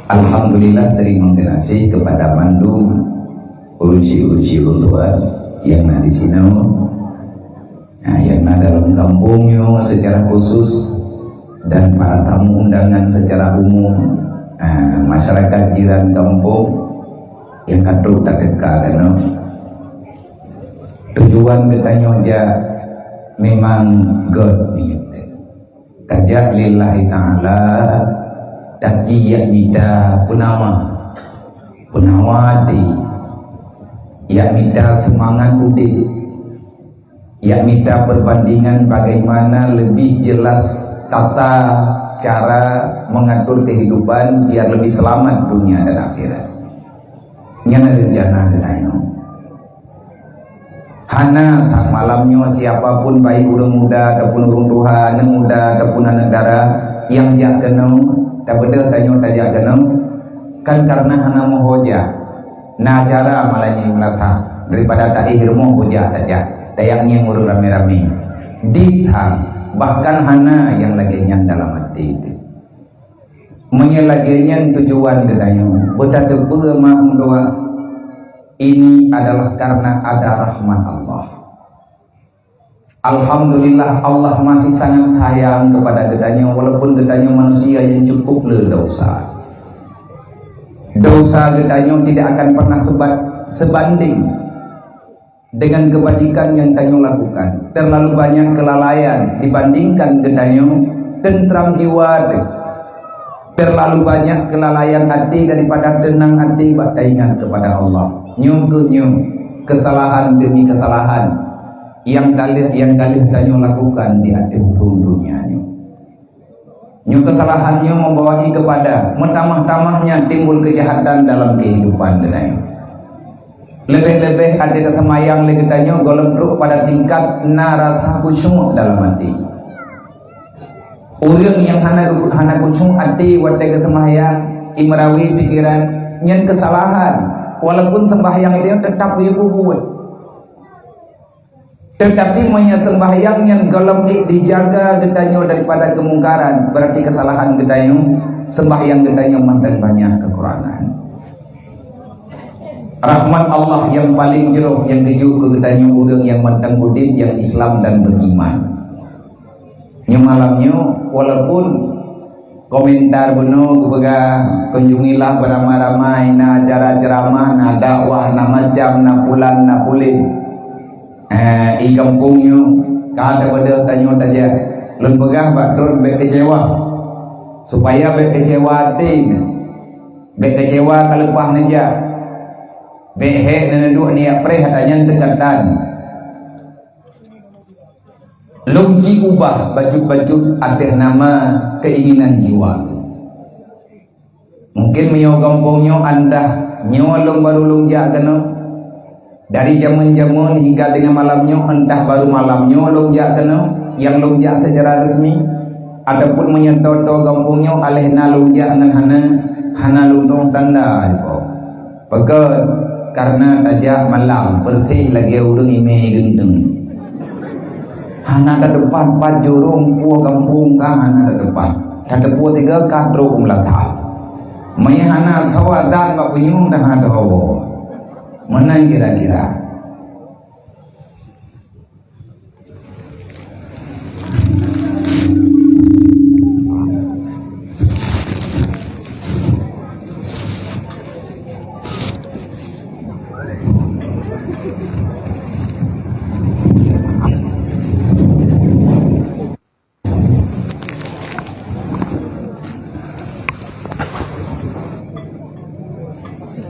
Alhamdulillah terima kasih kepada Mandu urusi-urusi Tuhan yang ada di sini, yang ada dalam kampungnya secara khusus, dan para tamu undangan secara umum, masyarakat jiran kampung yang kadung tak dekat kan. Tujuan bertanya aja memang God ni tajak lillahi ta'ala takiyat nida punawati ya minta semangat udip, ya minta perbandingan bagaimana lebih jelas tata cara mengatur kehidupan biar lebih selamat dunia dan akhirat. Nyana rencana denayno hana tak malamnya siapapun baik urang muda ataupun urang tua, anak muda ataupun negara yang jak kenal tak beda tanya tajak kenal kan karena hana mohoja nah cara malahnya melata daripada tak ihirmo hoja tajak dayangnya ngurung rame-rame dithang bahkan hana yang laginya dalam hati itu menyelaginya tujuan denayno betade bermak doa. Ini adalah karena ada rahmat Allah. Alhamdulillah Allah masih sangat sayang kepada gedanya, walaupun gedanya manusia yang cukup dosa. Dosa gedanya tidak akan pernah sebanding dengan kebajikan yang tanyo lakukan. Terlalu banyak kelalaian dibandingkan gedanya tentram jiwa. Terlalu banyak kelalaian hati daripada tenang hati bak ingat kepada Allah. Nyum kesalahan demi kesalahan yang galih tanyo lakukan di hati dunia nyu kesalahannya membawahi kepada mentamah-tamahnya timbul kejahatan dalam kehidupan denai. Lebih-lebih ada temayang lagi tanyo golem pada tingkat narasa khusyuk dalam hati. Orang yang hana khusyuk hati wadah temayang imrawi pikiran nyen kesalahan. Walaupun sembahyang itu tetap buat, tetapi sembahyang yang golem dijaga gedanyo daripada kemungkaran, berarti kesalahan gedanyo sembahyang gedanyo mantan banyak kekurangan. Rahmat Allah yang paling jauh yang keju ke gedanyo urang yang mantan budin yang Islam dan beriman. Malamnya walaupun komentar bunuh kebaga kunjungilah beramai-ramai na acara ceramah na dakwah na macam na pulan na pulin i kampungnya kada pada tanya saja lun begah bakron bek kecewa supaya bek kecewa ting bek kecewa kalepah naja bek he nendu ni apre hatanya dekatan lungji ubah baju-baju atas nama keinginan jiwa. Mungkin mio kampungnya anda nyolong baru lungjak kena dari zaman-zaman hingga dengan malamnya entah baru malamnya lungjak kena yang lungjak secara resmi ataupun menyentuh kampungnya alehna lungjak dengan hana lundung tanda pegat karena tajak malam pertih lagi urung ime gendeng. Hana ada depan 4 jurung pua kampung kan hana ada depan ada pua 3 kadro melata maya hana tawadan bak penyung dah ada hawa menang kira-kira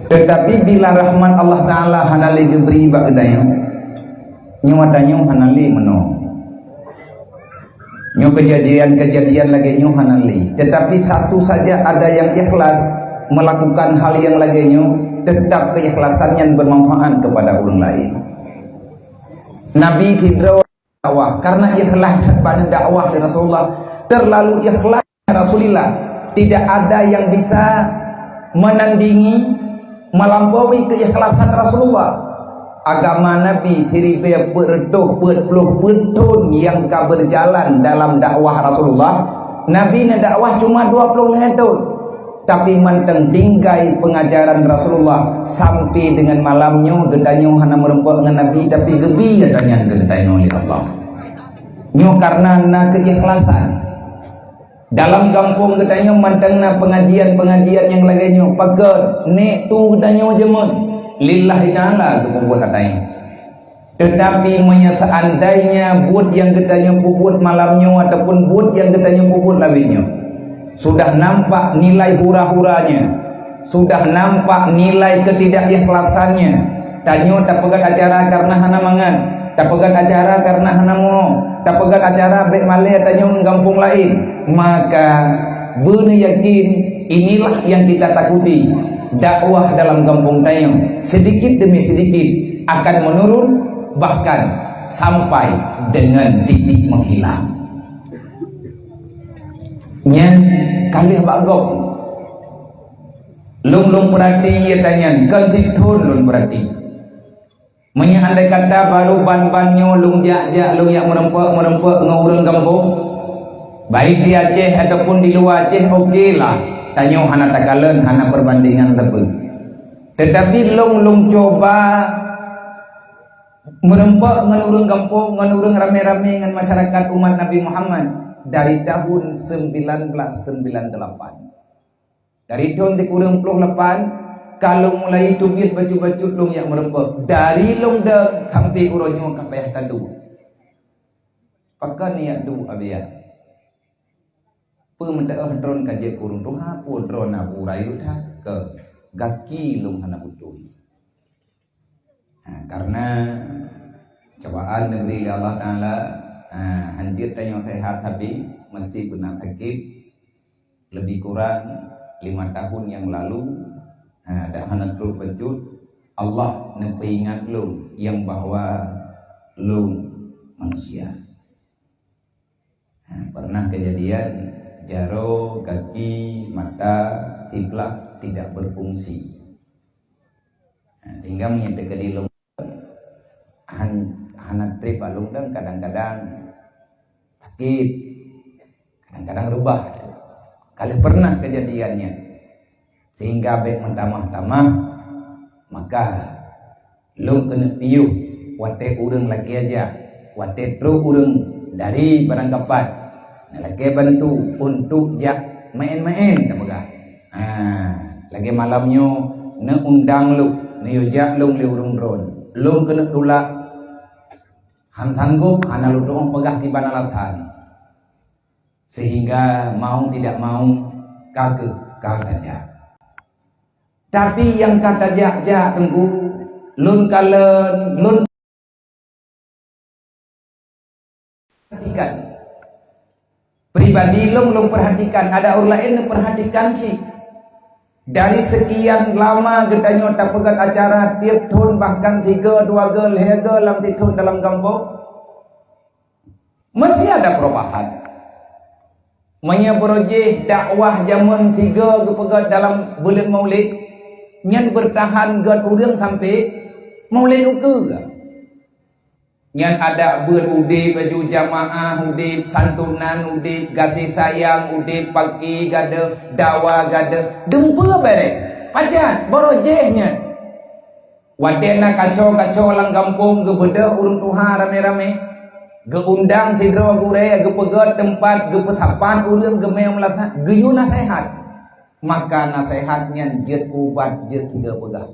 tetapi bila rahmat Allah Ta'ala hanali geberi bak gedayang nyuatannya hanali menong nyu kejadian-kejadian lagi nyu hanali tetapi satu saja ada yang ikhlas melakukan hal yang lagi nyu tetap keikhlasan yang bermanfaat kepada orang lain. Nabi tidak dakwah karena ikhlas pada dakwah dari Rasulullah terlalu ikhlas Rasulullah tidak ada yang bisa menandingi melampaui keikhlasan Rasulullah. Agama Nabi hiribe berdoh berpuluh tahun yang berjalan dalam dakwah Rasulullah. Nabi dakwah cuma 20 tahun. tapi manteng tinggai pengajaran Rasulullah sampai dengan malamnya gedanyo hana merempak dengan Nabi tapi gebi adanya gedanyo oleh Allah nyo karena na keikhlasan dalam kampung gedanyo manteng na pengajian-pengajian yang lainnya pagar nek tu gedanyo jemun lillahi ta'ala kebuat katanya. Tetapi seandainya buat yang gedanyo buat malamnya ataupun buat yang gedanyo buat lawinya sudah nampak nilai hura-huranya, sudah nampak nilai ketidakikhlasannya. Tanyo tak pegat acara karena hana mangan, tak pegat acara karena hana ngono, tak pegat acara bek malih tanyo kampung lain, maka benar yakin inilah yang kita takuti. Dakwah dalam kampung tanyo sedikit demi sedikit akan menurun, bahkan sampai dengan titik menghilang. Nya kali bagok lung berarti ya tanya ganti thon lung berarti andai kata baru ban-bannya lung jak lung yang merempak ngurung kampung baik di Aceh ataupun di luar Aceh okey lah tanya hana takalen hana perbandingan tepi tetapi lung coba merempak ngurung kampung ngurung rame-rame dengan masyarakat umat Nabi Muhammad dari tahun 1998. Dari tahun 1998 kalau mulai tubit baju-baju long yang merempak dari long dah sampai uronyo kapayah tadu. Pakai niat du abia. Pemendak drone kaje kurung tu hapu drone abu rayu dah ke gaki long hana butuh. Karena cobaan negeri Allah Taala hancur tanya sehat tapi mesti benar sakit lebih kurang 5 tahun yang lalu ada anak lu pencut Allah nempingat lu yang bahwa lu manusia pernah kejadian jaro kaki mata kiblat tidak berfungsi sehingga menyatakan di lu anak trip alung dan kadang-kadang sakit, kadang-kadang rubah. Kali pernah kejadiannya, sehingga baik mentamah-tamah, maka lu kena piuh, wate urang lagi aja, wate tru urang dari barang kapat, lagi bantu untuk jak main-main, tak pegah. Lagi malamnya, ne undang lu, ne yojak lu le urang drone, lu kena tulak. Han tanggup hana lu doang pegah di banalatan sehingga mau tidak mau kagak jak tapi yang kata jak tenggu lun kalen lun perhatikan pribadi lung perhatikan ada orang lain yang perhatikan sih dari sekian lama gedanyo tak pegat acara tiap tahun bahkan 3-2 gel hega dalam tahun dalam kampung mesti ada perubahan menyebrojeh dakwah zaman 3 gepegat dalam bulan maulid nyan bertahan gad urang sampai maulid uke nyan ada berudip baju jamaah udip santunan udip kasih sayang udip pagi gada dawa gada dempa barek pacat borojehnya wadena kacau-kacau lang kampung gebedah urung tuha rame-rame geundang tidro gure gepegat tempat gepetapan urang gemeng melatah geyu nasihat maka nasihatnya jet ubat jet tiga pegah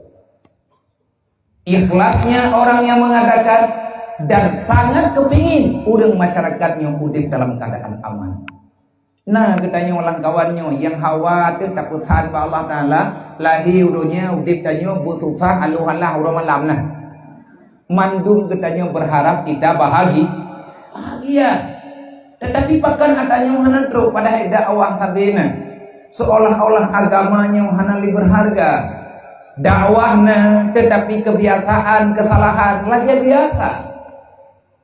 ikhlasnya orang yang mengatakan dan sangat kepingin urang masyarakatnya udip dalam keadaan aman. Nah, katanya orang kawannya yang khawatir takutan ba Allah Taala lahi udunya udip tanya busufah aluhallah malam nah. Mandum katanya berharap kita bahagia. Tetapi pakan atanya hana tro pada dakwah tabena. Seolah-olah agamanya hana li berharga. Dakwahna tetapi kebiasaan kesalahan lagi biasa.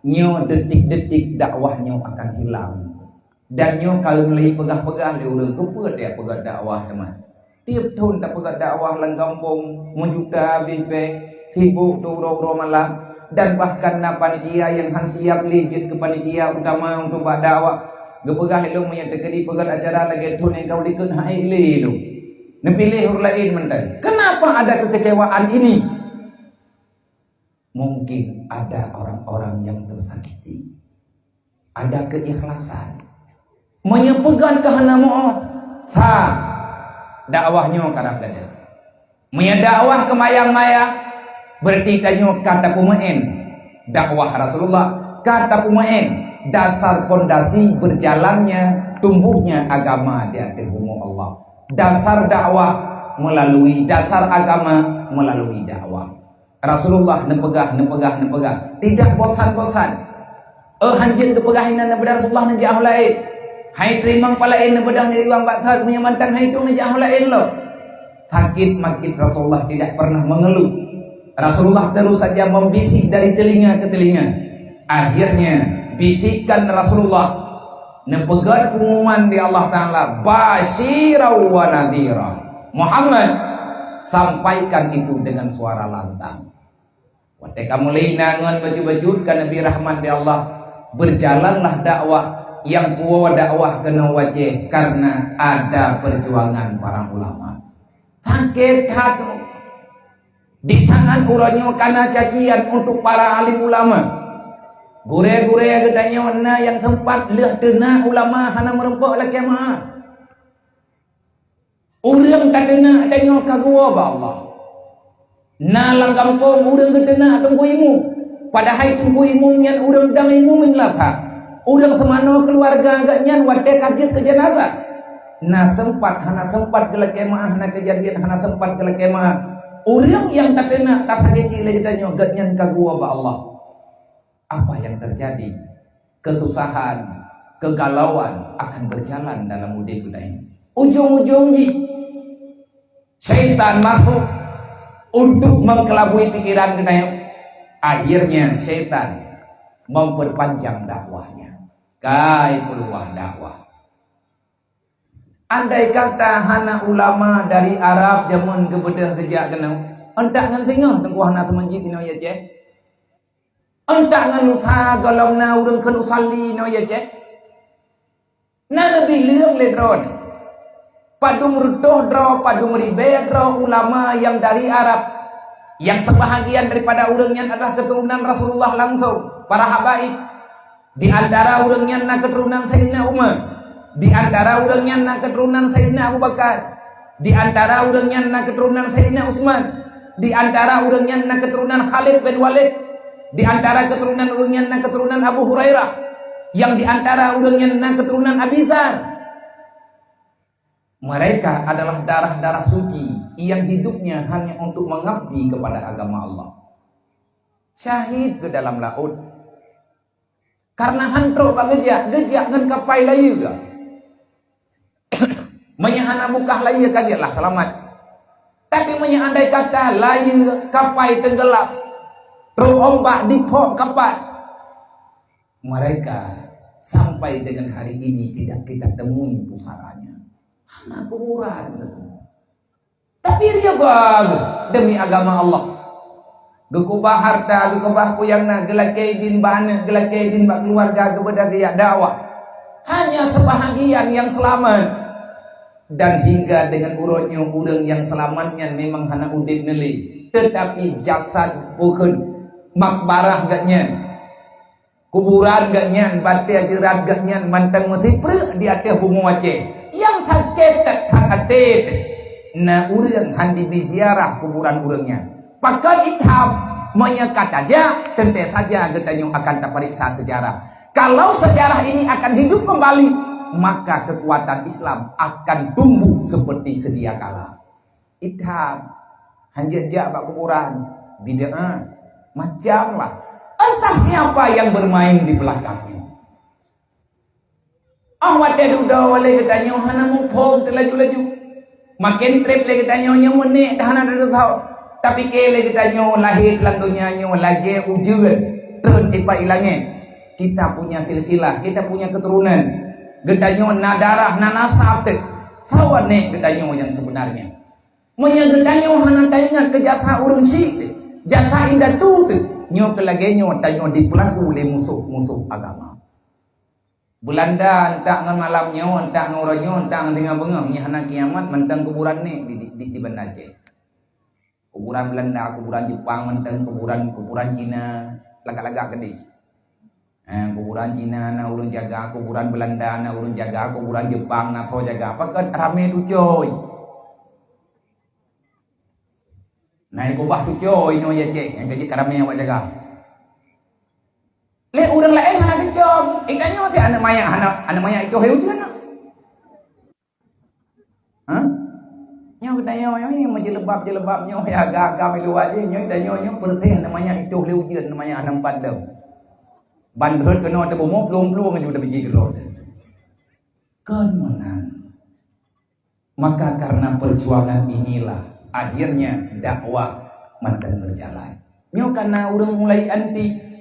Nyo detik-detik dakwahnya akan hilang dan nyo kalau mulai pegah-pegah le urang kepe dia pegah dakwah teman tiap tahun tak pegah dakwah lang kampung menjuta bibek sibuk turo malam dan bahkan na panitia yang han siap ligit ke panitia utama untuk buat dakwah gepegah lu menyatakan pegah acara lagi tahun yang kau dikun hai le lu Nepilih hur lain mentang. Kenapa ada kekecewaan ini? Mungkin ada orang-orang yang tersakiti. Ada keikhlasan. Menyepegan kehana maaf. Dakwahnya kadang-kadang. Punya dakwah ke mayang-mayang. Berarti tanya kata kumain. Dakwah Rasulullah. Kata kumain. Dasar pondasi berjalannya, tumbuhnya agama di atas bumi Allah. Dasar dakwah melalui dasar agama melalui dakwah. Rasulullah nepegah. Tidak bosan-bosan. Hanjin kepegahinan nabi Rasulullah na jauh lain. Hai terimang palain na bedah dari wang bathar punya mantan hai tu na jauh lain lo. Sakit makit Rasulullah tidak pernah mengeluh. Rasulullah terus saja membisik dari telinga ke telinga. Akhirnya bisikan Rasulullah nepegat pengumuman di Allah Ta'ala, basyirau wa nadhira. Muhammad, sampaikan itu dengan suara lantang. Waktu kamu linangan baju-baju kan Nabi Rahman di Allah, berjalanlah dakwah yang kuat dakwah kena wajah karena ada perjuangan para ulama. Sakit hati disangan uranya karena cacian untuk para alim ulama. Gure-gure yang gedanya warna yang tempat leh dena ulama hana merempok lagi mah. Urang tak dena adanya kagua ba Allah. Nalang kampung urang gedena tunggu imu. Padahal tunggu imu nyan urang dang imu minlatha. Urang semano keluarga agak nyan wate kajit ke jenazah. Hana sempat kelak mah hana kejadian hana sempat kelak mah. Urang yang tak dena tak sakiti le gedanya agak nyan kagua ba Allah. Apa yang terjadi? Kesusahan, kegalauan akan berjalan dalam hidup ini. Ujung-ujungnya syaitan masuk untuk mengkelabui pikiran kita. Akhirnya syaitan memperpanjang dakwahnya. Kai peluah dakwah. Andai kata hana ulama dari Arab zaman gebedah gejak kenau, entak ngan tengah tengkuh hana temanji tino ya je. Entak ngan usaha galau na urang kan usalli no ya je. Na nabi liang ledron. Padung rudoh dro, padung ribet dro ulama yang dari Arab. Yang sebahagian daripada urangnya adalah keturunan Rasulullah langsung, para habaib. Di antara urangnya na keturunan Sayyidina Umar. Di antara urangnya na keturunan Sayyidina Abu Bakar. Di antara urangnya na keturunan Sayyidina Utsman. Di antara urangnya na keturunan Khalid bin Walid. Di antara keturunan urangnya na keturunan Abu Hurairah. Yang di antara urangnya na keturunan Abi Dzar. Mereka adalah darah-darah suci yang hidupnya hanya untuk mengabdi kepada agama Allah. Syahid ke dalam laut. Karena hantro pak gejak dengan kapai layu ke. Menyahana mukah layu kagetlah selamat. Tapi menyandai kata layu kapai tenggelam. Roh ombak dipok kapal. Mereka sampai dengan hari ini tidak kita temui pusaranya. Hana kuburan. Tapi dia bagus demi agama Allah. Gekubah harta, gekubah puyangna, gelakaidin bana, gelakaidin bak keluarga kepada gaya dakwah. Hanya sebahagian yang selamat. Dan hingga dengan urutnya urang yang selamatnya memang hana udin neli. Tetapi jasad bukan makbarah gak nyan, kuburan gak nyan, batia jerat gak nyan, mantang musipre di atas bumi wajah yang sakit tak hati na urang handi biziarah kuburan urangnya pakai hitam menyekat aja tentu saja getanya akan terperiksa sejarah. Kalau sejarah ini akan hidup kembali maka kekuatan Islam akan tumbuh seperti sedia kala. Hitam hanjat bak kuburan bid'ah macam lah. Entah siapa yang bermain di belakangnya. Wate duda wale katanya hana mupom telaju-laju. Makin trip le katanya nyamune dah hana dah tahu. Tapi kele katanya lahir dalam dunianya lagi ujian terus tiba ilangnya. Kita punya silsilah, kita punya keturunan. Katanya na darah na nasab teh. Sawan nek katanya yang sebenarnya. Monya katanya hana taingan ke jasa urun syik. Jasa indah tu nyo kelagenya tanyo dipelaku oleh musuh-musuh agama. Belanda entak ngan malamnya, entak ngan orangnya, entak ngan tengah bengah, nya anak kiamat mentang kuburan ni di Banda Aceh. Kuburan Belanda, kuburan Jepang, mentang kuburan Cina, lagak-lagak gede. Kuburan Cina na urun jaga, kuburan Belanda na urun jaga, kuburan Jepang na pro jaga. Pakat rame tu coy. Naik kubah tu coy no ya cek, yang gaji karame awak jaga. Le orang lain hana tu coy. Ikannya ti anak maya itu heu jangan. Hah? Nyo dayo yang jelebab nyo ya agak milu aja nyo dayo nyo berteh namanya itu leujeun namanya anak padam. Bandhut kena ada bomok belum kan sudah biji gerot. Kemenang. Maka karena perjuangan inilah akhirnya dakwah mentang berjalan. Nyo karena udah mulai anti.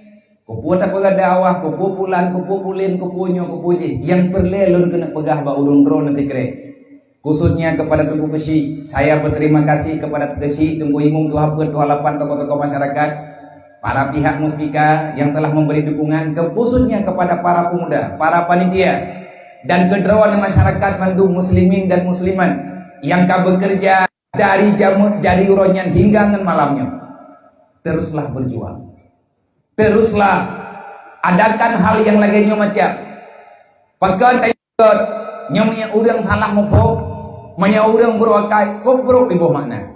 Kupu tak pegah dakwah, kupu pulin, kupunyo, kupuji. Yang perlelun kena pegah ba urung dro nanti kere. Khususnya kepada Tengku Kesi, saya berterima kasih kepada Kesi, Tengku Imung, Tuhapeut, Tuhalapan, tokoh-tokoh masyarakat, para pihak muspika yang telah memberi dukungan, khususnya kepada para pemuda, para panitia, dan kederawan masyarakat Bandung muslimin dan muslimat yang bekerja dari uronyan hingga ngen malamnya. Teruslah berjuang. Teruslah adakan hal yang lagi macam. Pakai tayot nyamnya urang salah mopo, manya urang berokai, kok bro ibu makna.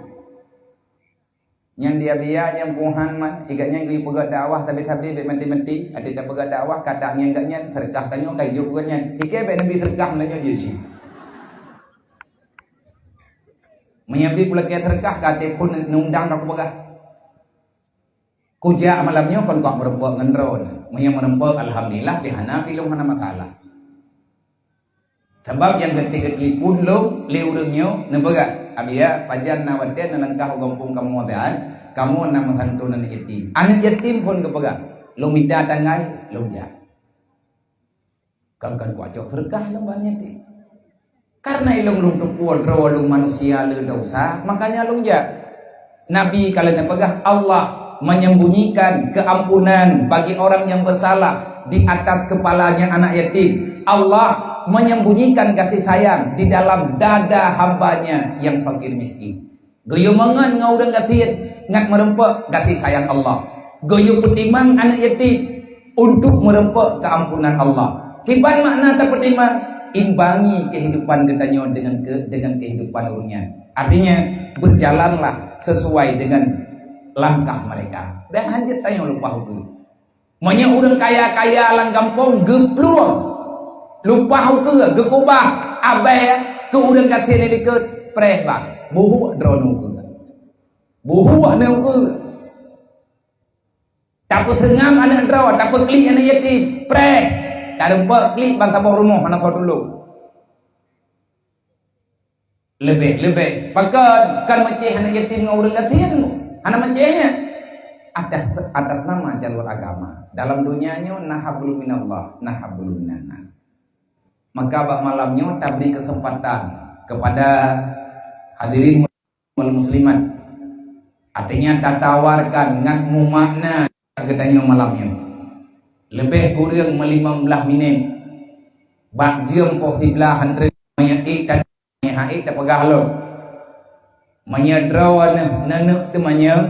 Yang dia biar yang buhan man, iganya gui pegat dakwah tapi menti-menti, ada tak pegat dakwah katanya enggaknya terkah kanyo kai jo pegatnya. Ike be nabi terkah nanyo jesi. Menyambi pula ke terkah kate pun nundang aku pegat. Kuja malamnya kon kok merempok ngendron. Menyang merempok alhamdulillah dihana pilung hana makalah. Sebab yang geti-geti pun lo liurungnya nembaga abia pajan nawaten nangkah kampung kamu modal kamu nama santunan yatim anak yatim pun kepegang lo minta tangai lo ja kan kuacok terkah lo banyak ti karena ilung lung tupuan rawa lung manusia le dosa makanya lo ja Nabi kalau nepegah Allah menyembunyikan keampunan bagi orang yang bersalah di atas kepalanya anak yatim. Allah menyembunyikan kasih sayang di dalam dada hambanya yang fakir miskin. Goyo mangan ngau dan gatin ngat merempek kasih sayang Allah. Goyo petimang anak yatim untuk merempek keampunan Allah. Kiban makna tak petimang imbangi kehidupan ketanyo dengan kehidupan urunnya. Artinya berjalanlah sesuai dengan langkah mereka. Dan hanjit tanya lupa hukum. Manya orang kaya-kaya lang kampung gepluang. Lupa hukum gekubah abai ke orang kata ni dekat preh bang buhu drone ke buhu ne ke takut tengam anak draw takut klik anak yatim preh tak ada klik bang tabung rumah mana kau dulu lebih pakai kan macam anak yatim dengan orang kata anak macamnya atas nama jalur agama dalam dunianya nahablu minallah nahablu minannas. Maka bak malamnya tak beri kesempatan kepada hadirin muslimat. Artinya tak tawarkan ngat mu makna kedanyo malamnya. Lebih kurang 15 minit. Bak jam po hiblah hantre mayai dan mayai tak pegah lo. Menyadraw nenek temanya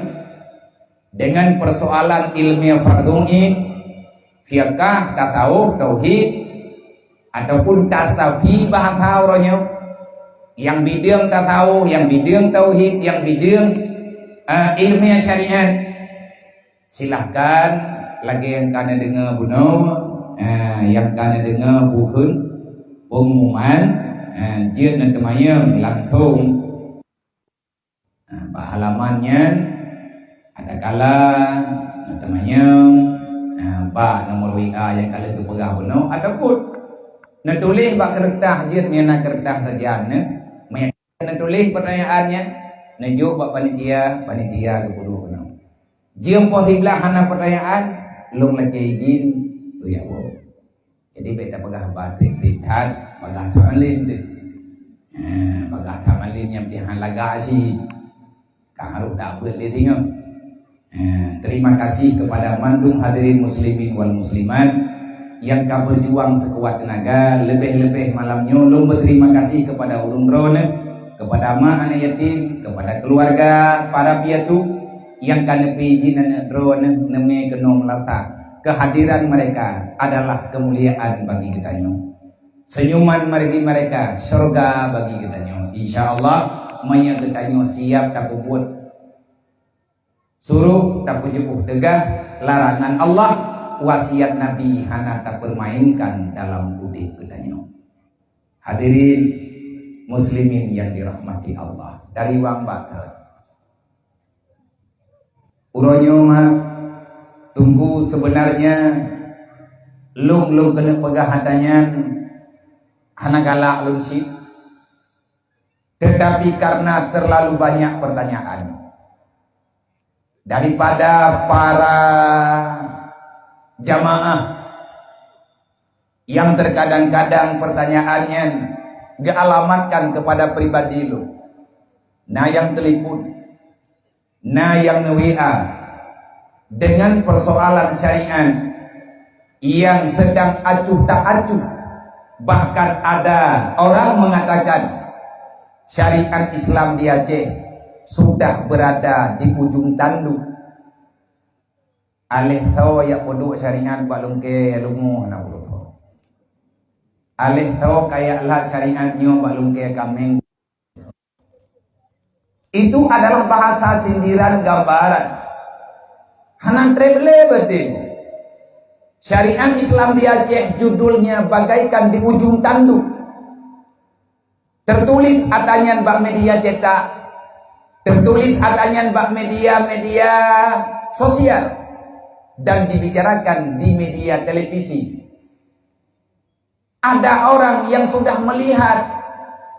dengan persoalan ilmiah fardhu'in, fiqh, tasawuf, tauhid ataupun tasawuf bahasa orangnya yang bidang tasawuf, yang bidang tauhid, yang bidang ilmiah syariat. Silahkan lagi yang kana dengar bunuh, yang kana dengar bukan pengumuman, dia nak kemayang langsung halamannya ada kala nak kemayang nomor WA yang kala tu pegah bunuh ataupun nak tulis bak kertas je nak kertas saja nak tulis pertanyaannya nak jawab bak panitia ke kudu kena jam possible hana pertanyaan long lagi izin tu ya bo jadi beta pegah batik lihat pegah tamalin tu pegah tamalin yang tihan laga si kang harus tak buat dia tengok. Terima kasih kepada mantung hadirin muslimin wal muslimat yang kau berjuang sekuat tenaga, lebih-lebih malamnya lu berterima kasih kepada ulun drone, kepada mak anak yatim, kepada keluarga para piatu yang kana izin anak drone neme kena melata. Kehadiran mereka adalah kemuliaan bagi kita nyo. Senyuman bagi mereka surga bagi kita nyo. Insyaallah maya kita nyo siap tak buat suruh tak pujuh tegah larangan Allah, wasiat Nabi hana tak permainkan dalam budi kedanyo. Hadirin muslimin yang dirahmati Allah, dari wang bakat uronyo mah tunggu sebenarnya lung kena pegah hatanya hana galak lung sih, tetapi karena terlalu banyak pertanyaan daripada para jamaah yang terkadang-kadang pertanyaannya dialamatkan kepada pribadi lu, nah yang telepon, nah yang nge-WA dengan persoalan syariat yang sedang acuh tak acuh. Bahkan ada orang mengatakan syariat Islam di Aceh sudah berada di ujung tanduk. Alih tahu ya podok syariat balung ke lumu na ulo to. Alih tahu kayak lah syariatnya balung ke kameng. Itu adalah bahasa sindiran gambaran. Hanan treble betul. Syariat Islam di Aceh judulnya bagaikan di ujung tanduk. Tertulis atanyan bak media cetak, tertulis atanyan bak media sosial, dan dibicarakan di media televisi. Ada orang yang sudah melihat,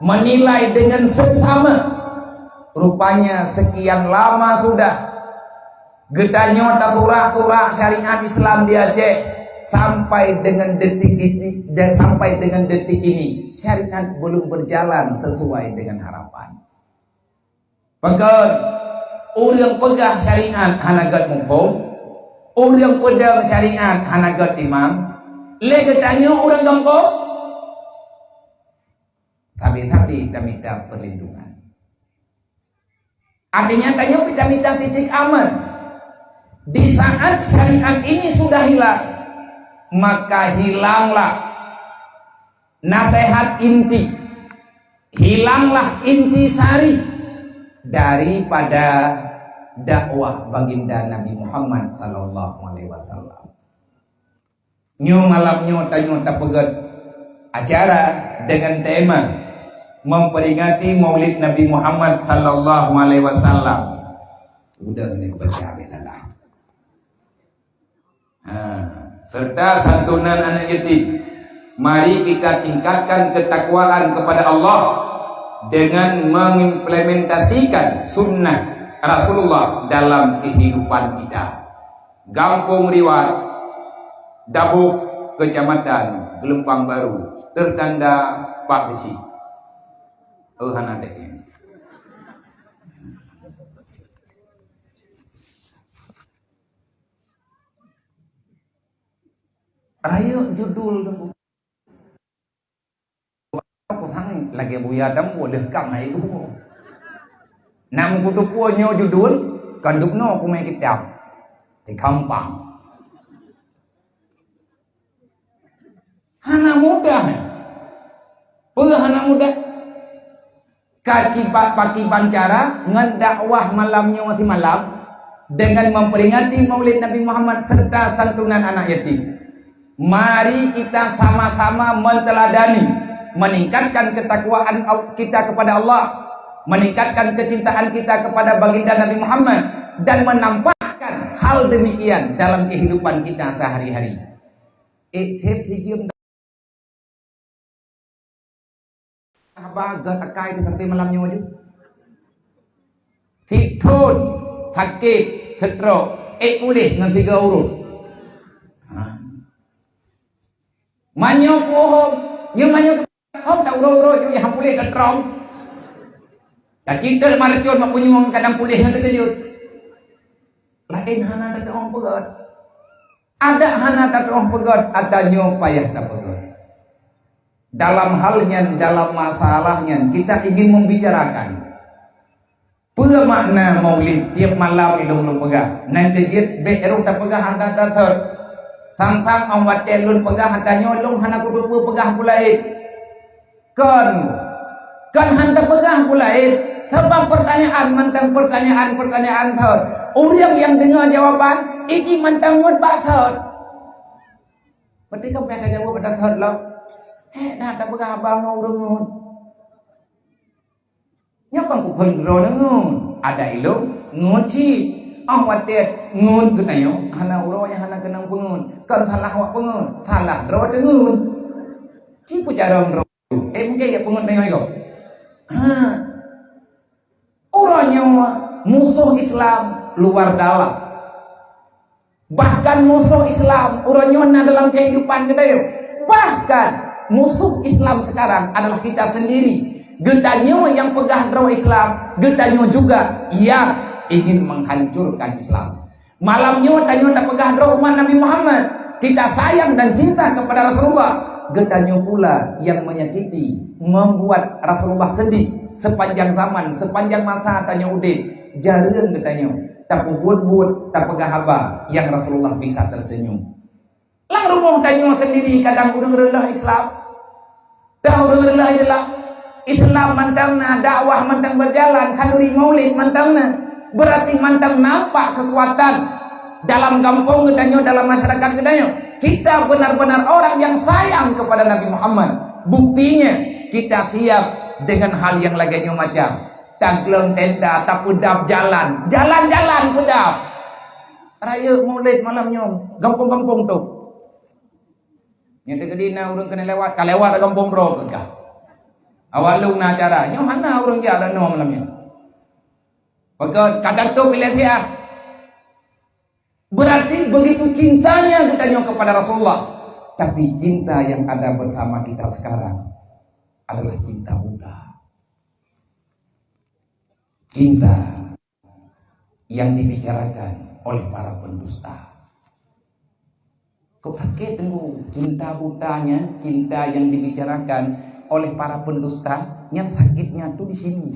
menilai dengan seksama. Rupanya sekian lama sudah gedanya turak syariat Islam di Aceh. Sampai dengan detik ini syariat belum berjalan sesuai dengan harapan. Bahkan orang pegang syariat hanagat mukhom, orang pegang syariat hanagat imam, lega tanya orang gampang, tapi kita minta perlindungan. Artinya tanya kita minta titik aman. Di saat syariat ini sudah hilang, maka hilanglah nasihat inti, hilanglah inti sari daripada dakwah baginda Nabi Muhammad sallallahu alaihi wasallam. Nyo malamnya tanyo tapegat acara dengan tema memperingati Maulid Nabi Muhammad sallallahu alaihi wasallam. Udah ni baca betalah. Serta santunan anak yatim. Mari kita tingkatkan ketakwaan kepada Allah dengan mengimplementasikan sunnah Rasulullah dalam kehidupan kita. Gampung Riwat, Dabuk, Kecamatan Gelempang Baru, tertanda Pak Besi. Hanadek. Rayo judul dong. Aku sang lagi buya dam boleh kang hai ku. Nam ku tu punya judul kandukno aku mai kitab. Di kampang. Hana mudah. Hana mudah. Kaki paki bancara ngan dakwah malamnya mati malam dengan memperingati Maulid Nabi Muhammad serta santunan anak yatim. Mari kita sama-sama menteladani, meningkatkan ketakwaan kita kepada Allah, meningkatkan kecintaan kita kepada baginda Nabi Muhammad, dan menampakkan hal demikian dalam kehidupan kita sehari-hari. Abah gatakai sampai malamnya wajib. Titun, takik, setro, boleh dengan 3 huruf. Manyo pohon, nhưng manyo không tahu ro yang boleh ketrong. Tak kita marcon mak punya kadang boleh dengan terkejut. Lain hana ada orang pegat. Ada hana tatuh pegot atanyo payah tak pegot. Dalam halnya, dalam masalahnya kita ingin membicarakan. Pura makna maulid tiap malam ilung pegah. Nanti jit be erung tak pegah hantar tatar. Tang-tang awat telun pegah hantanyo long hana kudu pegah pula Kan hantar pegah pula Sebab pertanyaan mentang pertanyaan thot. Orang yang dengar jawaban iki mentang mut bak thot. Berarti kau pengen jawab pada thot lo. Dah tak pegah abang urung. Nyokong ku kontrol ngun ada ilmu ngoci watet ngun kenayo hana uro yang hana kenang pengun kan salah wak pengun salah ro dengun ki pujarong ro mungkin ya pengun tengok iko uronyo musuh Islam luar dalam bahkan musuh Islam uronyo na dalam kehidupan kita bahkan musuh Islam sekarang adalah kita sendiri. Getanyo yang pegang draw Islam, getanyo juga yang ingin menghancurkan Islam. Malamnya tanyo tak pegang draw umat Nabi Muhammad. Kita sayang dan cinta kepada Rasulullah. Getanyo pula yang menyakiti, membuat Rasulullah sedih sepanjang zaman, sepanjang masa tanyo udit. Jarang getanyo tak buat tak pegang haba yang Rasulullah bisa tersenyum. Lang rumong tanyo sendiri kadang urang-urang Islam. Dah urang-urang Islam mantangna dakwah mantang berjalan kanuri maulid mantangna berarti mantang nampak kekuatan dalam kampung gedanyo dalam masyarakat gedanyo kita benar-benar orang yang sayang kepada Nabi Muhammad buktinya kita siap dengan hal yang lainnya macam tanggleng tenda tak pudap jalan pudap raya maulid malamnya kampung-kampung tu nyata kedina urang kena lewat kalewat kampung bro kah awalung na acara nyo hana urang dia ada no malamnya pagka kadang tu pilih dia berarti begitu cintanya kita nyo kepada Rasulullah tapi cinta yang ada bersama kita sekarang adalah cinta Buddha cinta yang dibicarakan oleh para pendusta kok sakit tunggu cinta Buddhanya cinta yang dibicarakan oleh para pendusta yang sakitnya tuh di sini.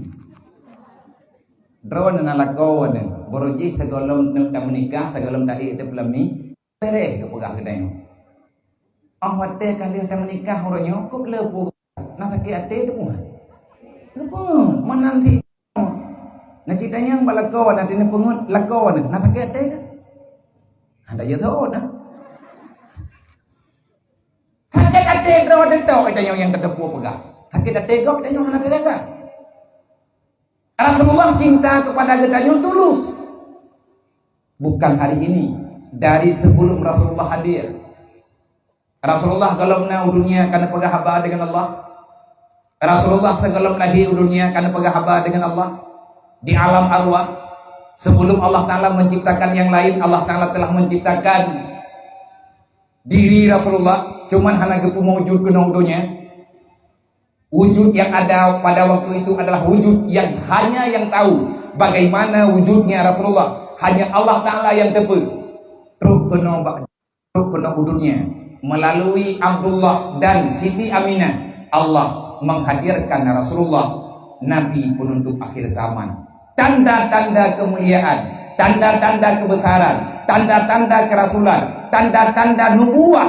Drone nalakawan boroji tegolom tak menikah tegolom dai itu belum ni pereh ke pegah kedai. Wate kali tak menikah orangnya kok lepu nak sakit ate tu pun. Lepu menanti. Nah ceritanya yang balakawan nanti ni pengun lakawan nak sakit ate kan. Ada je tahu dah. Sakit hati draw dentok kita yang kedepu pegah. Sakit hati kau kita hana terjaga. Rasulullah cinta kepada kita tulus. Bukan hari ini, dari sebelum Rasulullah hadir. Rasulullah kalau na dunia karena pegah haba dengan Allah. Rasulullah sebelum lahir dunia karena pegah haba dengan Allah. Di alam arwah sebelum Allah Taala menciptakan yang lain, Allah Taala telah menciptakan diri Rasulullah. Cuman hanya kepu mewujud kena udunya. Wujud yang ada pada waktu itu adalah wujud yang hanya yang tahu bagaimana wujudnya Rasulullah. Hanya Allah Ta'ala yang tahu. Ruh kena udunya melalui Abdullah dan Siti Aminah. Allah menghadirkan Rasulullah Nabi penutup akhir zaman. Tanda-tanda kemuliaan, tanda-tanda kebesaran, tanda-tanda kerasulan, tanda-tanda nubuah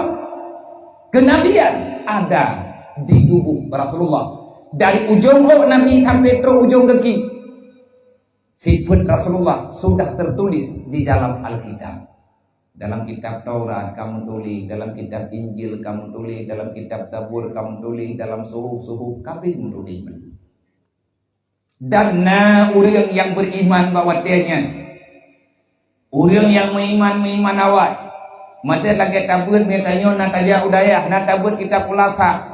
kenabian ada di tubuh Rasulullah dari ujung Nabi sampai ke ujung kaki. Sifat Rasulullah sudah tertulis di dalam Alkitab. Dalam kitab Taurat kamu tulis, dalam kitab Injil kamu tulis, dalam kitab Tabur kamu tulis, dalam suhuf kabeh tulis. Dan orang yang beriman bahwa tianya orang yang beriman awat mata lagi tabut mereka nataja udaya natabut kita pulasa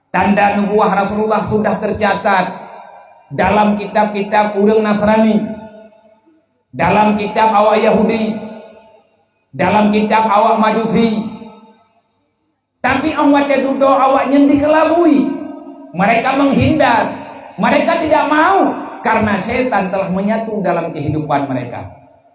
tanda nubuah Rasulullah sudah tercatat dalam kitab-kitab orang Nasrani, dalam kitab awak Yahudi, dalam kitab awak Majusi. Tapi awak duduk awaknya dikelabui, mereka menghindar, mereka tidak mau karena setan telah menyatu dalam kehidupan mereka.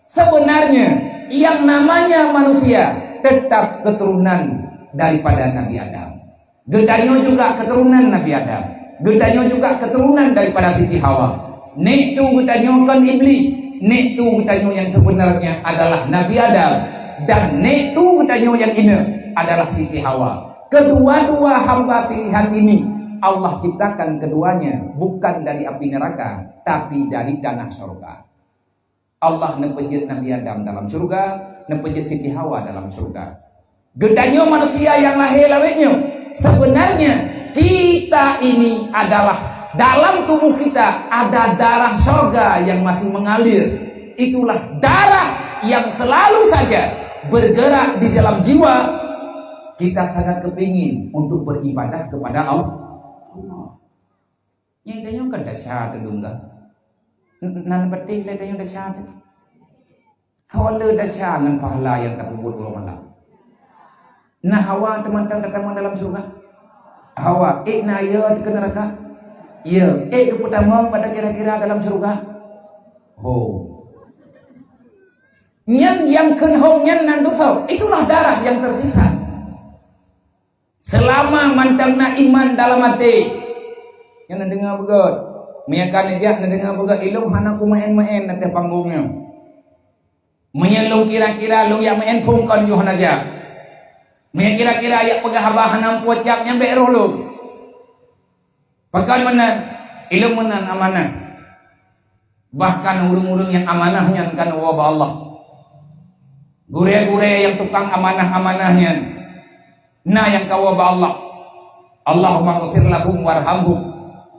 Sebenarnya yang namanya manusia tetap keturunan daripada Nabi Adam. Gedanyo juga keturunan Nabi Adam. Gedanyo juga keturunan daripada Siti Hawa. Nek tu gedanyo kan iblis. Nek tu gedanyo yang sebenarnya adalah Nabi Adam. Dan nek tu gedanyo yang ini adalah Siti Hawa. Kedua-dua hamba pilihan ini Allah ciptakan keduanya bukan dari api neraka, tapi dari tanah surga. Allah nepejit Nabi Adam dalam surga, nepejit Siti Hawa dalam surga. Gedanyo manusia yang lahir lawetnya. Sebenarnya kita ini adalah dalam tubuh kita ada darah surga yang masih mengalir. Itulah darah yang selalu saja bergerak di dalam jiwa. Kita sangat kepingin untuk beribadah kepada Allah. Yang tanya kan dasar dulu enggak? Nan betul le tanya dasar. Kalau le dasar dengan pahala yang tak buat orang Allah. Nah Hawa teman-teman ketemu dalam surga. Hawa, na ya ke neraka. Ya, ke pertama pada kira-kira dalam surga. Oh. Nyan yang kenhong nyan nan dufau. Itulah darah yang tersisa. Selama mantangna iman dalam hati, yang dengar begot, miakan aja dengar begot, ilung hanaku main-main nanti panggungnya. Menyelung kira-kira lu yang main pungkan yuhan aja. Mia kira-kira ayak pegah abah hanam pocak nyampe roh lu. Pekan menan, ilung menan amanah. Bahkan urung-urung yang amanahnya kan wabah Allah. Gure-gure yang tukang amanah-amanahnya. Nah yang kawabah Allah. Allahumma ghafir lahum warhamhum.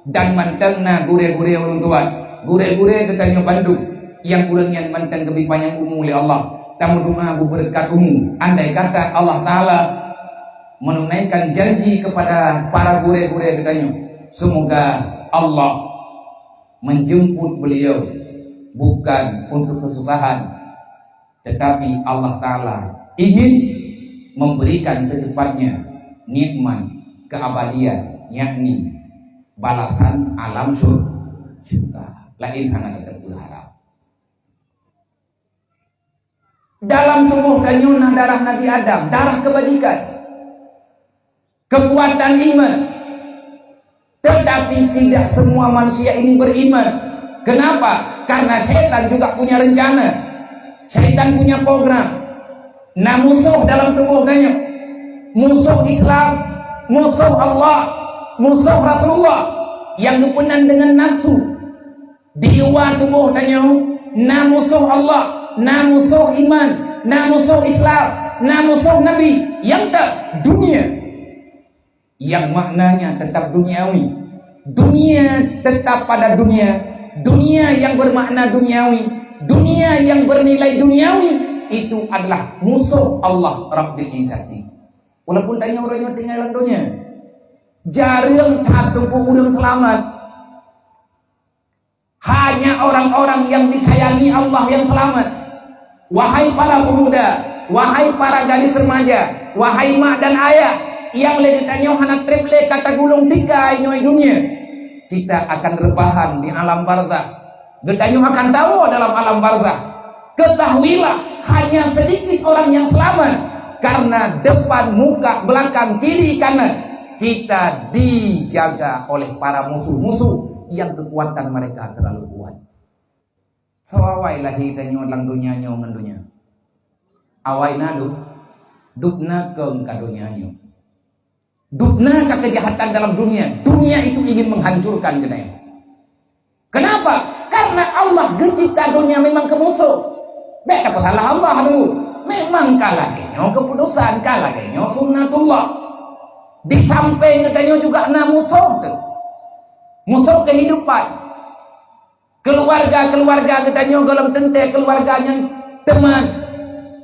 Dan mantengna gure-gure ulun tuan. Gure-gure ketanyo Bandung. Yang kurangnya manteng kebipanyang umum oleh Allah. Tamu dunga berkatumu. Andai kata Allah Ta'ala menunaikan janji kepada para gure-gure ketanyo. Semoga Allah menjemput beliau. Bukan untuk kesusahan. Tetapi Allah Ta'ala ingin memberikan secepatnya nikmat keabadian, yakni balasan alam surga. Lain hanya kita berharap. Dalam tubuh danyuna darah Nabi Adam, darah kebajikan, kekuatan iman. Tetapi tidak semua manusia ini beriman. Kenapa? Karena setan juga punya rencana. Setan punya program. Nah musuh dalam tubuh danya, musuh Islam, musuh Allah, musuh Rasulullah yang kepenan dengan nafsu di luar tubuh danya. Nah musuh Allah, nah musuh iman, nah musuh Islam, nah musuh Nabi yang tak dunia, yang maknanya tetap duniawi. Dunia tetap pada dunia, dunia yang bermakna duniawi, dunia yang bernilai duniawi. Itu adalah musuh Allah Rabbil Izzati. Walaupun tanya orang yang tinggal dunia, jarang satu orang selamat. Hanya orang-orang yang disayangi Allah yang selamat. Wahai para pemuda, wahai para gadis remaja, wahai mak dan ayah yang lagi tanya anak triple kata gulung tikai nyoi dunia, kita akan rebahan di alam barzah. Gedanyu akan tahu dalam alam barzah. Ketahuilah hanya sedikit orang yang selamat karena depan, muka, belakang, kiri, kanan kita dijaga oleh para musuh-musuh yang kekuatan mereka terlalu kuat. Sawai lahi danyo lang dunya nyo ngendunya. Awai nadu dukna ke kadunya nyo. Dukna ke kejahatan dalam dunia. Dunia itu ingin menghancurkan kita. Kenapa? Karena Allah mencipta dunia memang ke musuh. Beda salah Allah dulu. Memang kalah genyo keputusan, kalah genyo sunnatullah. Di samping katanya juga na musuh tu. Musuh kehidupan. Keluarga katanya dalam tente keluarganya teman.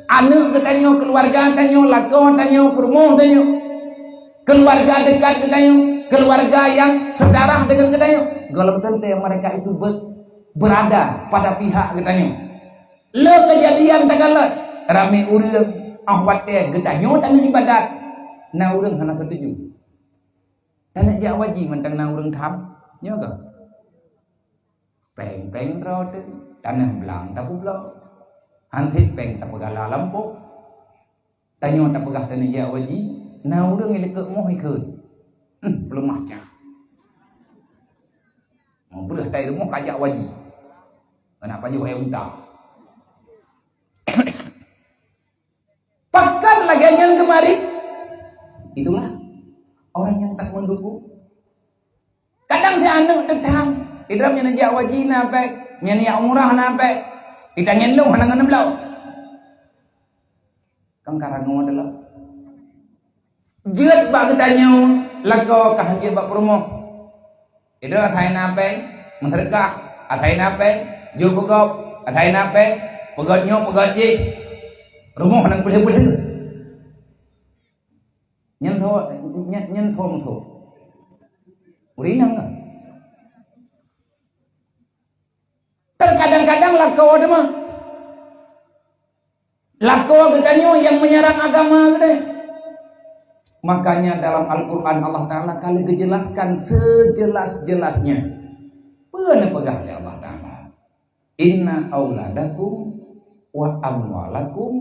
Anak katanya keluarga katanya lakon katanya kurmo katanya. Keluarga dekat katanya, keluarga yang sedarah dengan katanya. Dalam tente mereka itu berada pada pihak katanya. Le kejadian tagalat rame urang ahwat teh gedanyo tanah ibadat na urang hana ketujuh tanah jawaji mentang na urang tham nya ga peng ro tanah belang tapu belang hanthit peng tapagala lampu Tanya tak pegah tanya ya waji. Nah udah milik ke moh ikut. Belum macam. Mau belah tay rumah kajak waji. Kenapa juga yang unta? Pakan lagi yang kemari. Itulah orang yang tak mendukung. Kadang si anak tetang. Idram yang najak waji nape, yang niat umrah nape. Kita ngendong hanangan belau. Kang karango adalah. Jelat bak tanya lagu kahanje bak promo. Idram athai nape, menterkah, athai nape, jo pegop, athai nape, pegotnyo pegot je. Rumah hanang boleh-boleh. Nyen tho musuh. Urinang kan? Terkadang-kadang lako ada mah. Lako katanya yang menyerang agama gitu. Makanya dalam Al-Quran Allah Ta'ala kali kejelaskan sejelas-jelasnya. Benar pegah oleh Allah Ta'ala. Inna auladakum wa amwalakum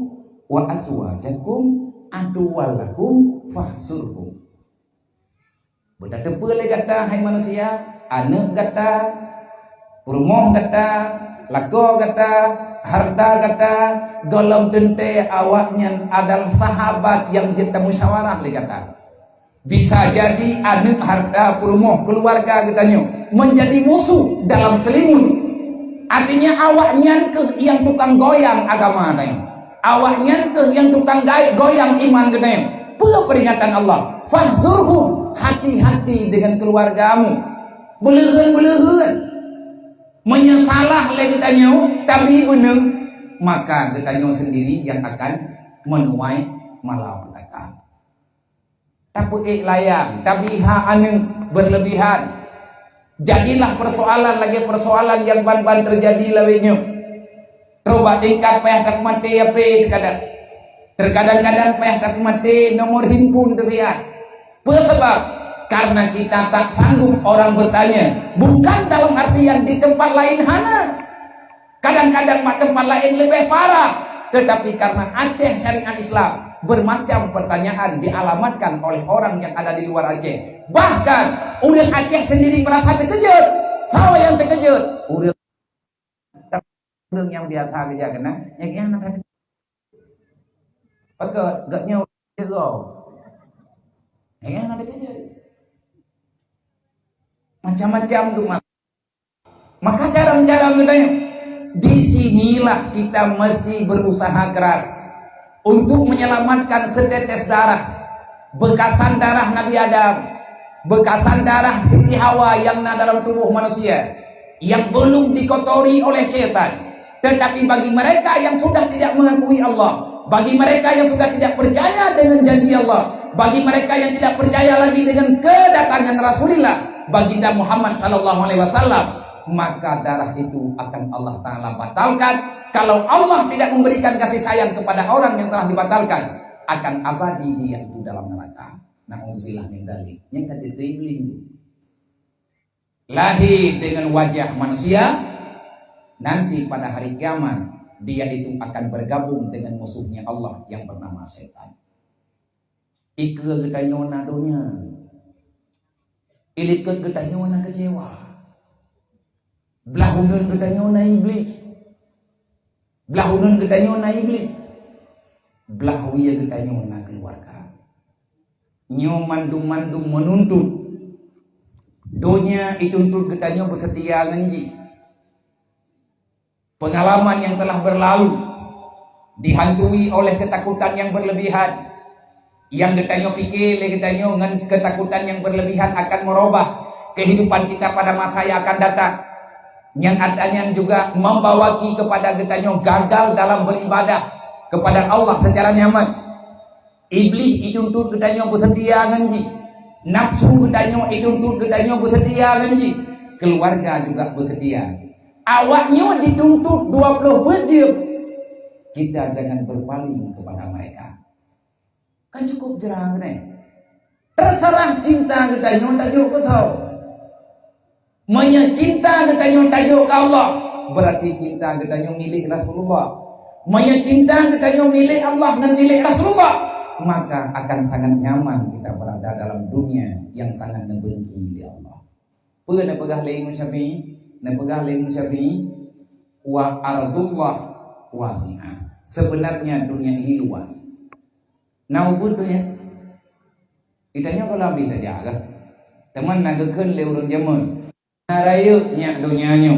wa aswajakum aduwalakum fahsurhum. Berkata boleh kata hai manusia, anak kata, rumah kata, lago kata, harta kata, dalam dente awaknya adalah sahabat yang kita musyawarah kata. Bisa jadi anak, harta, rumah, keluarga katanya menjadi musuh dalam selimut. Artinya awaknya ke yang tukang goyang agama katanya. Awaknya ke yang tukang goyang iman katanya. Peringatan Allah, fahzurhum, hati-hati dengan keluargamu. Belehen-belehen menyesalah lagi tanya, tapi benar maka kita sendiri yang akan menuai malapetaka. Tapi layang, tapi aneng berlebihan. Jadilah persoalan lagi persoalan yang ban-ban terjadi lawinya. Coba tingkat payah tak mati apa terkadang-kadang payah tak mati nomor handphone terlihat. Sebab karena kita tak sanggup orang bertanya, bukan dalam artian di tempat lain hana. Kadang-kadang tempat lain lebih parah, tetapi karena Aceh syariat Islam bermacam pertanyaan dialamatkan oleh orang yang ada di luar Aceh. Bahkan orang Aceh sendiri merasa terkejut. Tahu yang terkejut? Orang yang biasa kerja kena, yang ada. Pakai gaknya juga. Yang ada kerja. Macam-macam tuh maka cara-cara katanya. Disinilah kita mesti berusaha keras untuk menyelamatkan setetes darah, bekasan darah Nabi Adam, bekasan darah Siti Hawa yang ada dalam tubuh manusia, yang belum dikotori oleh setan. Tetapi bagi mereka yang sudah tidak mengakui Allah, bagi mereka yang sudah tidak percaya dengan janji Allah, bagi mereka yang tidak percaya lagi dengan kedatangan Rasulullah baginda Muhammad sallallahu alaihi wasallam, maka darah itu akan Allah Ta'ala batalkan. Kalau Allah tidak memberikan kasih sayang kepada orang yang telah dibatalkan, akan abadi dia itu dalam neraka. Na'udzubillah min dzalik. Yang tadi dribling lahir dengan wajah manusia, nanti pada hari kiamat dia itu akan bergabung dengan musuhnya Allah yang bernama setan. Ike getanyona dunia, ilikut getanyona kecewa, belahunun getanyona iblis, belahunun getanyona iblis, belahuya getanyona keluarga. Nyomandum-mandum menuntut dunia dituntut getanya bersetia ngenji. Pengalaman yang telah berlalu dihantui oleh ketakutan yang berlebihan. Yang getanya pikir, getanya dengan ketakutan yang berlebihan akan merubah kehidupan kita pada masa yang akan datang. Yang adanya juga membawa kepada getanya gagal dalam beribadah kepada Allah secara nyaman. Iblis dituntut getanya bersetia ngenji. Nafsu getanya dituntut getanya bersetia ngenji. Keluarga juga bersedia. Awaknya dituntut 20 jam. Kita jangan berpaling kepada mereka. Kan cukup jerang nih. Terserah cinta kita tajuk ke tahu. Mencinta kita tajuk ke Allah. Berarti cinta kita milik Rasulullah. Maya cinta katanya milik Allah dan milik Rasulullah, maka akan sangat nyaman kita berada dalam dunia yang sangat membenci oleh Allah. Pernah pegah lain Syafi'i, pegah lain Syafi'i, wa ardullah wasi'ah. Sebenarnya dunia ini luas. Nah ubud tu ya. Kitanya kalau habis saja kan. Teman nak kekun le urang jamun. Raya nya dunianya.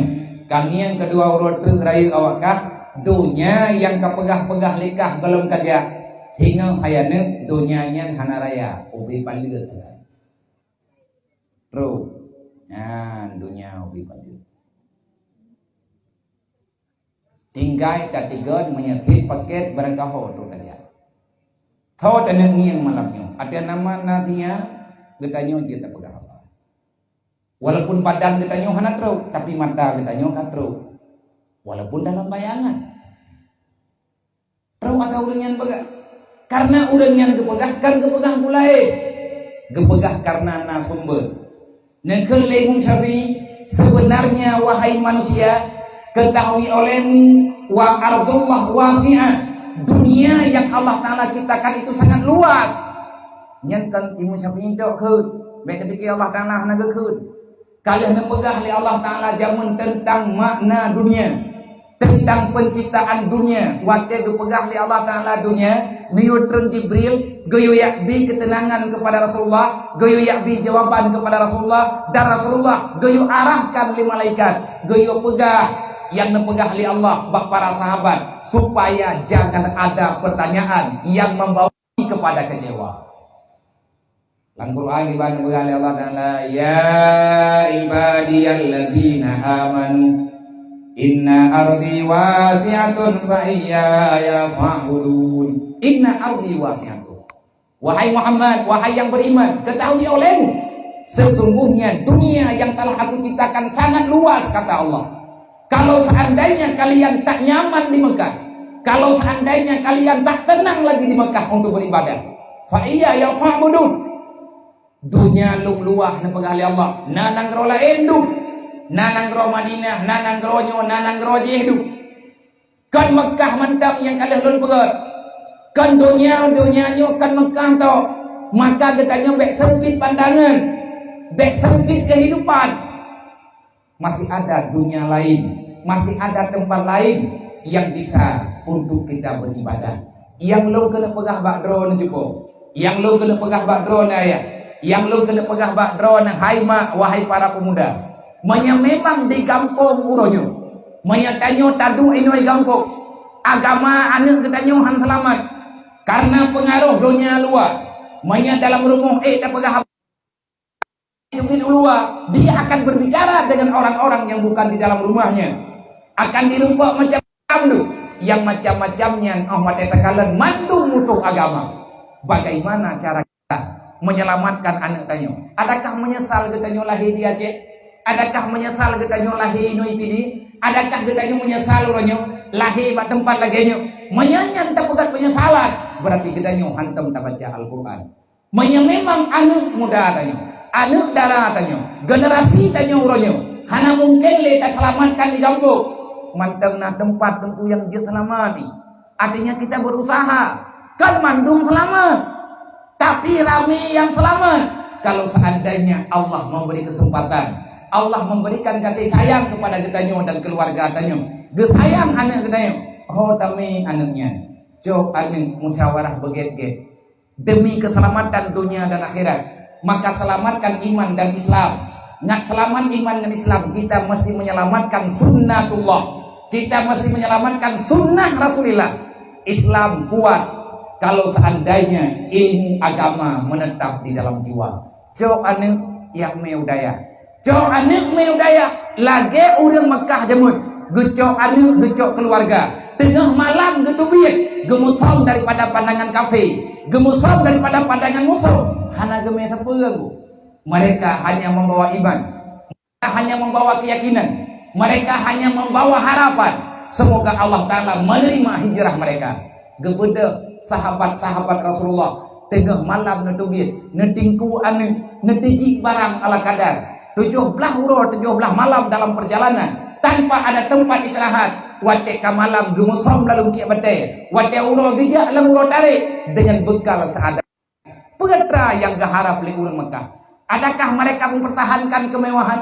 Kami yang kedua urut tu raya awak kah? Dunia yang kapegah-pegah likah belum kerja hingga hayane dunianya hana raya ubi palir terus dunia ubi palir tinggai katiga menyetip paket berangkaho tu kerja thau tanah ni yang malamnya ada nama nantinya getanyo kita pegah apa walaupun badan getanyo hana terus tapi mata getanyo kan terus. Walaupun dalam bayangan terus ada orang yang begah karena orang yang gepegahkan gepegah mulai gepegah karena nasumber nekir legung Syafi'i sebenarnya wahai manusia ketahui olehmu wa ardullah wasi'ah dunia yang Allah Ta'ala ciptakan itu sangat luas nyankan Imam Syafi'i itu khud baik dipikir Allah Ta'ala naga khud kalian nepegah oleh Allah Ta'ala jamun tentang makna dunia tentang penciptaan dunia waktu gepegah li Allah Ta'ala dunia niutron Jibril goyo yakbi ketenangan kepada Rasulullah goyo yakbi jawaban kepada Rasulullah dan Rasulullah goyo arahkan li malaikat goyo pegah yang nepegah li Allah bak para sahabat supaya jangan ada pertanyaan yang membawa kepada kecewa. Dalam Quran dibahas oleh Allah Ta'ala ya ibadiyalladzina amanu inna ardi wasi'atun fa iyaya fa'budun. Inna ardi wasi'atun. Wahai Muhammad, wahai yang beriman, ketahui olehmu sesungguhnya dunia yang telah aku ciptakan sangat luas kata Allah. Kalau seandainya kalian tak nyaman di Mekah, kalau seandainya kalian tak tenang lagi di Mekah untuk beribadah, fa iyaya fa'budun. Dunia luas nepegah oleh Allah. Nanang rola enduk nanang gro Madinah, nanang gronyo, nanang gro jehdu. Kan Mekah mantap yang kalian lun pegat. Kan dunianyo kan Mekah to. Maka katanya bek sempit pandangan, bek sempit kehidupan. Masih ada dunia lain, masih ada tempat lain yang bisa untuk kita beribadah. Yang lo kena pegah bak drone cukup. Yang lo kena pegah bak drone ya. Yang lo kena pegah bak drone hai mak wahai para pemuda. Manya memang di kampung uronyo manya tanyo tadu inoi kampung agama anak ketanyo han selamat karena pengaruh dunia luar manya dalam rumah tak pegah luar dia akan berbicara dengan orang-orang yang bukan di dalam rumahnya akan dirumpak macam tu yang macam-macamnya Ahmad kalian mandu musuh agama. Bagaimana cara kita menyelamatkan anak tanyo? Adakah menyesal ketanyo lahir di Aceh? Adakah menyesal kita lahir Inoi Pidi? Adakah kita menyesal uronyo lahir pada tempat lagi nyo? Menyanyian tak bukan penyesalan. Berarti kita hantam tak baca Al-Quran. Memang anak muda tanyo, anak darah tanyo, generasi tanyo uronyo. Hana mungkin le tak selamatkan di kampung. Mantap na tempat tentu yang dia selamati. Artinya kita berusaha. Kan mandung selamat. Tapi rame yang selamat. Kalau seandainya Allah memberi kesempatan, Allah memberikan kasih sayang kepada ketanyo dan keluarga tanyo. Gesayang anak ketanyo. Oh tami anaknya. Jauh anak musyawarah beget-get. Demi keselamatan dunia dan akhirat. Maka selamatkan iman dan Islam. Nak selamat iman dan Islam, kita mesti menyelamatkan sunnatullah. Kita mesti menyelamatkan sunnah Rasulullah. Islam kuat kalau seandainya ilmu agama menetap di dalam jiwa. Jauh anak yang meudaya. Jauh anak meudaya lagi orang Mekah jemut. Gecok anak, gecok keluarga. Tengah malam getubit, gemusom daripada pandangan kafe, gemusom daripada pandangan musuh. Hana gemeh tepung. Mereka hanya membawa iman, mereka hanya membawa keyakinan, mereka hanya membawa harapan. Semoga Allah Ta'ala menerima hijrah mereka. Gebeda sahabat-sahabat Rasulullah tengah malam netubit, netingku anu, netiji barang ala kadar. 17 malam dalam perjalanan tanpa ada tempat istirahat, wate kamalam gemutom lalu kia bete, wate uno gejak lalu uno tarik dengan bekal seadanya. Pegetra yang gaharap oleh orang Mekah. Adakah mereka mempertahankan kemewahan?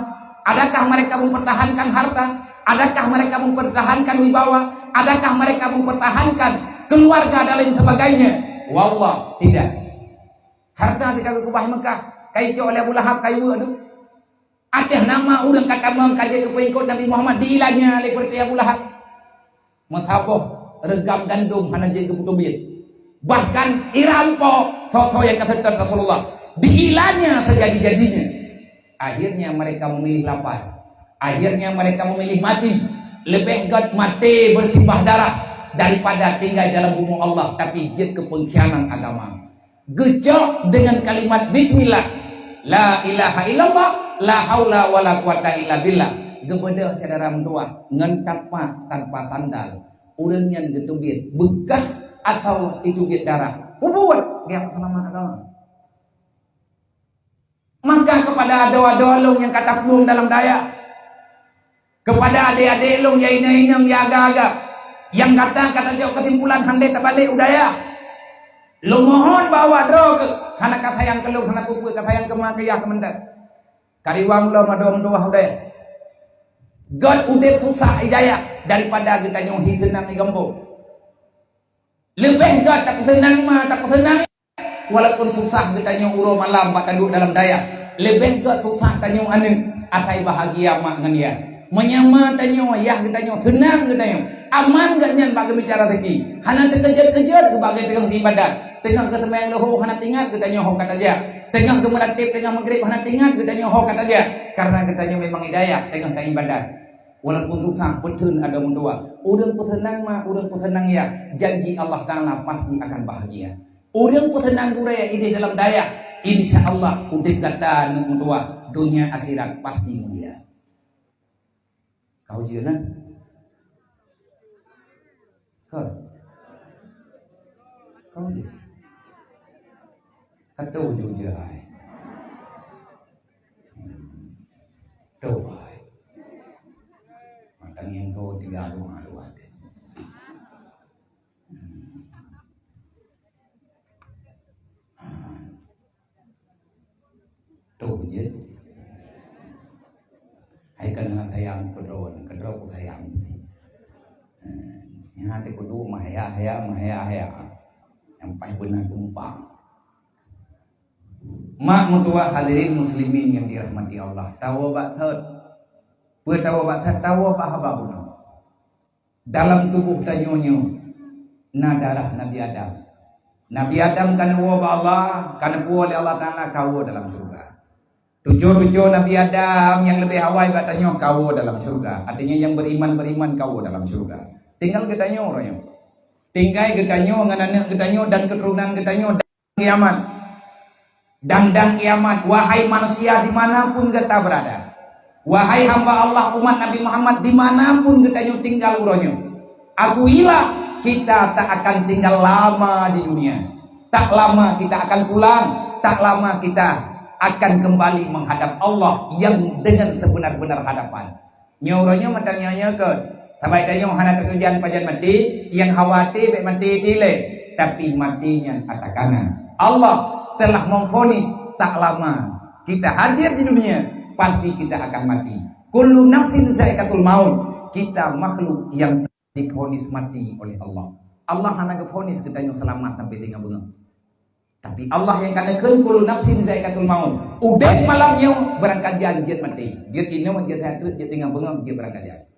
Adakah mereka mempertahankan harta? Adakah mereka mempertahankan wibawa? Adakah mereka mempertahankan keluarga dan lain sebagainya? Wallah, tidak. Harta ketika kubah Mekah, kaicu oleh Abu Lahab kayu aduh. Atas nama orang kata mengkaji ke pengikut Nabi Muhammad diilahnya oleh seperti Abu Lahab. Mataboh regam gandum hana jadi kebutubit. Bahkan irampok toto yang kata Rasulullah diilahnya sejadi-jadinya. Akhirnya mereka memilih lapar. Akhirnya mereka memilih mati. Lebih god mati bersimbah darah daripada tinggal dalam bumi Allah tapi jid ke pengkhianat agama. Gejok dengan kalimat bismillah, la ilaha illallah, la haula wala quwata illa billah. Gebeda saudara mentua ngentak tanpa sandal. Urang yang getubit bekah atau itubit darah. Buat dia nama agama. Maka kepada doa-doa long yang kata pelung dalam daya, kepada adik-adik long yang ina-ina yang agak-agak, yang kata jauh kesimpulan handai terbalik udaya. Lo mohon bawa doa ke hana kata yang kelung hana kuku kata yang kemakiyah kemendak. Kariwang lo madom doa udaya. God udah susah hidayah daripada kita nyuhi senang igambo. Lebih God tak senang mah tak senang. Walaupun susah kita nyuruh malam bak tanduk dalam daya. Lebih God susah tanya anu atai bahagia mak ngan dia. Menyama tanya ya kita nyuruh senang kita nyuruh. Aman gak nyan bak bicara lagi. Hana terkejar-kejar ke bagai tengah ibadat. Tengah ke semayang lohong hana tinggal kita nyoh kata aja. Tengah ke melatih tengah maghrib hana tinggal kita nyoh kata aja. Karena kita nyoh memang hidayah tengah ke ibadat. Walaupun susah betul ada mendoa. Urang pesenang mah urang pesenang ya. Janji Allah Taala pasti akan bahagia. Urang pesenang duraya ini dalam daya. Insyaallah udah kata mendoa dunia akhirat pasti mulia. Kau jeuna? Kau je. Kau je ai. Tuh ai. Matang yang kau tiga dua ada. Tuh je. Hai kan tayang kedron ku tayang. Yang hati kudu mahaya. Sampai benar tumpang. Mak mutua hadirin muslimin yang dirahmati Allah. Tawa bathot. Tawa bathot tawa bahabahuno. Dalam tubuh tanyonyo na darah Nabi Adam. Nabi Adam kan wa Allah, kan oleh Allah Taala kau dalam surga. Tujuh Nabi Adam yang lebih awal katanya kau dalam surga. Artinya yang beriman kau dalam surga. Tinggal ketanya orangnya. Tinggal getanyo dengan anak getanyo dan keturunan getanyo dan kiamat. Dan kiamat. Wahai manusia dimanapun kita berada. Wahai hamba Allah umat Nabi Muhammad dimanapun getanyo tinggal uronyo. Akuilah kita tak akan tinggal lama di dunia. Tak lama kita akan pulang. Tak lama kita akan kembali menghadap Allah yang dengan sebenar-benar hadapan. Nyoronya matangnya ke sampai tanya hana tujuan pajan mati yang khawatir baik mati tile tapi matinya katakan Allah telah memvonis tak lama kita hadir di dunia pasti kita akan mati. Kullu nafsin za'iqatul maut. Kita makhluk yang divonis mati oleh Allah. Allah hana gevonis kita yang selamat sampai tinggal bengeng. Tapi Allah yang katakan kullu nafsin za'iqatul maut. Udah malamnya berangkat janjiat mati. Jit ini jit hatu jit tinggal bengeng jit berangkat janjiat.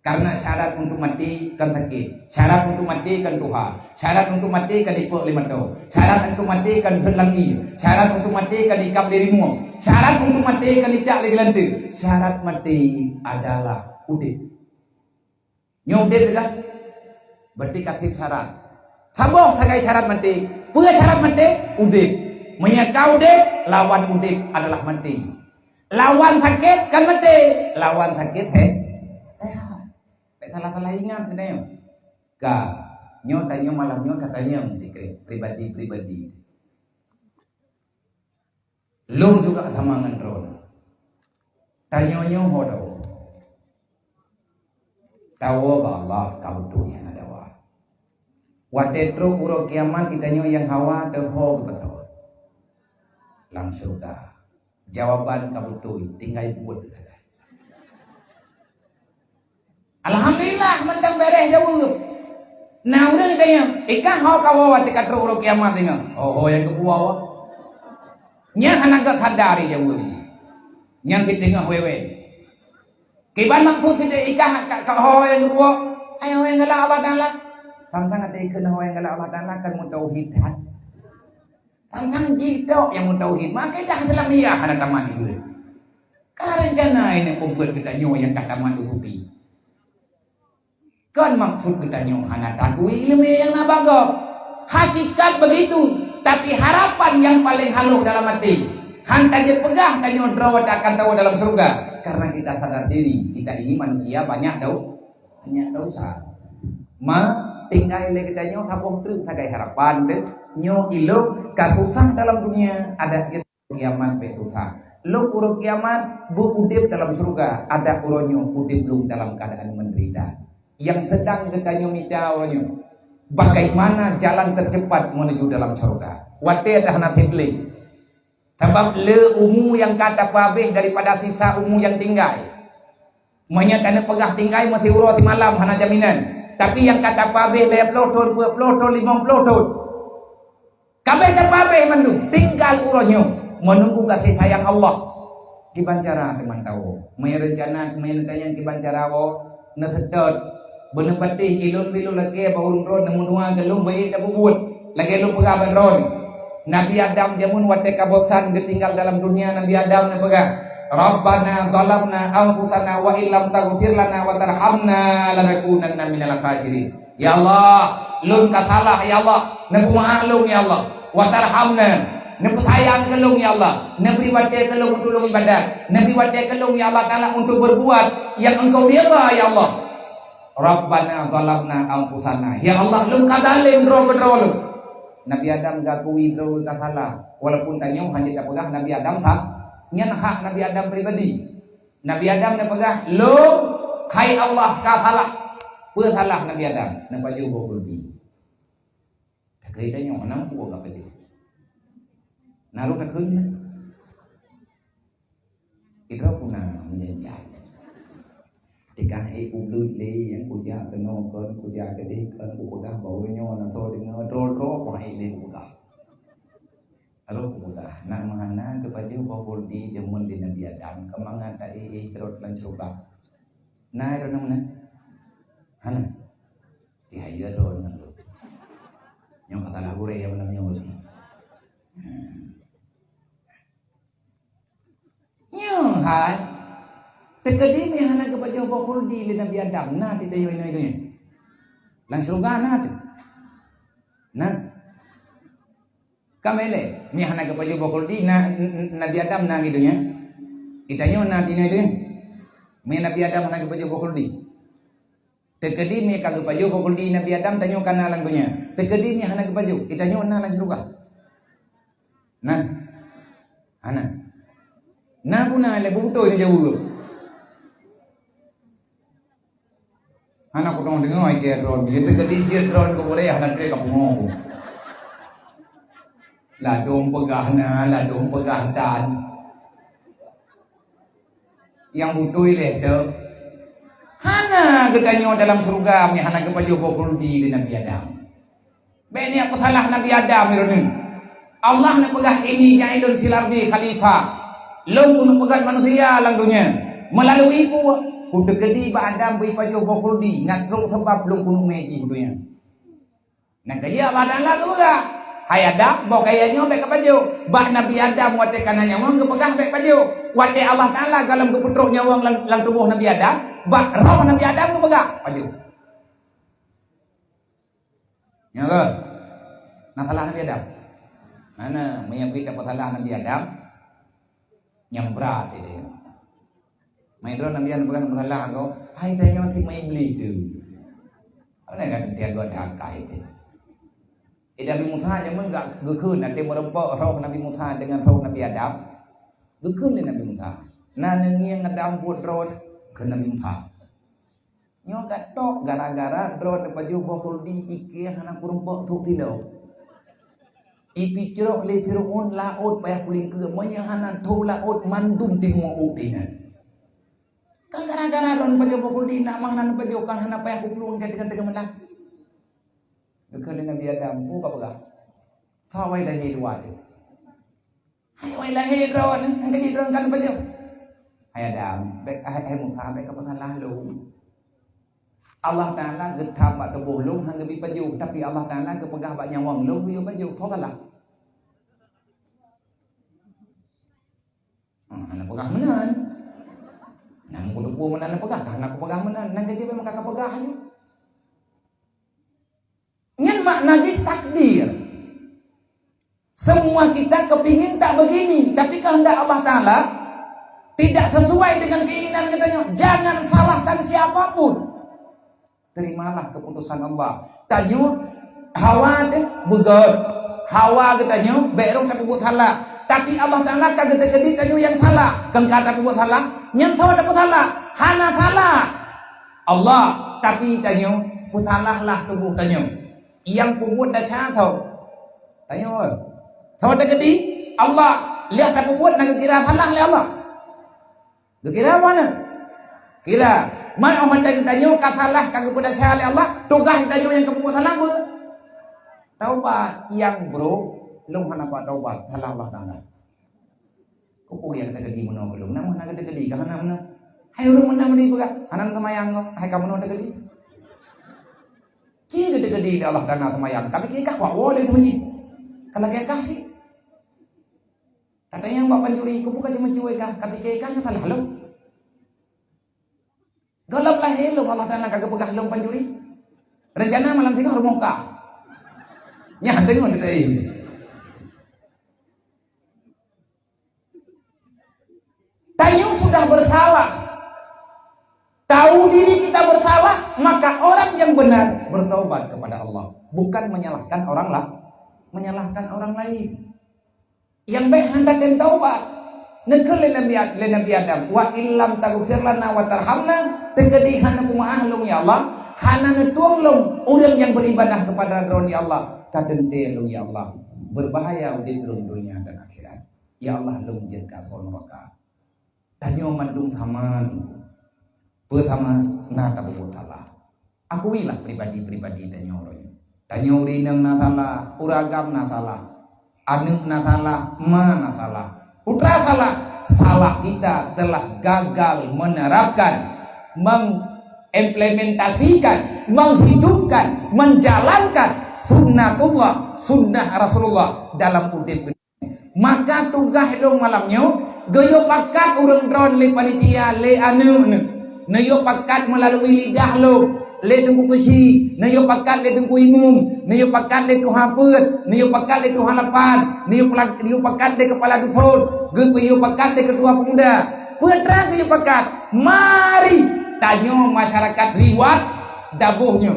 Karena syarat untuk mati kan sakit, syarat untuk mati kan tuha, syarat untuk mati kan ipok limato, syarat untuk mati kan berlangi, syarat untuk mati kan ikap dirimu, syarat untuk mati kan icak lagi lantai. Syarat mati adalah udip. Nyudip kan? Berarti katip syarat. Saboh sagai syarat mati. Punya syarat mati udip. Menyakau udip lawan udip adalah mati. Lawan sakit kan mati. Lawan sakit salah ingat katanya. Nyo tanya malamnya katanya pribadi. Lu juga sama ngendron. Tanya hodo. Tahu Allah kau tu yang ada wa. Watetro uro kiamat kitanya yang hawa terho betul. Lang surga. Jawaban kau tu tinggal buat. Alhamdulillah mentang beres jawab. Nah udah nih tanya, ikan hau kau watekat uro kiamat tengah. Oh yang kedua wa. Nya hanaga kadari jawab ni. Yang kita tengah wewe. Kiban maksud tidak ikah kau yang kedua, ayo yang galak Allah Taala. Tantang ada ikut yang galak Allah Taala kan mutauhid kan. Tantang jidok yang mutauhid, maka dah dalam iya ada taman itu. Karencana ini pembuat kita nyo yang kata mandu hubi. Kan maksud kita nyo anak takui ilmu yang nabago. Hakikat begitu, tapi harapan yang paling halus dalam hati. Hantar dia pegah dan nyo drawat akan tahu dalam surga. Karena kita sadar diri, kita ini manusia banyak dosa. Tinggal kita nyo tapong terus tagai harapan deh. Nyo ilo kasusah dalam dunia ada kiamat besusah. Lo uro kiamat bu udip dalam surga, ada uronyo udip lu dalam keadaan menderita. Yang sedang kita nyo minta uronyo, bagaimana jalan tercepat menuju dalam surga? Wate dah nak tibli. Sebab le umu yang kata pabeh daripada sisa umu yang tinggal. Menyatakan pegah tinggal mesti urut malam hana jaminan. Tapi yang kata pabeh le 10 tahun, 20 tahun, 50 tahun. Kabeh dan pabeh mandu tinggal uronyo menunggu kasih sayang Allah. Kibancara teman tahu. Merencana yang kibancara wo netetot bener patih ilun bilu lagi baurun ron nemunua gelung bayi tabubut. Lagi lu pegah beron. Nabi Adam jamun wate kabosan ditinggal dalam dunia. Nabi Adam ne pegang Rabbana zalamna anfusana wa illam taghfir lana wa tarhamna lanakunanna minal khasirin. Ya Allah, lun kasalah ya Allah, ne pemaklum ya Allah, wa tarhamna, ne sayang kelung ya Allah, ne wate kelung tulung ibadat, ne wate kelung ya Allah Taala untuk berbuat yang Engkau ridha ya Allah. Rabbana zalamna anfusana. Ya Allah, lun kadalim ro. Nabi Adam gakui bro kasalah. Walaupun tanya hanya tak pegah Nabi Adam sah. Nyan hak Nabi Adam pribadi. Nabi Adam nak pegah lo hai Allah kasalah. Pun salah Nabi Adam. Nampak juga berdi. Tak kira tanya mana aku gak pedi. Naruh tak kena. Itu pun nak menjanjikan. Tika ublut le yang kuja keno kon kuja gede kon pegah baunya na to dengan ro ko hai le pegah. Aro pegah nak mana kepada bau di jamun di Nabi Adam kemangan tadi terus lan coba. Nah ro namna. Hana. Ti hayo ro nan. Yang kata lagu re yang namanya uli. Nyong hai Tekadi ni hana kepada bokul di Nabi Adam na ti tayo ino. Langsung gana ti. Na. Kamele mi hana kepada bokul di na Nabi Adam na gitu nya. Itanyo na ti ino. Mi Nabi Adam hana kepada bokul di. Tekadi mi kagu kepada bokul di Nabi Adam tanyo kana lang dunya. Tekadi mi hana kepada itanyo na langsung ga. Na. Hana. Na puna le buto ni jauh. Anak ko dengar ai ke ron bi te kedi je ron ko boleh anak ke kamu la dom pegah dan yang butuh ile tu hana getanyo dalam surga mi hana ke paju ko di Nabi Adam beni apa salah Nabi Adam mirun Allah nak pegah ini jailun fil ardi khalifah long kun pegat manusia lang dunia melalui ku Kuda gede ba Adam beri paju bokuldi ngatruk sebab belum kuno meji kudunya. Nah kaya Allah Taala tu juga. Hai Adam bawa kayanya baik paju. Ba Nabi Adam wate kananya wong kepegah baik paju. Wate Allah Taala dalam keputruknya wong lang tubuh Nabi Adam, ba roh Nabi Adam kepegah paju. Ya ke? Nah salah Nabi Adam. Mana menyebut apa salah Nabi Adam? Yang berat itu. Main drone Nabi Adam bukan masalah kau. Hai tanya mati main beli tu. Apa nak dia gua dakai itu. Nabi Musa yang enggak gekun nanti merempok roh Nabi Musa dengan roh Nabi Adam. Gekun dengan Nabi Musa. Nah yang Adam buat drone ke Nabi Musa. Nyo gatok gara-gara drone baju bokul di iki hana kurumpok tu tidak. Ipi cerok le pirun laut payah kuling ke monya hana tu laut mandum timu upinan. Kan gara-gara drone baju bokul di nak mahana baju kan hana payah kupulun kan dengan menang. Dekale Nabi Adam ku kapagah. Kawai lahir dua tu. Hai lahir drone ang gaji drone kan baju. Hai Adam, hai Musa baik kapag lalu. Allah Ta'ala getah bak kebuh lung hang gebi paju tapi Allah Ta'ala kepegah bak nyawang lung yo paju thokalah. Anak pegah menan. Nang kudu ku menan pegah kah anak pegah menan nang gaji memang kakak pegah ni. Ngan makna ge takdir. Semua kita kepingin tak begini tapi kehendak Allah Ta'ala tidak sesuai dengan keinginan kita. Jangan salahkan siapapun. Terimalah keputusan Allah. Tajuk Hawa tu begot. Hawa katanya berong tak buat salah. Tapi Allah Taala kagak tegedi tajuk yang salah. Kan kata buat salah, nyam tahu dapat salah. Hana salah. Allah tapi tajuk putalah lah tubuh tajuk. Yang buat dah sah tahu. Tajuk. Tahu tegedi Allah lihat tak buat nak kira salah oleh Allah. Kira mana? Kira mai amat tanyo katalah kagak pada saya oleh Allah, tugas tanyo yang kamu salah ber. Taubat yang bro, lung hana pa taubat salah Allah Taala. Ko po yang tagadi mo no lung nang hana tagadi ka hana mana. Hai urang mana mali baga, hanan tamayang no, hai kamu no tagadi. Ki tagadi Allah Taala tamayang, tapi ki kah wa boleh sembunyi. Kalau kaya kasih. Katanya yang bapak juri, ko bukan cuma cuy kah, tapi kaya kah salah lo. Galap lah hello Allah Ta'ala kagak pegah long panjuri. Rencana malam tengah rumokah. Nya tengok deui. Tayo sudah bersalah. Tahu diri kita bersalah, maka orang yang benar bertobat kepada Allah, bukan menyalahkan menyalahkan orang lain. Yang baik hendakan taubat. Nekal le Nabi Adam wa illam taghfir lana wa tarhamna tegedi hana kumaah long ya Allah hana netuang long urang yang beribadah kepada Ron ya Allah kadente long ya Allah berbahaya di dunia dan akhirat ya Allah long jen ka son neraka tanyo mandung taman pertama na tabu taala akuilah pribadi tanyo roy tanyo rinang na salah uragam na salah aneuk na salah ma na salah putra salah kita telah gagal menerapkan, mengimplementasikan, menghidupkan, menjalankan sunnatullah, sunnah Rasulullah dalam udip. Maka tugas dong malamnya, goyo pakat urang drone le panitia le anu neyo pakat melalui lidah lo. Le tunggu kuci, neyo pakat le tunggu imum, neyo pakat le tuha put, neyo pakat le tuha lapan, neyo pakat le kepala dusun, neyo pakat le ketua pemuda. Putra neyo pakat, mari tanyo masyarakat liwat dabuhnya.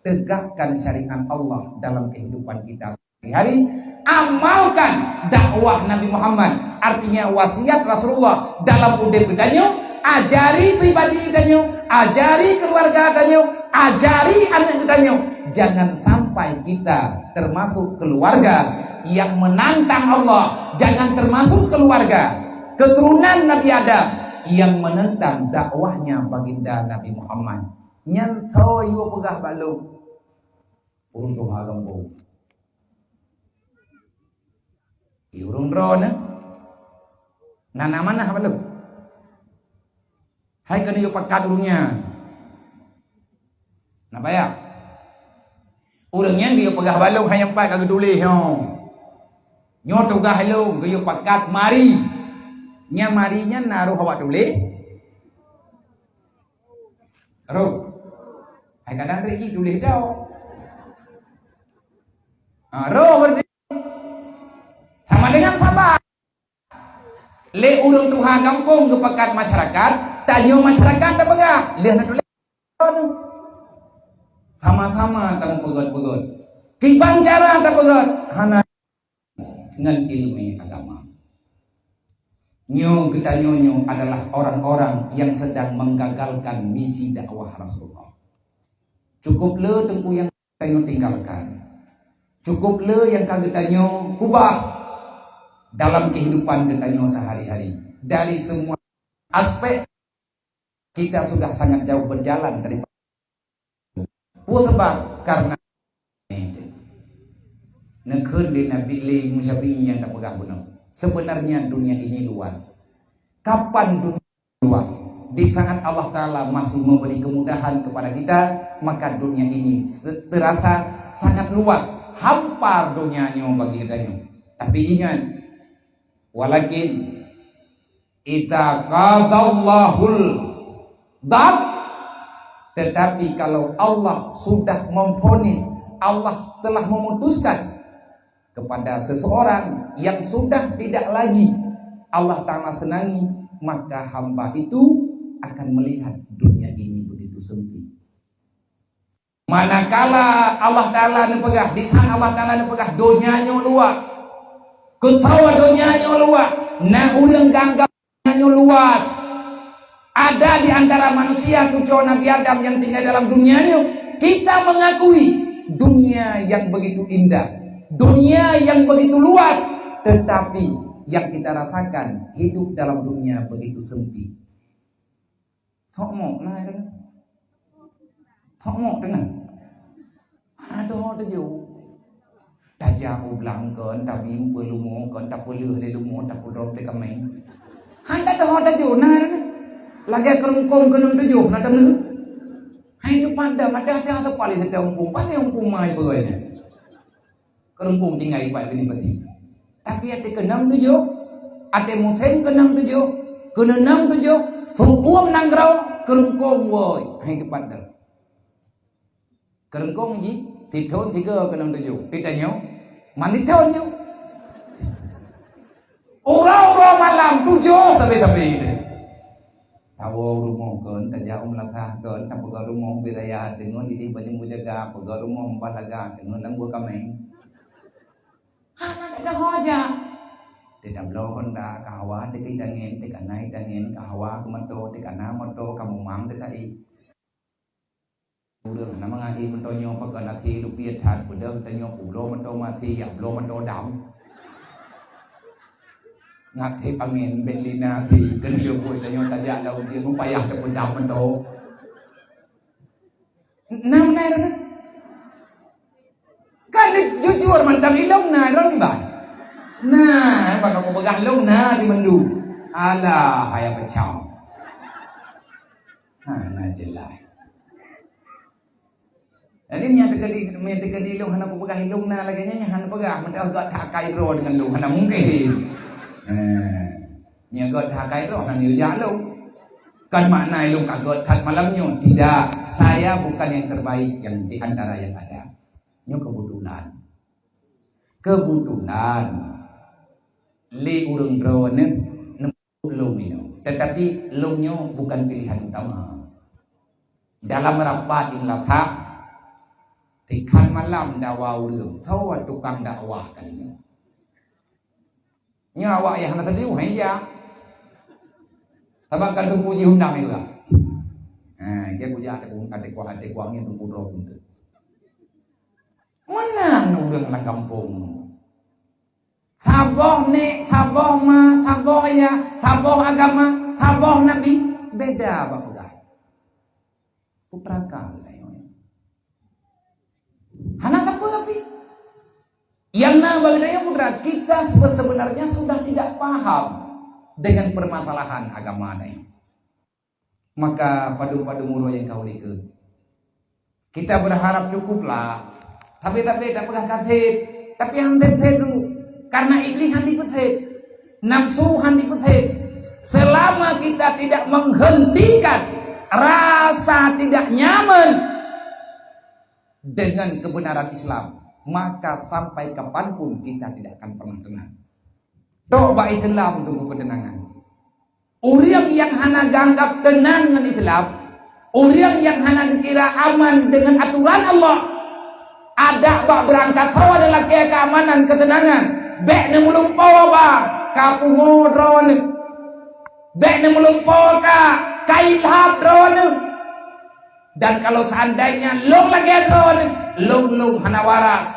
Tegakkan syariat Allah dalam kehidupan kita sehari-hari. Amalkan dakwah Nabi Muhammad, artinya wasiat Rasulullah dalam udip tanyo. Ajari pribadi tanyo, ajari keluarga tanyo, ajari anak tanyo. Jangan sampai kita termasuk keluarga yang menantang Allah. Jangan termasuk keluarga keturunan Nabi Adam yang menentang dakwahnya baginda Nabi Muhammad. Nyantau ibu pegah balu urung halambu. Urung drone. Nana mana balu? Hai kena yuk pakat urungnya. Napa ya? Urungnya dia pegah balung hai empat kagak tulis yo. Nyo tugah lu gayuk pakat mari. Nya marinya naruh awak tulis. Ro. Hai kadang riki tulis tau. Ro berarti sama dengan sabar. Le urung tuha kampung ke pakat masyarakat. Tanyo masyarakat tak pegah, lihat nak tulis sama-sama tak pegot-pegot. Kiban cara tak pegot, hana dengan ilmu agama. Nyo kita nyonyo adalah orang-orang yang sedang menggagalkan misi dakwah Rasulullah. Cukup le tengku yang kita tinggalkan. Cukup le yang kita kubah dalam kehidupan kita sehari-hari. Dari semua aspek kita sudah sangat jauh berjalan dari sebab karena nekun di Nabi li musyafi'i yang tak pegang benar. Sebenarnya dunia ini luas. Kapan dunia luas? Di saat Allah Ta'ala masih memberi kemudahan kepada kita, maka dunia ini terasa sangat luas. Hampar dunianya bagi kita. Tapi ingat, walakin ita qadallahul dad, tetapi kalau Allah sudah memvonis, Allah telah memutuskan kepada seseorang yang sudah tidak lagi Allah Ta'ala senangi, maka hamba itu akan melihat dunia ini begitu sempit. Manakala Allah Ta'ala nepegah, di sana Allah Ta'ala nepegah dunianya luas, ketawa dunianya luas, nah urang ganggap dunianya luas. Ada di antara manusia cucu Nabi Adam yang tinggal dalam dunianya, kita mengakui dunia yang begitu indah, dunia yang begitu luas, tetapi yang kita rasakan hidup dalam dunia begitu sempit. Thokmok nah kan? Thokmok dengan ada tu dah jauh belang kan, tapi perlu kan, tak perlu ada lumo, tak perlu ada kami. Handa dah tu nah kan? Lagi kerungkung kenung tujuh nak tenu. Hai tu pada ada paling ada umpung, paling umpung mai berai ni. Kerungkung tinggal ibat ini pasti. Tapi ate kenang tujuh, ate mutem kenang tujuh, kenang tujuh, fungkuam nanggrau kerungkung woi. Hai depan dah. Kerungkung ni, tithon tiga kenang tujuh. Kita nyo, mandi tahun nyo. Orang malam tujuh sampai ini. Tahu rumah kan, tak jauh melangkah kan, tak pegang rumah beraya dengan diri banyak menjaga, pegang rumah empat laga dengan langgur kami. Anak ada hoja. Tidak belum Honda kahawa dekat dangin, dekat naik dangin kahawa kemanto, dekat nama to kamu mam dekat i. Udah nama ngai mentonyo pakai nasi rupiah tad, udah mentonyo pulau mento mati, ya pulau mento dam. Ngatip angin belina ti kenyo pun tanyo tajak lau dia mempayah ke dam mento. Nam nai rana. Kan jujur mantap ilong na ron ba? Nah, baka ko bagah long na di mandu. Alah, haya pecah. Nah jelas. Jadi nya dekat di long hana ko bagah ilong na lagi nya hana bagah mendah agak tak kai ro dengan long hana mungkin. Nya agak tak kai ro hana yu ja long. Kan makna long agak tak malamnya. Tidak, saya bukan yang terbaik yang di antara yang ada. Nyo kebetulan li urang drone long ini, tetapi longnya bukan pilihan utama. Dalam rapat imlata tikan malam dakwah urang tahu tukang dakwah kalinya nyawa yang nak tadi ya sabak kan puji undang itu lah. Dia puji ada kuangnya tunggu roh pun. Mana urang nak kampung. Taboh nek, taboh ma, taboh ya, taboh agama, taboh nabi beda bapak. Putraka Hana tapi yang namanya putra kita sebenarnya sudah tidak paham dengan permasalahan agama ini. Maka padu-padu muro yang kau likut. Kita berharap cukuplah. Tapi tak pernah katib. Tapi yang tetep dulu. Karena iblis handi petip, nafsu handi petip. Selama kita tidak menghentikan rasa tidak nyaman dengan kebenaran Islam, maka sampai kapanpun kita tidak akan pernah tenang. Coba Islam tunggu ketenangan. Orang yang hana ganggap tenang dengan Islam, orang yang hana kira aman dengan aturan Allah, ada bak berangkat hawa adalah keamanan ketenangan. Bek ne mulung pawa ba kapungo drone Dek ne melumpuh kain hap drone. Dan kalau seandainya long lagi drone, long hana waras.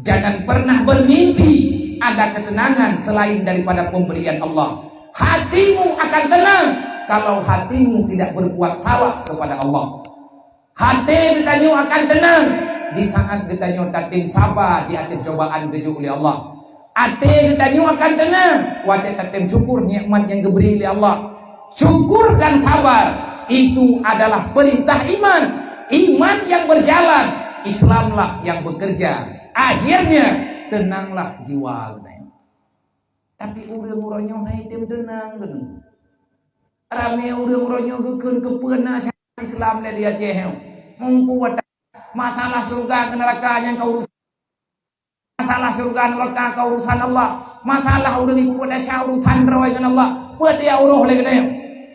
Jangan pernah bermimpi ada ketenangan selain daripada pemberian Allah. Hatimu akan tenang kalau hatimu tidak berbuat salah kepada Allah. Hati getanyo akan tenang di saat getanyo tatim sabar di atas cobaan keju oleh Allah. Hati getanyo akan tenang waktu tatim syukur nikmat yang diberi oleh Allah. Syukur dan sabar itu adalah perintah iman. Iman yang berjalan, Islamlah yang bekerja. Akhirnya tenanglah jiwa. Tapi urang-urangnya haitem tenang. Rame urang-urangnya gekeun kepeuna Islam le dia jehel. Membuat masalah surga ke neraka yang kau urus. Masalah surga neraka kau urusan Allah. Masalah urang ibu pada urusan roy dengan Allah. Buat dia uruh le gede.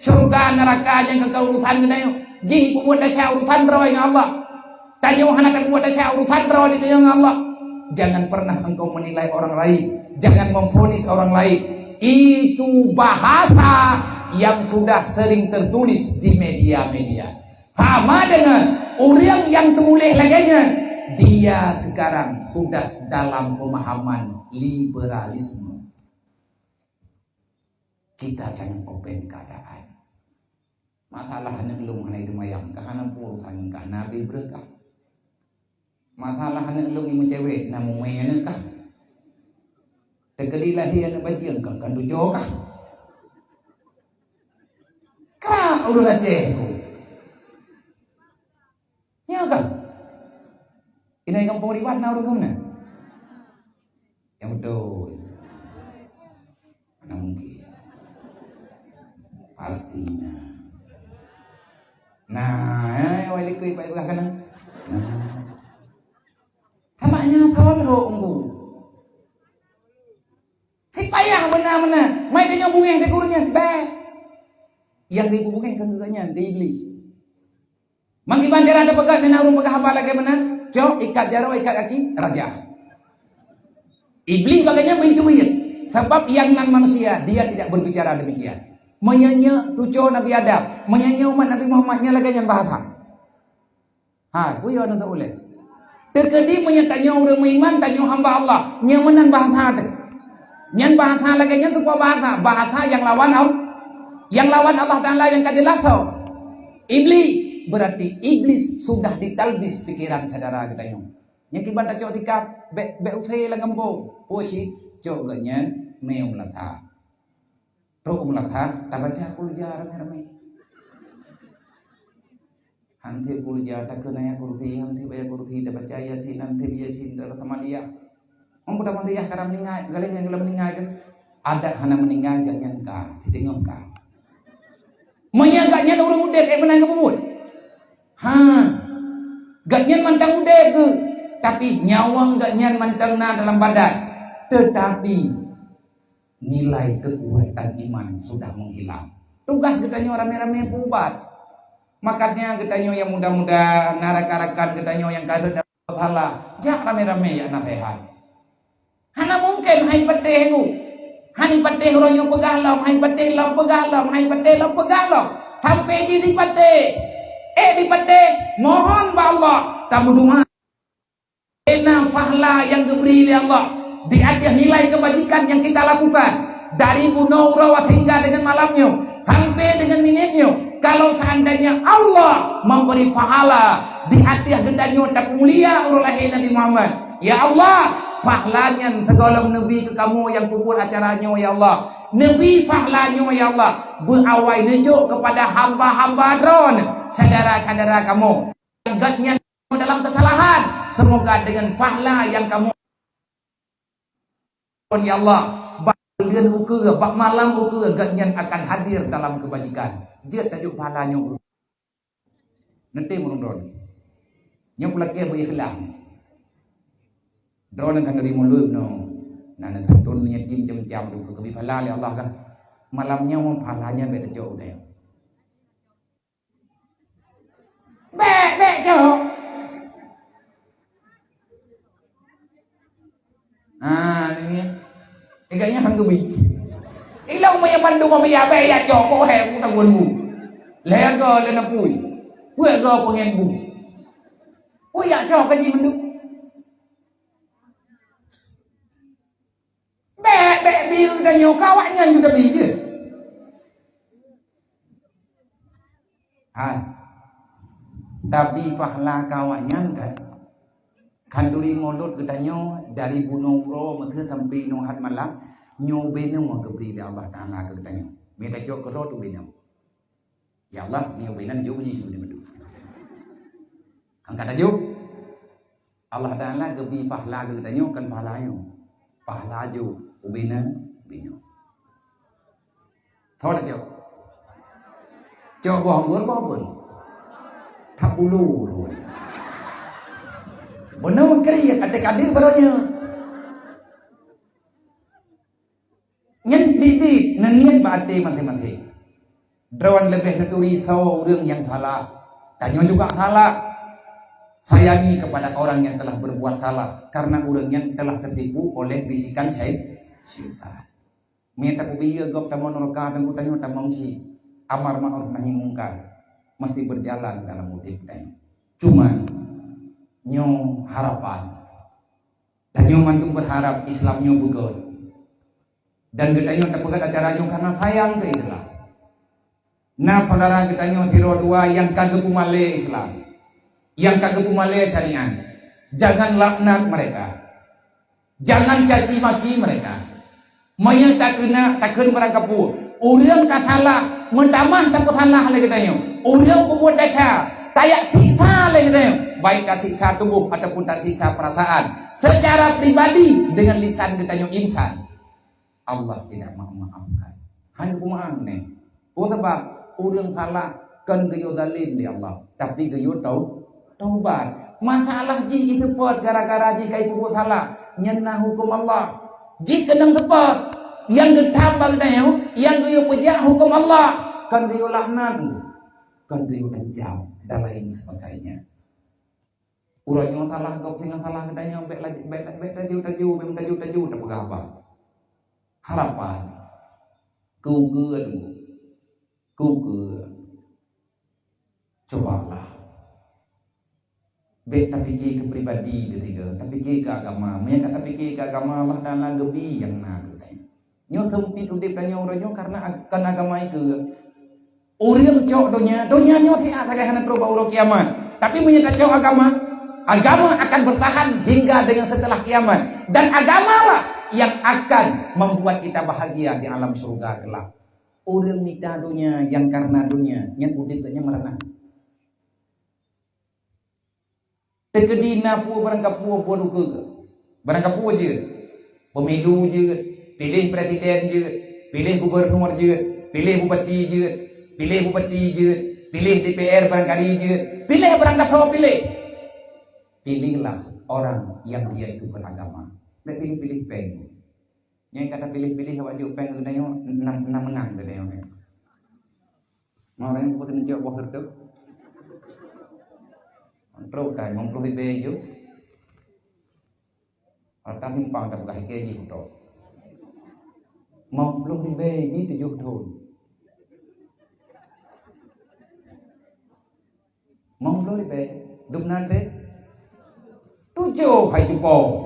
Surga neraka yang kau urusan gede. Ji ibu pada urusan roy dengan Allah. Tanyo hanakan buat dia urusan roy dengan Allah. Jangan pernah engkau menilai orang lain. Jangan memvonis orang lain. Itu bahasa yang sudah sering tertulis di media-media. Sama dengan orang yang temulih laginya. Dia sekarang sudah dalam pemahaman liberalisme. Kita jangan open keadaan. Masalah belum mana itu mayang. Kahana puluh tanging kah nabi berkah. Masalah belum ini cewek namun mayang kah. Tegadilah dia nak bajian kah kan tujuh kah. Kah udah aja. Ya kan? Ini yang kampung riwat na urang na. Yang betul. Mana mungkin. Pastinya. Nah, wali kuy pa ibaga kana. Nah. Tamanya tawon ho unggu. Si payah benar-benar. Mai dia nyambungin ke gurunya. Yang dihubungin ke gurunya diiblis. Mangki banjar ada pegat dan urung pegat hamba lagi mana? Jauh ikat jaro ikat kaki raja. Iblis bagainya begitu. Sebab yang nan manusia dia tidak berbicara demikian. Menyanyi tujuh Nabi Adam, menyanyi umat Nabi Muhammadnya lagi yang bahasa. Puyo anu tak boleh. Terkedi menyatanya orang beriman tanya hamba Allah, nyamanan bahasa tu. Nyan bahasa lagi nya tu bahasa yang lawan Allah. Yang lawan Allah Taala yang kajelasau. Iblis berarti iblis sudah ditalbis pikiran saudara kita yang. Yang kiban tak cok tikap be usai lang gambo. Posi cok ganyan meong latha. Ro latha tak baca kulja ramai-ramai. Hanti kulja tak kena ya kursi, hanti baya kursi tak baca ya ti nanti dia cinta sama dia. Membudak nanti ya karena meninggal, galeng yang gelam meninggal kan. Ada hana meninggal ganyan ka, titengok ka. Menyagaknya orang muda kayak menang kebun. Gaknyan mantang udah ke, tapi nyawang gaknyan mantang na dalam badan. Tetapi nilai kekuatan iman sudah menghilang. Tugas getanyo rame-rame pubat. Makanya getanyo yang muda-muda narak-arakan getanyo yang kada dapat pahala. Jak rame-rame ya nasehat. Hana mungkin hai pateh ku. Hani pateh ronyo pegalau, hai pateh lau pegalau, hai pateh lau pegalau. Sampai di pateh. Di pateh mohon ba Allah kamu duma. Enak pahala yang diberi oleh Allah. Di atas nilai kebajikan yang kita lakukan. Dari bunuh rawat hingga dengan malamnya. Sampai dengan minitnya. Kalau seandainya Allah memberi pahala. Di atas gendanya tak mulia oleh Nabi Muhammad. Ya Allah. Pahalanya segala Nabi ke kamu yang kumpul acaranya ya Allah. Nabi pahalanya ya Allah. Berawai nejuk kepada hamba-hamba drone. Saudara-saudara kamu. Yang gatnya dalam kesalahan. Semoga dengan pahala yang kamu ya Allah. Bagian ukur, bak malam ukur gatnya akan hadir dalam kebajikan. Dia tajuk pahalanya. Nanti menurut. Yang lagi berikhlas. Drone kan dari mulut no. Nana santun niat jim jam tu kebi pahala oleh Allah kan. Malamnya mau pahalanya beta jauh dah. Be jauh. Ini. Iganya hang kebi. Ilau Yang maya mandu maya be ya cho ko he ku ta gun bu. Le go le na pui. Pui go pengen bu. Pui ya cho cái gì mandu. Be bi udah nhiều kawannya juga bi je. Tapi pahala kawannya kan duri molot gedanyo dari Gunung Ro menthe sampai Nuhat Malang nyobe no mo kebri Allah Taala gedanyo meta jok ro tu binam ya Allah nyobe nan jo ni sudah medu kan kata jo Allah Taala gebi pahala gedanyo kan pahala jo ubinan binyo thôi được cho bỏ ngứa bỏ buồn thap bulu rồi benar kaya adik-adik barunya nhân didik neniat baate mati-mati drawan lebih nuturi saw orang yang salah tanya juga salah sayangi kepada orang yang telah berbuat salah karena orang yang telah tertipu oleh bisikan syaitan minta kubiya gop tamon roka dan kutanya tamong si amar ma'ruf nahi mungkar mesti berjalan dalam hidupnya cuma nyo harapan dan nyo mandung berharap Islam nyo bugot dan kita nyo terpegat acara nyo karena sayang ke Islam. Nah saudara kita nyo hero dua yang kagak pumale Islam, yang kagak pumale syariat, jangan laknat mereka, jangan caci maki mereka, mayang tak kena berangkapu orang katalah mentamah tak salah lagi kita nyo orang buat dasar tayak siksa lagi kita nyo baik tak siksa tubuh ataupun tak siksa perasaan secara pribadi dengan lisan ditanya insan Allah tidak memaafkan hanya kumahan nih sebab orang salah kan gayo dalim di Allah tapi gayo taubat masalah ji itu pot gara-gara ji kai buat salah nyenah hukum Allah ji kenang sepot yang getambang dayo yang gayo pejak hukum Allah kan gayo laknat kan gayo kejam dan lain sebagainya. Urang salah kau tinggal salah katanya baik taju tak apa harapan kau cobalah baik tapi ke pribadi ketiga tapi ke agama mereka tapi ke agama Allah Taala gebi yang nak katanya nyo sempit udip danyo urang karena akan agama itu orang cok donya nyo si atakai hanan berubah urang kiamat tapi menyatakan cok agama akan bertahan hingga dengan setelah kiamat dan agamalah yang akan membuat kita bahagia di alam surga kelak. Orang nikah dunia yang karena dunia yang udipnya merenang. Terkedina pu barangkapu barangkapu je, pemilu je, pilih presiden je, pilih gubernur je, pilih bupati je, pilih DPR barangkali je, pilih barangkali pilihlah orang yang dia itu beragama. Tidak pilih-pilih peng. Yang kata pilih-pilih awak jauh peng itu enam menang tu dia. Mau orang yang bukan jauh bohor tu. Terus dah mempeluk di baju. Orang simpang tak bukan keji tu. Mempeluk di baju 7 tahun. Mempeluk di baju. Duk nanti 7 hai cipo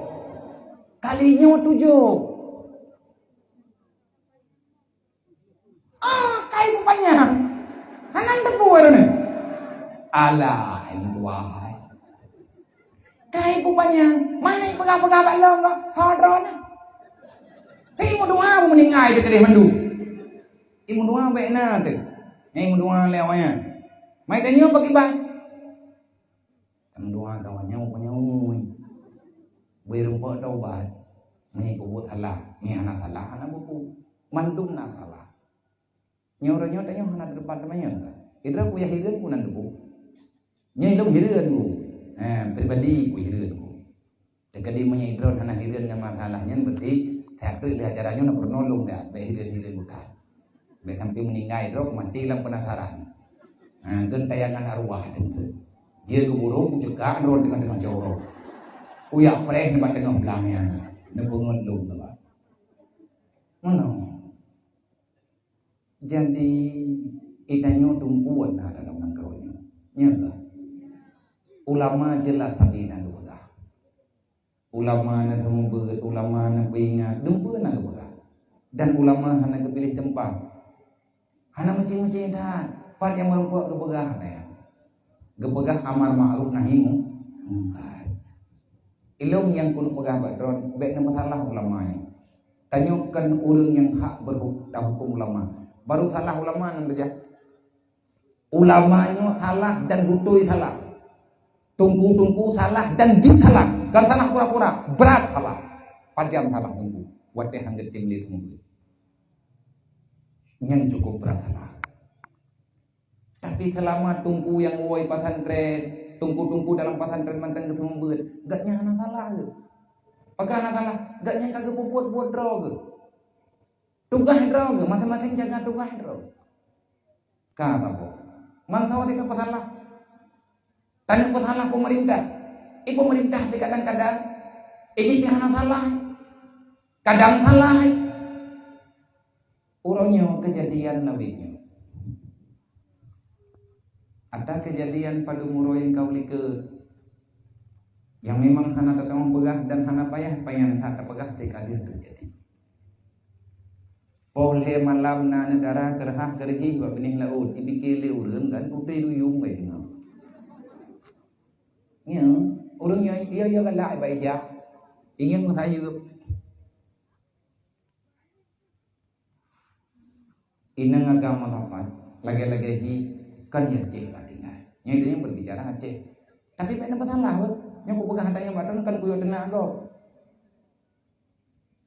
kalinya 7 kai rupanya hanan tepu ni alah wahai kai rupanya mana yang pegang-pegang balong kau sadron timu doa meningai dekat dia mandu timu doa baik na tu timu doa lewanya mai tanya bagi bang doa kawannya punya berumpa taubat ni kubut Allah ni anak salah anak buku mandum na salah nyornya tanya anak depan temannya idra ku ya hireun ku nan buku nyai lu hireun ku pribadi ku hireun ku dekadi menyai idra anak hireun yang masalahnya berarti tak tu lihat caranya nak bernolong dah be hireun bukan be sampai meninggal idra mati dalam penasaran kan tayangan arwah tentu dia burung juga ron dengan jorok uyak preh di tengah belangnya nepungun lum teman mana Jadi idanyo tumpuan na dalam nangkronya. Nya ulama jelas sabi na lupa. Ulama na semubut, ulama na kuingat, dumpu na lupa. Dan ulama hana kepilih tempat. Hana macam-macam dah. Part yang merempuak kebegah na ya. Kebegah amar ma'ruf nahi mungkar. Ilmu yang kuno pegah badron, baik na masalah ulama. Tanyakan orang yang hak berhukum ulama. Baru salah ulama nang beja. Ulamanya salah dan butui salah. Tungku-tungku salah dan bid salah. Kan salah pura-pura, berat salah. Pajam salah tunggu. Wate hangget timli tunggu. Yang cukup berat salah. Tapi selama tungku yang woi pesantren, tungku-tungku dalam pesantren mantan ketemu beut, gak nyana salah ke. Pagana salah, gak nyangka ke buat draw ke. Tugah draw ke, masing-masing jaga tugah draw. Kata po. Mangsa wati ka pasalah. Tanya pasalah pemerintah. Pemerintah di kadang-kadang ini pihana salah. Kadang salah. Urangnya kejadian nabinya. Ada kejadian pada muroyin kaulike yang memang hana datang pegah dan hana payah tak pegah tekadih terjadi. Boleh malam na negara gerhah gerhi wa benih laut dipikir urang kan putih duyung bae dengar. Ya, urang ya galak bae ja. Ingin menghayup. Inang agama tapat lagi-lagi kan ya cek tinggal. Yang itu yang berbicara Aceh. Tapi apa yang salah? Yang ku pegang tanya badan kan kuyo dengar go.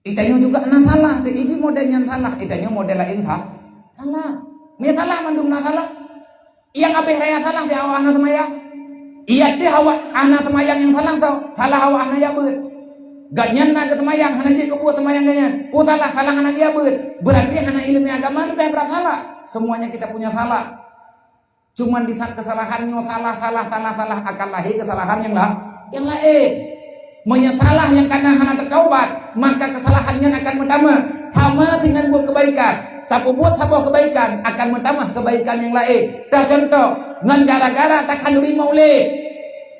Itanya juga na salah. Ini model yang salah. Itanya model lain salah. Dia salah mandum na salah. Yang abeh raya salah di awak anak semayang. Iya teh awak anak semayang yang salah tau. Salah awak anak ya ber. Gak nyana ke semayang. Hana je kebuat semayang ganyan. Salah anak ya ber. Berarti hana ilmu agama itu berat salah. Semuanya kita punya salah. Cuman di saat kesalahannya salah akan lahir kesalahan yang lain. Menyesalah yang karena hana tertaubat, maka kesalahannya akan bertambah. Sama dengan buat kebaikan. Tapi buat sebuah kebaikan akan bertambah kebaikan yang lain. Dah contoh, ngan gara-gara tak handuri maulid.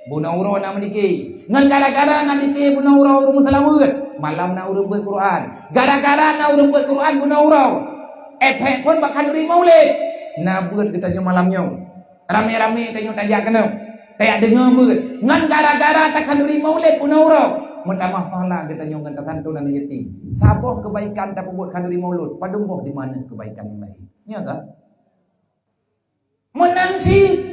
Bunauro na meniki. Ngan gara-gara na niki bunauro urung selawat. Malam na urung buat Quran. Gara-gara na urung buat Quran bunauro. Efek pun bakal handuri maulid. Nah buat kita malamnya. Rame-rame tanya tajak kena. Tayak dengar beut. Ngan gara-gara tak handuri maulid punaura. Mentamah pahala kita nyongan tertentu dan yatim. Saboh kebaikan tak buat handuri maulud. Padumboh di mana kebaikan yang lain. Ya kan? Menangsi.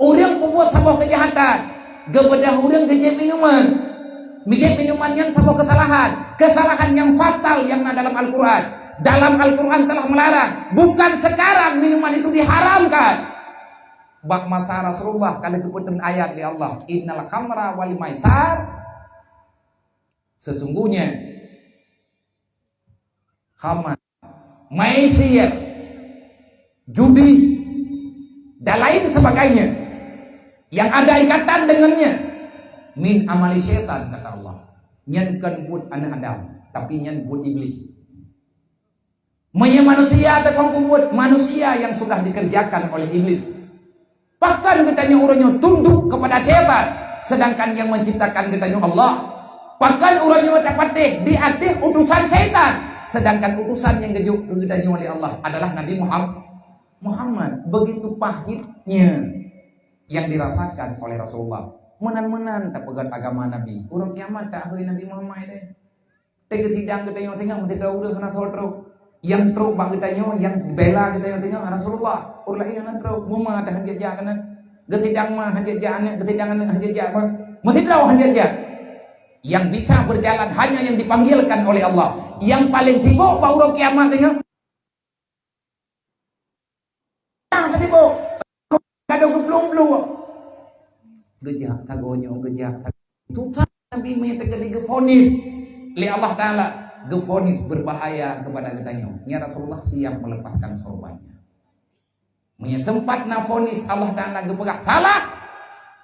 Orang pembuat saboh kejahatan. Gebedah orang gejek minuman. Gejek minuman yang saboh kesalahan. Kesalahan yang fatal yang ada dalam Al-Quran. Dalam Al-Quran telah melarang. Bukan sekarang minuman itu diharamkan. Bak masa Rasulullah kali keputusan ayat di Allah. Innal khamra wal maisar. Sesungguhnya khamar, maisir, judi dan lain sebagainya yang ada ikatan dengannya min amali syaitan kata Allah. Nyan kan buat anak Adam, tapi nyan buat iblis. Manusia atau buat manusia yang sudah dikerjakan oleh iblis. Bahkan katanya orangnya tunduk kepada setan, sedangkan yang menciptakan katanya Allah. Bahkan orangnya dapat di hati utusan setan, sedangkan utusan yang katanya oleh Allah adalah Nabi Muhammad. Begitu pahitnya yang dirasakan oleh Rasulullah. Menan-menan tak pegat agama Nabi. Orang kiamat tak hari Nabi Muhammad deh. Tega sidang katanya tengah mesti tahu dah kena tolong. Yang truk bak kitanya, yang bela kita yang tengok Rasulullah. Orang lain yang truk, mama ada hanjajak kan? Getidang mah hanjajak anak, getidang anak hanjajak mah. Mesti tahu hanjajak. Yang bisa berjalan hanya yang dipanggilkan oleh Allah. Yang paling sibuk baru kiamat tengok. Nah, sibuk. Kadang keblung-blung. Gejak tagonyo, gejak. Tuhan Nabi menyatakan difonis oleh Allah Taala. Gefonis berbahaya kepada katanya. Ya Rasulullah siap melepaskan sorbannya. Sempat nafonis Allah Ta'ala gepegah salah.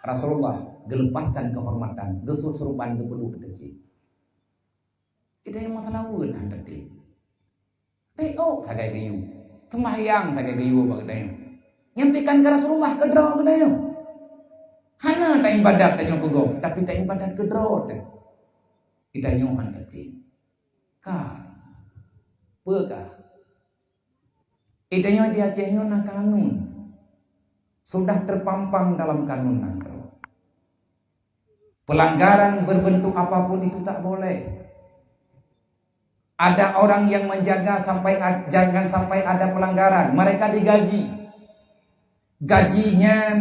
Rasulullah gelepaskan kehormatan. Gesusurupan gepeduh kecil. Kita yang masalah wun hantar di. Oh, kagak biu. Sembahyang tak biu bang tayo. Nyampikan ke Rasulullah ke draw ke tayo. Hana tak ibadat tayo pegong, tapi tak ibadat ke draw tayo. Kita nyohan tadi. Ka. Peka. Kita nyoh dia cenyo na kanun. Sudah terpampang dalam kanun nangro. Pelanggaran berbentuk apapun itu tak boleh. Ada orang yang menjaga jangan sampai ada pelanggaran. Mereka digaji. Gajinya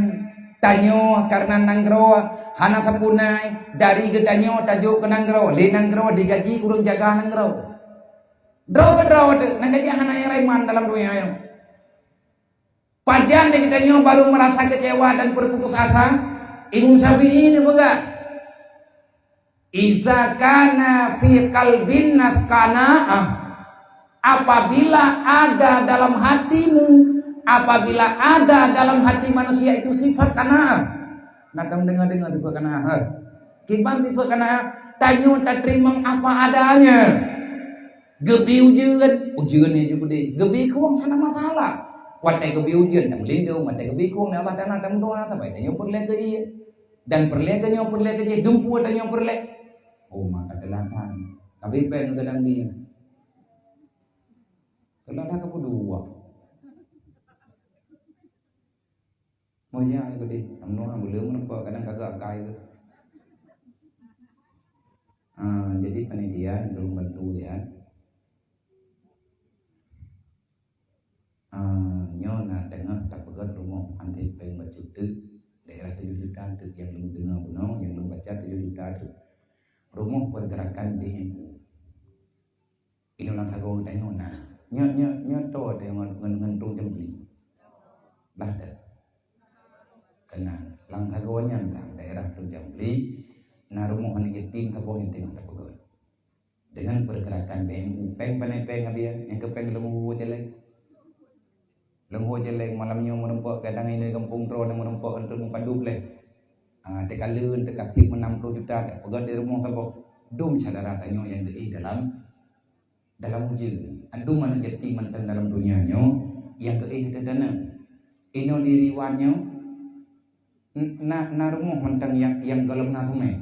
tanyo karena nanggro hana sapunai dari gedanyo tajuk ke nanggro. Le nanggro digaji kurang jaga nanggro. Draw ke draw nang gaji hana yang raiman dalam dunia yo. Pajan gedanyo baru merasa kecewa dan berputus asa. Imam Syafi'i ini boga. Iza kana fi qalbin naskana'ah, apabila ada dalam hati manusia itu sifat kana'ah. Nadam dengar sifat kana'ah. Kiban sifat kana'ah, tanyo tak terima apa adanya. Gebi ujian ni juga deh. Gebi kuang hana masalah. Watai gebi ujian tak melindung, watai gebi kuang Allah dan adam doa sampai tanyo perle ke iya. Dan perle ke nyo perle ke dia, dumpu tanyo perle. Oh maka telatan, tapi pen kadang dia. Telatan ke dua. Mau ya aku deh, amno belum nampak kadang kagak kai ke. Jadi panitia belum bantu ya. Nyo tengah tak pegat rumah anti pen baca tu daerah 7 juta tu yang belum dengar benar, yang belum baca 7 juta tu. Rumah pergerakan BMU. Inilah tahu tengok nah. Nyo to ada ngan tung jembli. Lah dah. Kena lang tagonya tang daerah tung jembli. Na rumah ni geting tapo henting tak pegot. Dengan pergerakan BMU, peng panepeng dia yang kepeng lembu jelek. Lembu jelek malamnya merempak kadang ini kampung tro dan merempak untuk pandu pleh. Tekalun tekatip 60 juta tak pegat di rumah tapo dum saudara tanyo yang di dalam ujian andum mana jati mantan dalam dunianyo yang ada dana ino diriwanyo na rumah mantan yang galam na tume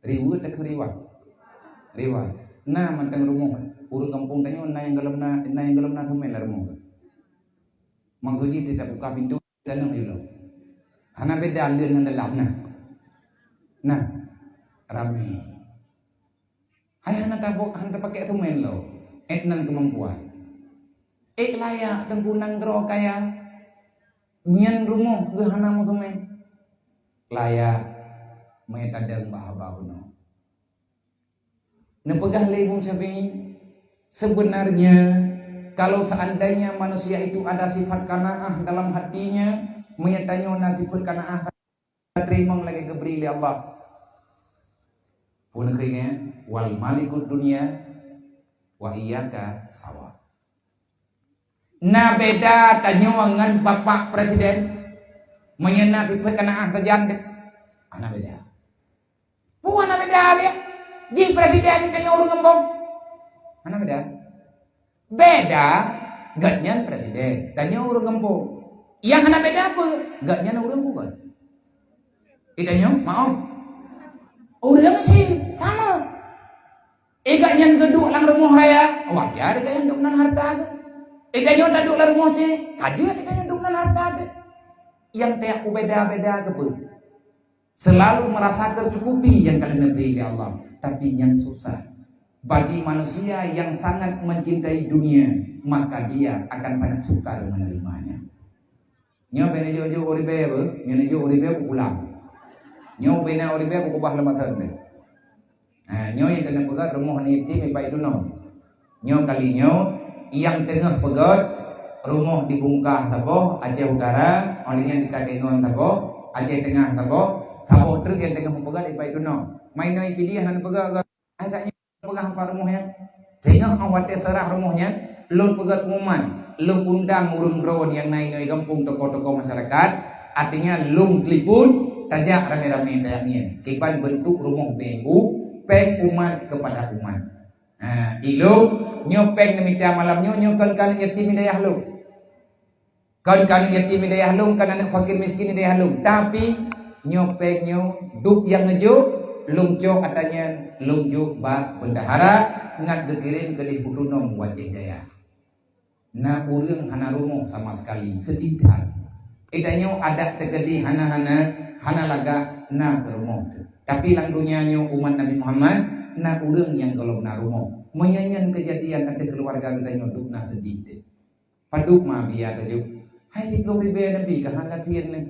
riwut tak riwat na mantan rumah urang kampung tanyo na yang galam na tume la rumah mangsuji tidak buka pintu dana yo. Hana beda alun ng dalam na rami. Hai hana tabok hana pakai tumen lo. Etnan kemampuan. Layak tengkunang gro kaya nyen rumah ge hana mo tumen. Layak may tadang bahabaw no. Nepegah Imam Syafi'i sebenarnya kalau seandainya manusia itu ada sifat kana'ah dalam hatinya, menyatakan nasib kana'ah terima lagi keberi oleh Allah. Pun kayaknya wal malikud dunia wa iyyaka sawa. Na beda tanyo dengan bapak presiden menyena sifat kana'ah terjande. Ana beda. Bukan ana beda dia. Ji presiden tanyo urang ngembong. Ana beda. Beda gatnya presiden tanyo urang ngembong. Yang hana beda apa? Gatnya na urang bukan. Itanya mau. Urang sih sama. Gatnya geduk lang rumah raya. Wajar gatnya duk nan harta. Itanya tak duk lang rumah sih. Kajian itanya duk nan harta. Yang tiap beda-beda ke apa? Selalu merasa tercukupi yang kalian beri ya Allah. Tapi yang susah. Bagi manusia yang sangat mencintai dunia, maka dia akan sangat sukar menerimanya. Nyo bena jojo oribe apa? Nyo oribe pulang. Nyo bena oribe ku kubah lematan deh. Nyo yang kena pegat rumah ni ti mai itu no. Nyo kali nyo yang tengah pegat rumah dibungkah tapo Aceh Utara, olehnya dikatengon tapo Aceh Tengah tapo truk yang tengah pegat itu no. Main no pilih han pegat agaknya pegang apa rumahnya. Tengah awat serah rumahnya, lu pegat pengumuman, lu undang urun drone yang naik kampung toko-toko masyarakat, artinya lu telipun tajak rame-rame dayaknya. Kipan bentuk rumah BMU, peng umat kepada umat. Ilu nyopeng demikian malamnya nyokan kan yatim dayah lu. Kan yatim daya halum, kan anak fakir miskin daya halum. Tapi nyopeknya duk yang ngejuk, lungcok katanya lungcok ba bendahara ngat gekirin kelih pudunong wajah jaya. Na urang hana rumo sama sekali seditan. Itanya ada tegedi hana laga na kerumo. Tapi langdunya nyo umat Nabi Muhammad na urang yang kalau na rumo. Menyanyian kejadian ada keluarga kita duk na sedih. Paduk mah biar tajuk. Hai di Pulau Ribe Nabi kah angkat tian ni.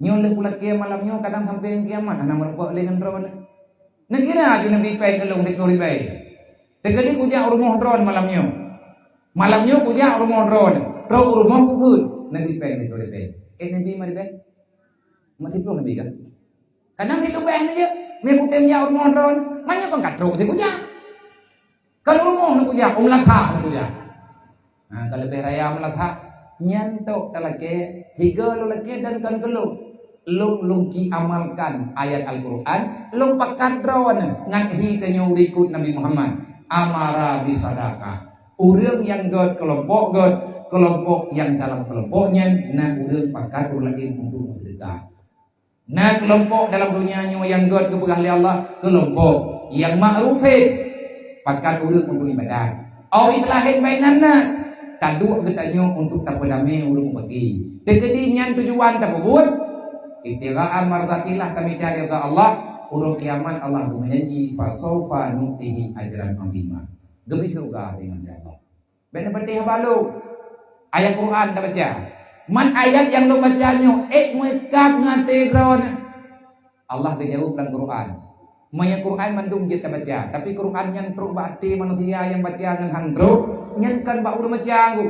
Nyoleh pula kia malamnya kadang sampai yang kiamat hana merkuat lengan ron. Nakira aja Nabi pai kelong di Pulau Ribe. Tegadi kuja rumah ron malamnya. Malamnya kuja rumah ron. Ro rumah kukun. Nabi pai di Pulau Ribe. Nabi mari pai. Mati Pulau Nabi kan. Kadang itu pai aja. Me kutemnya rumah ron. Manya pangkat ro si kuja. Kalau rumah kuja umlatha kuja. Nah kalau beraya umlatha nyantok talake tiga lelaki dan kan kelung lungki amalkan ayat Al-Quran lung pakat drawan ngathi tanyo ikut Nabi Muhammad amara bisadaqah urang yang god kelompok yang dalam kelompoknya nah urang pakat lagi untuk menderita nah kelompok dalam dunianya yang god kepegang oleh Allah kelompok yang ma'rufin pakat urang untuk ibadah au islahin bainan nas tadu getanyo untuk tapodame ulung bagi. Tegedinya tujuan tapubut ittira'an mardatillah kami cari ridha Allah urung kiamat Allah menjanji fasaufa nutihi ajran azima. Gebi surga dengan Allah. Benar betul balu. Ayat Quran dah baca. Man ayat yang lu bacanya muikab ngate gron. Allah dijawab dalam Quran. Maya Quran mandung kita baca, tapi Quran yang truk bakti manusia yang baca dengan handro nyankan bak udah baca aku.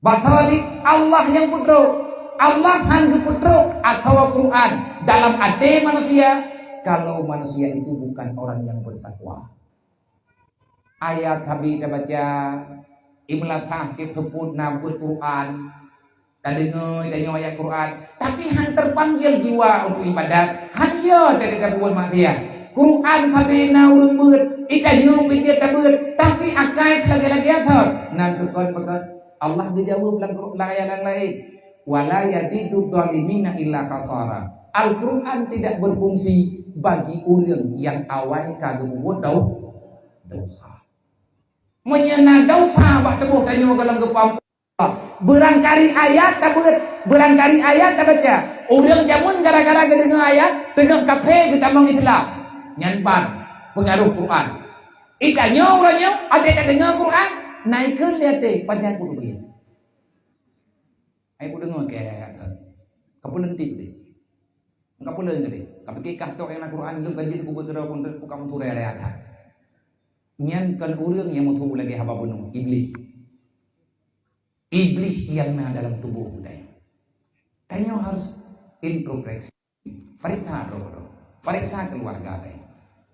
Batali Allah yang putro, Allah hanggu putro atau Quran dalam hati manusia kalau manusia itu bukan orang yang bertakwa. Ayat habis kita baca imlatah sebut nabut Quran. Dan dengar ayat Quran, tapi han terpanggil jiwa untuk ibadat. Hanya dari dabuan matia. Quran kabina urut beut, ita hiu pikir tabut, tapi akai lagi athar. Nan tukon bakat Allah dijawab dalam ayat lain. Wala yadidu dhalimina illa khasara. Al-Quran tidak berfungsi bagi orang yang awal kagak buat dosa. Menyena dosa bak tebuh tanyo dalam gepam. Berangkari ayat tak baca. Orang jamun gara-gara dengar ayat, dengar kafe kita mang Islam. Nyanpan pengaruh Quran. Ikannya orangnya ada yang dengar Quran, naikkan lihat deh panjang kudu begini. Ayo dengar ke kapulen tip deh. Kapulen deh. Kape kikah tok yang Quran lu gaji ku betul pun kamu turai ayat. Nyankan orang yang mau tuh lagi haba bunuh iblis. Iblis yang ada dalam tubuh budaya. Tanya harus introspeksi. Periksa keluarga tanya.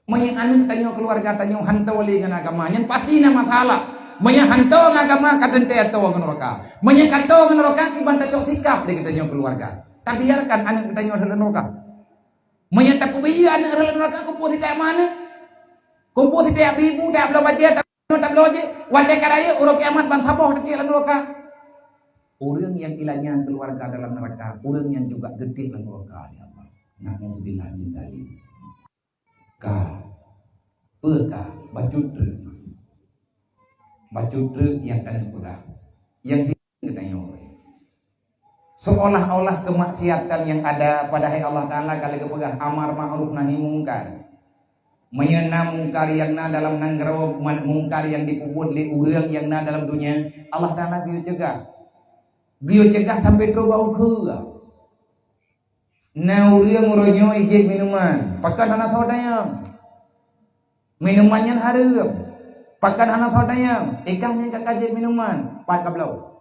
Maya anu tanya keluarga tanya hantau oleh dengan agama. Yang pasti nama salah. Maya hantau agama kadang tanya tahu dengan neraka. Maya kantau dengan neraka kibanta cok sikap dia tanya keluarga. Tak biarkan anak tanya dalam neraka. Maya tak kubiya anak dalam neraka kumpul tidak mana. Kumpul tidak ibu tak belum baca tak belum baca. Wanda karaya urang kiamat ban saboh di dalam neraka. Orang yang ilahnya keluarga dalam neraka, orang yang juga getih dalam neraka ya Allah. Na'udzubillah min dzalik. Peka baju truk yang kena pegang, yang ditanya oleh. Seolah-olah kemaksiatan yang ada pada Allah Taala kalau kepegang amar ma'ruf nahi mungkar. Menyena mungkar yang na dalam nanggaraw mungkar yang dikubur oleh orang yang na dalam dunia, Allah Taala biar cegah. Bio cegah sampai coba ukur. Nah uriang uronyo ijek minuman. Pakan anak saudayang. Minumannya haram. Pakan anak saudayang. Ikahnya kak kajek minuman. Pat kablau.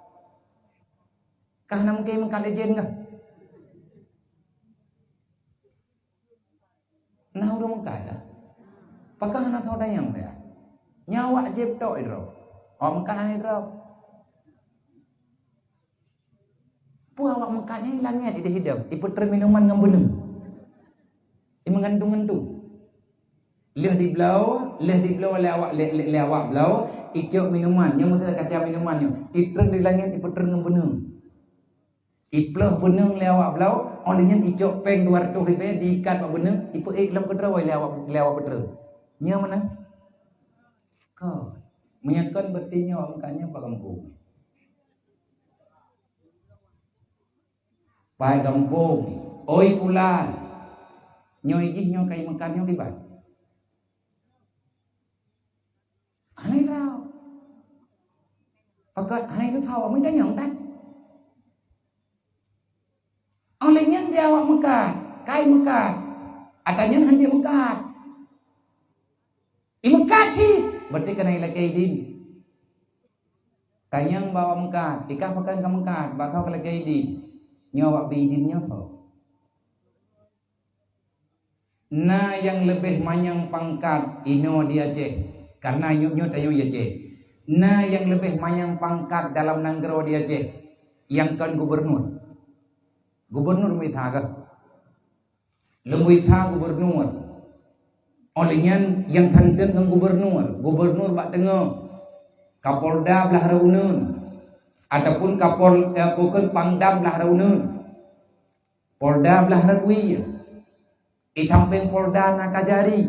Kah nam kay mengkalejen kah? Nah urang mengkada. Pakan anak saudayang dia. Nyawa jeb tok itu. Oh mengkana itu. Awak mekanya hilangnya tidak hidup. Iputer minuman ngam benung. Mengandung-ngandung. Lihat di belau leh di belau lewat belau ikut minuman yang mesti kata minumannya itreng di langit ipetreng ngebenung iploh benung lewat belau olehnya ikut peng 200 ribu diikat mak benung ipu iklam kedrawai lewat petreng nya mana kau menyakkan bertinya angkanya pak kampung pak kampung oi pulan nyoy nyo kay makan nyo kibat aneh rau pakat aneh lu tahu mình tanya tan olehnya jawab makan kai makan atanya hanya makan imakan sih berarti kena ilagay din kanyang bawa makan ikaw makan ka makan bakal kalagay din nyawa bidin nyo to na yang lebih manyang pangkat ino dia cek karena nyo tayo ya cek na yang lebih manyang pangkat dalam negara dia cek yang kan gubernur may thaga lumay tha gubernur olehnya yang tanten ng gubernur bak tengok kapolda belah raunun ataupun bukan pangdam belah raunun polda belah radwi itamping polda na kajari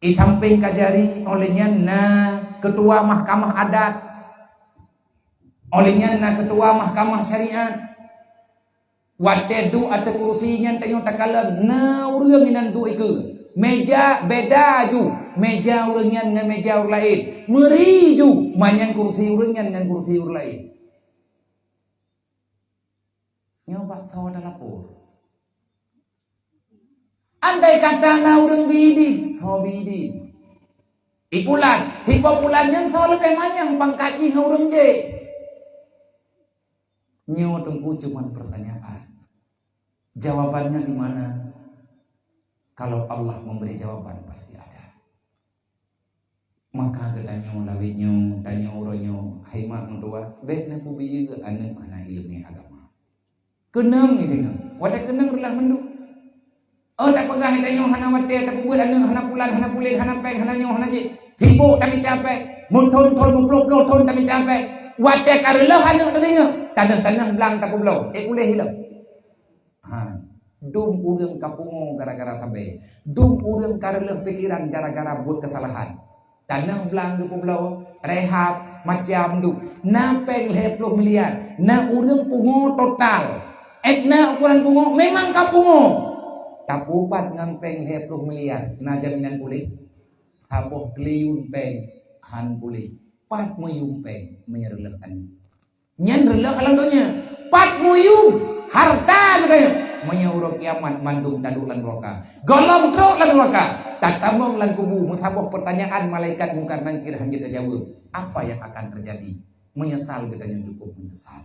itamping kajari olehnya na ketua mahkamah adat olehnya na ketua mahkamah syariat watedu atau kursinya tayo takalan na urang inan du iku meja beda ju meja urangnya dengan meja urang lain meri ju manyang kursi urangnya dengan kursi urang lain nyoba tahu ada lapor andai kata na urang bidi kau bidi ipulan hipo pulannya so lebih manyang pangkaji urang je nyo tunggu cuma pertanyaan jawabannya di mana kalau Allah memberi jawaban pasti ada maka kedanyo lawinyo danyo uronyo haimak nudua bek na pubi juga anu ana ilmu agama kenang ini wada kenang relah mendu tak pegah danyo hana wate tak buat anu hana pulan hana pulin hana peng hana nyo hana ji tibo tapi capek muton muplok tapi capek wate karela hana tadinyo tanang belang tak kublau boleh hilang dum urang kapungo gara-gara tabe dum urang kareleh pikiran gara-gara buat kesalahan tanah belang du kublau rehat macam du na peng 10 miliar na urang pungo total na ukuran pungo memang kapungo tapupat ngan peng 10 miliar na jaminan pulih tapoh kliun peng han pulih pat muyung peng menyerelehkan nyan releh kalandonya pat muyung harta gitu menyuruh kiamat mandung taduk lan neraka golong truk lan neraka tatamong lan kubu mutaboh pertanyaan malaikat mungkar nangkir hanya jawab apa yang akan terjadi menyesal kita yang cukup menyesal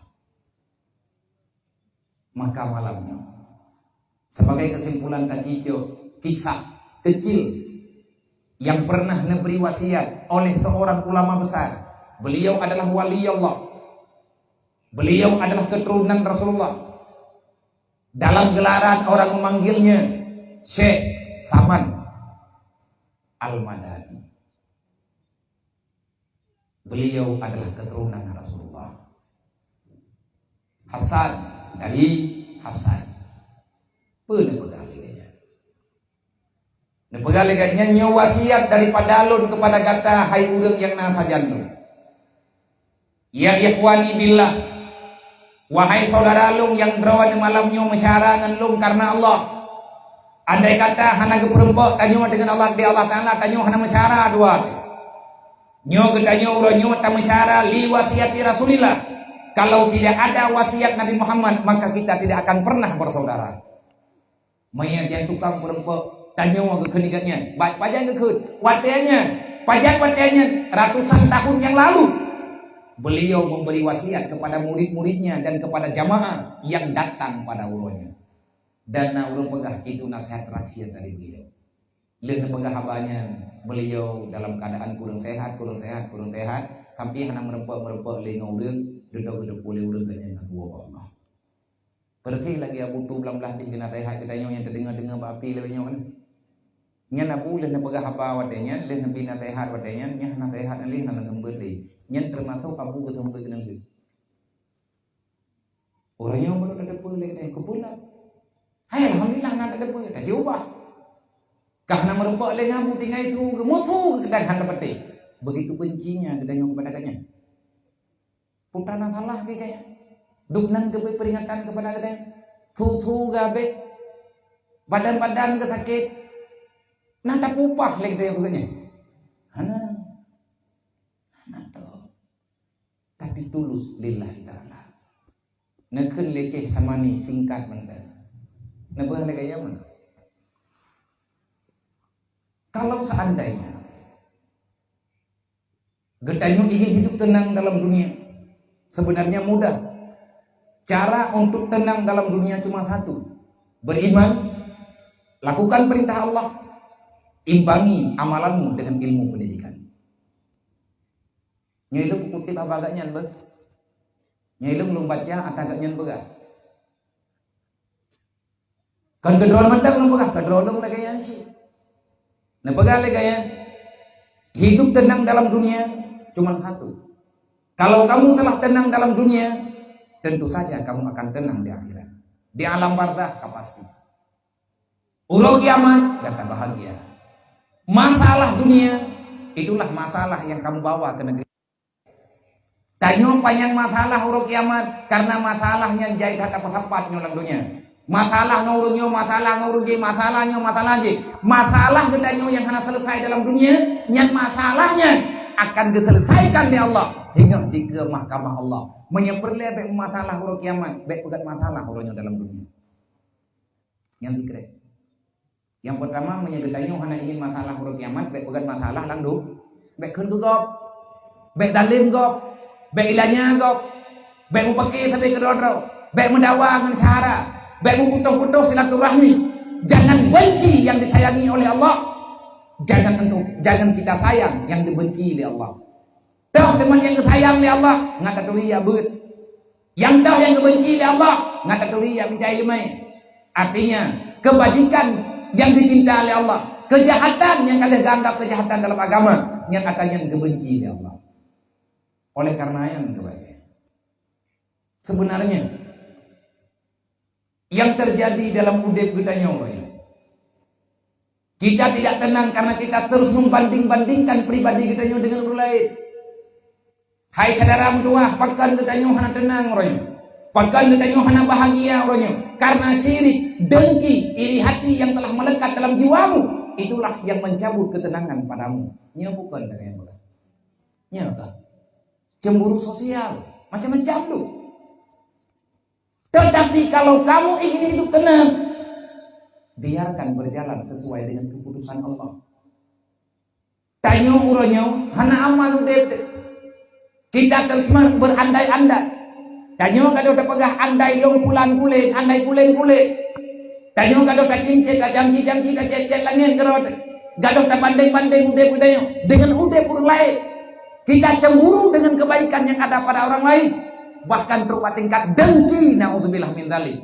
maka malamnya sebagai kesimpulan tadi kisah kecil yang pernah memberi wasiat oleh seorang ulama besar beliau adalah wali Allah beliau adalah keturunan Rasulullah dalam gelaran orang memanggilnya Syekh Saman Al-Madani. Beliau adalah keturunan Rasulullah. Hasan dari Hasan. Penepegaliganya. Nepegaliganya nyo wasiat daripada alun kepada kata hai urang yang nasa jantung. Ya ikhwani billah. Wahai saudara lung yang berawan malamnya mesyarangan lung karena Allah. Andai kata hana geperempok tanyo dengan Allah di Allah Ta'ala tanyo hana mesyara dua. Nyo gedanyo uronyo ta mesyara li wasiati Rasulillah. Kalau tidak ada wasiat Nabi Muhammad maka kita tidak akan pernah bersaudara. Mayat yang tukang perempok tanyo ke kenigatnya. Pajak ke pajak ratusan tahun yang lalu. Beliau memberi wasiat kepada murid-muridnya dan kepada jamaah yang datang pada ulunnya. Dan ulun pegah itu nasihat terakhir dari beliau. Leuh pegah habanya beliau dalam keadaan kurang sehat. Hampir hana merempok leuh urang duduk boleh urang kanya ngagua Allah. Pergi lagi abu tu belam belah tinggal rehat kita yang terdengar-dengar api leuhnya kan. nya na bu le na pegah apa wadenya le na bina tehat wadenya nya na tehat ali na ngembet li nya termasuk abu ke tembe kenang li orangnya baru ada pun le ke pula hai alhamdulillah na ada pun dah ubah karena merubah le ngamu tinggal itu ke musuh ke dan handa peti begitu bencinya kedanya kepada kanya putana salah ke kaya duknan ke peringatan kepada kedanya thu gabe badan-badan ke sakit nanta upah lagi dia begini hana to tapi tulus lillahi ta'ala nekun leceh samani singkat benda nebah lagi ya mana kalau seandainya Gedanyo ingin hidup tenang dalam dunia sebenarnya mudah. Cara untuk tenang dalam dunia cuma satu. Beriman, lakukan perintah Allah, imbangi amalanmu dengan ilmu pendidikan. Nyailu kutip apa agak nyan be? Nyailu belum baca atau agak nyan begah? Kan kedron mantap belum begah, kedron belum lagi yang sih. Nah begah lagi ya. Hidup tenang dalam dunia cuma satu. Kalau kamu telah tenang dalam dunia, tentu saja kamu akan tenang di akhirat. Di alam barzakh pasti. Ulo kiamat kata bahagia. Masalah dunia itulah masalah yang kamu bawa ke negeri. Tanyo panjang masalah ulo kiamat karena masalahnya jadi kata pesapat nyolang dunia. Masalah ngurungnya, masalah ngurungi, masalahnya, masalah aja. Masalah gedanyo yang hanya selesai dalam dunia, yang masalahnya akan diselesaikan di Allah hingga di ke mahkamah Allah. Menyeperlebek masalah huruf kiamat, baik bukan masalah hurufnya dalam dunia. Yang dikira. Yang pertama menyegedanyo hanya ingin masalah huruf kiamat, baik bukan masalah langdu, baik kun gop, baik dalim gop, baik ilahnya gop, baik upaki sampai kedodro, baik mendawa dengan syahara. Baik memutus-putus silaturahmi. Jangan benci yang disayangi oleh Allah. Jangan kita sayang yang dibenci oleh Allah. Tahu teman yang disayang oleh Allah, ngata tuli ya beut. Yang tahu yang dibenci oleh Allah, ngata tuli ya bidai lemai. Artinya, kebajikan yang dicinta oleh Allah, kejahatan yang kalian anggap kejahatan dalam agama, yang katanya dibenci oleh Allah. Oleh karena yang kebaikan. Sebenarnya yang terjadi dalam udep kita nyawa. Kita tidak tenang karena kita terus membanding-bandingkan pribadi kita dengan orang lain. Hai saudara tua, pakan kita hana tenang orangnya. Pakan kita hana bahagia orangnya. Karena syirik, dengki, iri hati yang telah melekat dalam jiwamu, itulah yang mencabut ketenangan padamu. Nya bukan dengan yang nya kan. Cemburu sosial, macam-macam tuh. Tetapi kalau kamu ingin hidup tenang, biarkan berjalan sesuai dengan keputusan Allah. Tanyo uronyo, hana amal udet. Kita terus berandai-andai. Tanyo kado pegah andai long pulan kulit, andai kulit. Tanyo kado cincet, jamji, kacet langit kerot. Gado pandai-pandai udet udayo dengan udet lain. Kita cemburu dengan kebaikan yang ada pada orang lain. Bahkan berupa tingkat dengki, na'udzubillah min dzalik.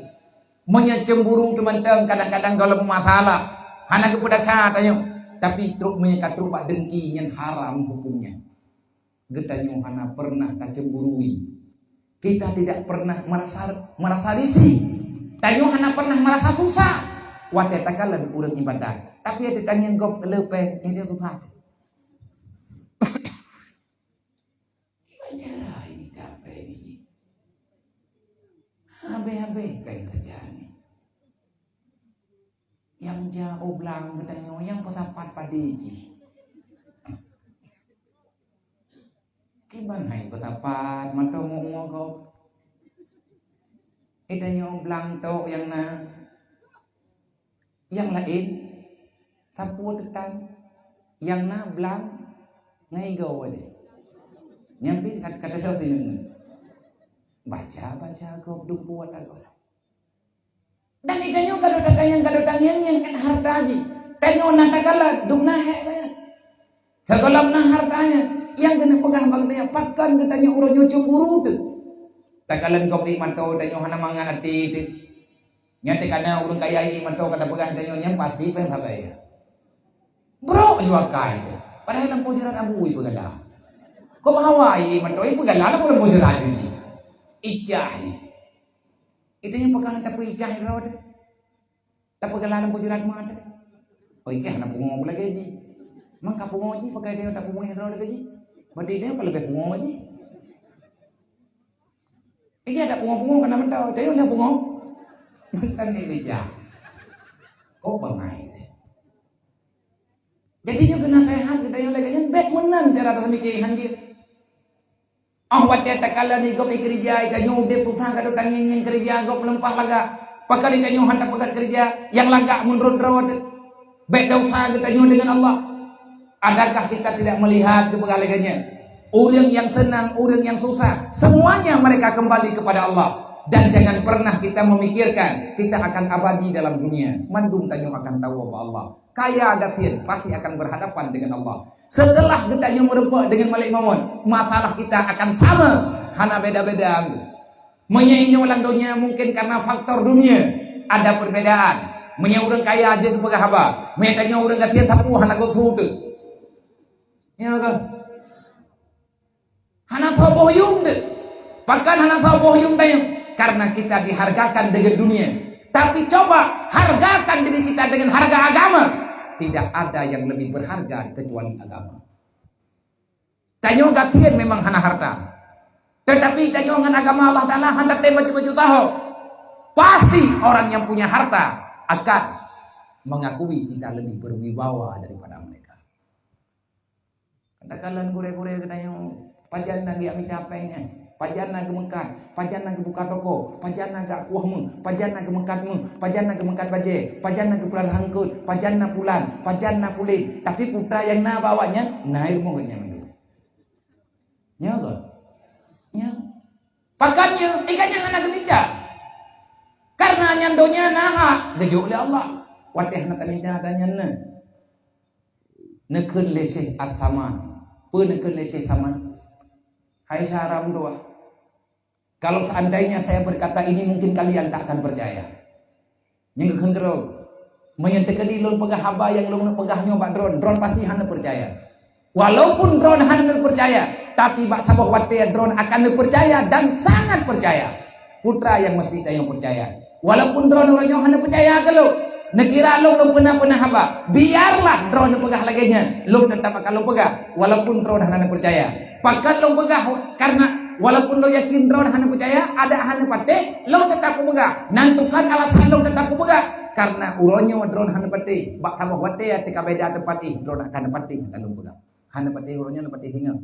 Menyecemburu teman-teman kadang-kadang kalau masalah hana kepada catanya, tapi truk menyekat berupa dengki yang haram hukumnya. Getanyo hana pernah kacemburui. Kita tidak pernah merasa risih. Tanyo hana pernah merasa susah. Wate takalan urang ibadah. Tapi ada tanya gop lepe ini dia susah. Gimana ini kape ini? Habe kayak terjadi. Yang jauh belang katanya yang petapat padiji. Kiban hai petapat mata ngomong kau. Itanya belang to yang yang lain tapu tetan yang belang ngai gawe deh. Nyampi kata tahu tinun. Baca kau dumpuat aku. Dan ikanyo kado datang yang kan harta aja. Tanyo natakala dumna he. Kagolam na hartanya yang kena pegang bangnya pakan katanya uronyo cemburu tu. Takalan kau di manto tanyo hana mangan ati tu. Nyate kana urang kaya ini manto kata pegang tanyo yang pasti pen sabaya. Bro juga kai tu. Padahal lampu jiran abu ibu gala. Kau bawa iman tu ibu gala apa lampu jiran ini? Ijahi. Itu yang pegang tapi ijahi roda. Tak pegang lampu jiran mana? Oh ikan nak pungong lagi ji. Mangka pungong ji pakai dia tak pungong roda lagi. Berarti dia kalau lebih pungong ji. Ini ada pungong-pungong kena mentau. Dia ada pungong. Mantan ni beja. Kau bangai. Jadinya kena sehat kita yang lagi baik menan cara berpikir hanjir. Awak dia tak kala ni kau kerja, kayu dia putah kado tangin yang kerja kau pelempah laga. Pakali kayu hantar pegat kerja yang laga menurut rawat. Baik dosa kita dengan Allah. Adakah kita tidak melihat kebegalagannya? Orang yang senang, orang yang susah, semuanya mereka kembali kepada Allah. Dan jangan pernah kita memikirkan kita akan abadi dalam dunia. Mandung tanyo akan tahu apa Allah. Kaya gatin pasti akan berhadapan dengan Allah. Setelah kita merupa dengan Malik Mamun, masalah kita akan sama. Hana beda-beda. Menyaingi orang dunia mungkin karena faktor dunia ada perbedaan. Menyaingi orang kaya aja ke pegahaba. Menyaingi orang gatin tapu hana gotu tu. Ya kan? Hana tahu boyung tu. Bahkan hana tahu boyung tu. Karena kita dihargakan dengan dunia. Tapi coba hargakan diri kita dengan harga agama. Tidak ada yang lebih berharga kecuali agama. Tanyo gatian memang hana harta. Tetapi tanyo dengan agama Allah Ta'ala hantar tema baju tahu. Pasti orang yang punya harta akan mengakui kita lebih berwibawa daripada mereka. Katakanlah gure-gure tanyo pajan lagi ambil capeknya. Pajan nak gemengkat, pajan nak buka toko, pajan nak kuahmu, pajan nak gemengkatmu, pajan nak gemengkat baje, pajan nak pulang hangkut, pajan nak pulang, pajan nak pulih. Tapi putra yang nak bawanya, naik mau gak nyaman. Ya kan? Ya. Pakannya, ikannya anak geminca. Karena nyandonya naha, gejuk oleh Allah. Watih nak geminca adanya ne. Nekun leseh asama, penekun leseh sama. Hai saram doa. Kalau seandainya saya berkata ini mungkin kalian tak akan percaya. Yang kekenderong. Menyentekan di lon pegah haba yang lon pegahnya bak drone pasti hana percaya. Walaupun drone hana percaya, tapi bak sabah wate drone akan percaya dan sangat percaya. Putra yang mesti yang percaya. Walaupun drone orangnya hana percaya kalau nekira lo pernah haba. Biarlah drone pegah laginya. Lo tetap akan lo pegah walaupun drone hana percaya. Pakat lo pegah karena walaupun lo yakin drone hana percaya ada hana pate lo tetap pegah. Nantukan alasan lo tetap pegah karena uronyo drone hana pate bak tambah wate atika beda tempat drone akan pate kalau pegah. Hana pate uronyo na pate hinga.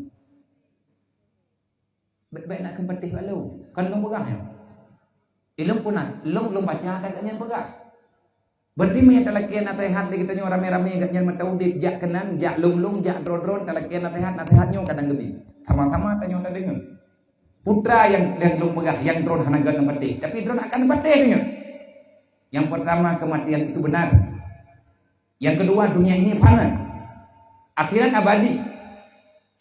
Baik nak kan pate lo kan lo pegah ya. Ilmu punah lo baca agaknya pegah. Berarti punya talakian nasihat di kita rame-rame agaknya mataudip jak kenan jak lung jak drone talakian nasihatnya kadang lebih sama-sama tanya orang dengar. Putra yang lung pegah yang drone hana gan mati tapi drone akan mati dengar. Yang pertama kematian itu benar. Yang kedua dunia ini fana. Akhirat abadi.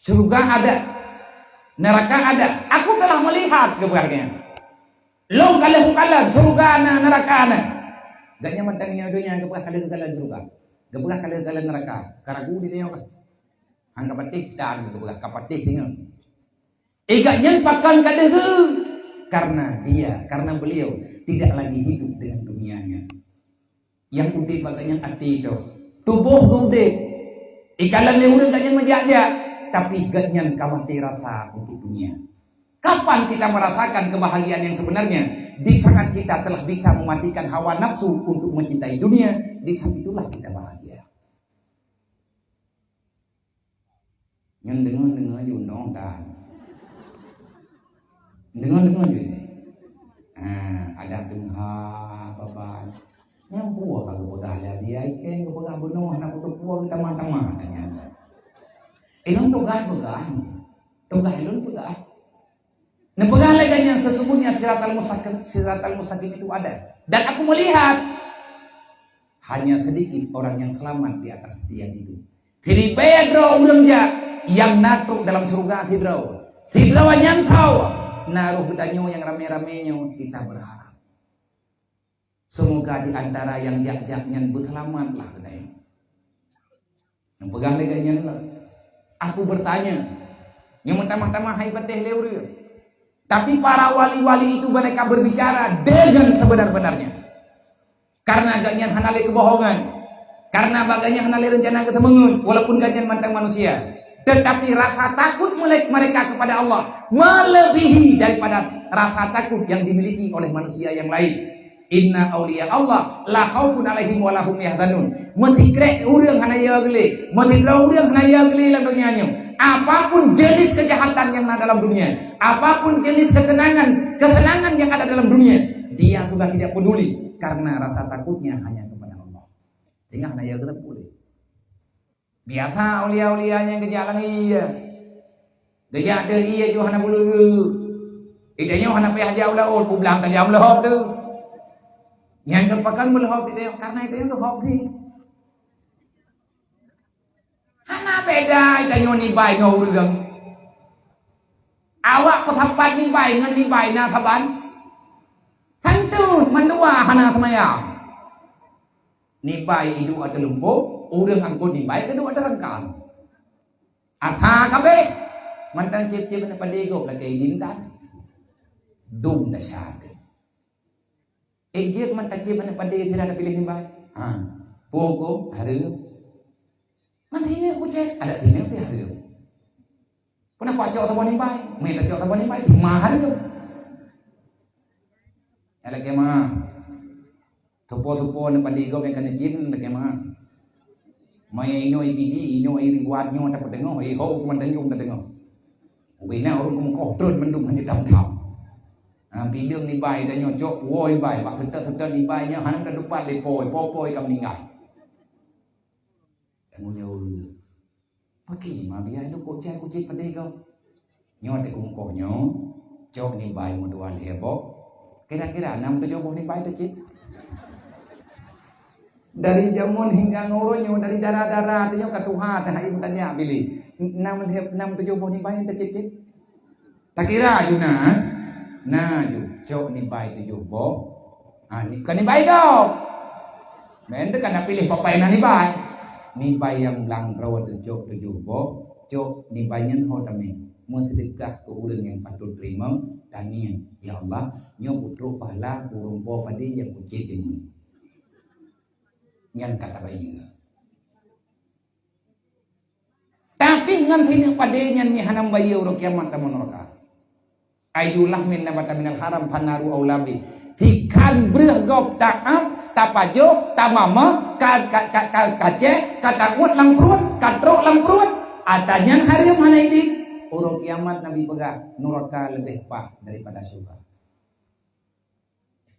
Surga ada. Neraka ada. Aku telah melihat keberagaman. Long kalah surga neraka ana. Gak nyaman tangnya dunia gebah kala-kala surga. Gebah kala-kala neraka. Karagu di tengok. Angka patik dan gebah kapatik tengok. Gak nyempakan kadehu karena beliau tidak lagi hidup dengan dunianya. Yang udik baganya hati itu. Tubuh udik. Ikalan lehurang gak nyen majak-jak. Tapi gak nyen kamati rasa untuk dunia. Kapan kita merasakan kebahagiaan yang sebenarnya? Di saat kita telah bisa mematikan hawa nafsu untuk mencintai dunia, di saat itulah kita bahagia. Yang dengar undang dan dengar juga. Ada dengar bapak. Yang buah kalau pegah dia ikan kalau pegah benuh nak untuk buah teman-teman tanya. Elon pegah. Elon pegah. Nah pegalagannya sesungguhnya siratal mustaqim itu ada. Dan aku melihat hanya sedikit orang yang selamat di atas tiang itu. Tidak pedro urangja yang natruk dalam surga tidak. Tidak nyantau naruh betanyo yang rame-ramenya kita berharap. Semoga di antara yang jak-jaknya berselamatlah kedai. Yang pegang leganya lah. Aku bertanya, yang mentama-tama hai patih leureum. Tapi para wali-wali itu mereka berbicara dengan sebenar-benarnya. Karena agaknya hanale kebohongan. Karena baganya hanale rencana ketemengun. Walaupun ganyan mantang manusia. Tetapi rasa takut mereka kepada Allah melebihi daripada rasa takut yang dimiliki oleh manusia yang lain. Inna awliya Allah la khaufun alaihim wa lahum yahzanun. Metikre urang hanaya gele, metikra urang hanaya gele dalam dunianya. Apapun jenis kejahatan yang ada dalam dunia, apapun jenis kesenangan yang ada dalam dunia, dia sudah tidak peduli karena rasa takutnya hanya kepada Allah. Tinggal hanaya kita boleh. Biasa aulia-aulianya kejalan iya. Gejak de iya jo hana bulu. Idanya hana payah jauh lah ul pulang tajam lehop tu. Yang kepakan melehop itu karena itu yang lehop ni. Hana beda idanya ni bai ngau urang. Awak pethapat ni bai ngan ni bai na thaban. Santu mandua hana semaya. Ni bai hidu ada lembut, urang angkut ni bai kedua ada rangkang. Atha kabe mantang cip-cip na padego lagi dindan. Dum na syad. Ejek mantang cip na padego tidak ada pilih ni bai. Ha. Pogo hari. Mantine ku cek ada tine pi hari. Puna ku acok sabon ni bai. Me tak acok sabon ni bai ti mahal tu. Ala ke ma. Supo-supo na padego me kan jin na ke ma. Maya ino ibidi ino iriwat nyo tak pedengok ai ho ku mendengok na tengok. Bina orang kum kontrol mendung hanya tahun-tahun. Bilang ni bai dah nyocok, woi bai, bak tetap ni bai nya han dah depan lepoi kam ningai. Kamu nyo. Pakai ma biar lu kocai kucing pandai kau. Nyo te kum ko nyo, cok ni bai mo dua lebok. Kira-kira 6-7 boh ni bai dah cik. Dari jamun hingga ngoronyo dari darah-darah tanya ke Tuhan dah ibu tanya pilih 6-7 boh ni bai dah cik. Tak kira you nah you cok ni bai 7 boh. Ni kan ni bai kau. Men tu kan pilih papai na ni bai. Ni bai yang lang rawat cok 7 boh, cok ni bai nyen ho tame. Mun sedekah ke urang yang patut terima dan ni ya Allah nyo putro pahala urang bo padi yang kucik ini. Nyan kata bayi. Tapi ngan sini pada nyan ni hanam bayi urang kiamat tamun neraka. Ayulah min nabata minal haram panaru aulabi. Tikan breh gop taap tapajo tamama kace katakut lang perut katrok lang perut atanyan hari mana ini urang kiamat Nabi pegang neraka lebih pah daripada surga.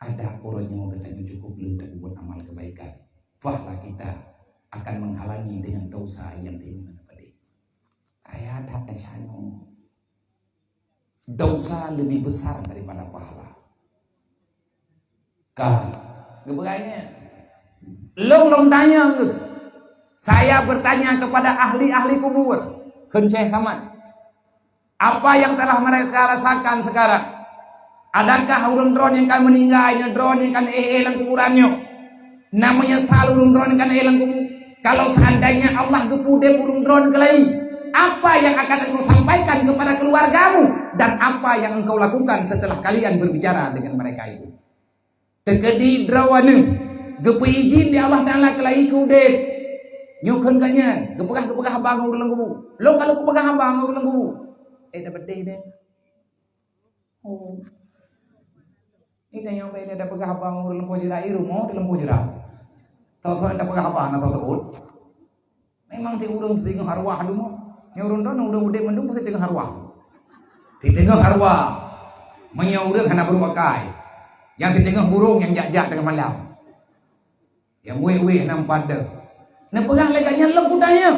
Ada orang yang katanya cukup belum buat amal kebaikan. Wahlah kita akan menghalangi dengan dosa yang diinginkan pada ayat ada syano. Dosa lebih besar daripada pahala. Keberanya long tanya ke. Saya bertanya kepada ahli-ahli kubur. Kenceh sama. Apa yang telah mereka rasakan sekarang? Adakah urang drone yang kan meninggalnya, drone yang kan lang kuburannya? Namanya salurung drone kan elang kubu. Kalau seandainya Allah gepude burung drone kelai, apa yang akan engkau sampaikan kepada keluargamu dan apa yang engkau lakukan setelah kalian berbicara dengan mereka itu? Tekedi drawane gepu izin di Allah Taala kelai kude. Nyukun kanyan, gepegah abang urang kubu. Lo kalau gepegah abang urang kubu. Dapat deh. Oh. Ini yang baik ada pegah abang urang lempo jera iru mau di lempo jera. Tahu anda pegah apa anak tahu? Memang ti urang sering harwah dulu. Nya urang don urang udah mendung pasti dengan harwah. Ti tengah harwah. Manya urang hana belum pakai. Yang ti tengah burung yang jak-jak tengah malam. Yang we nam pada. Na pegang leganya lem kudanya.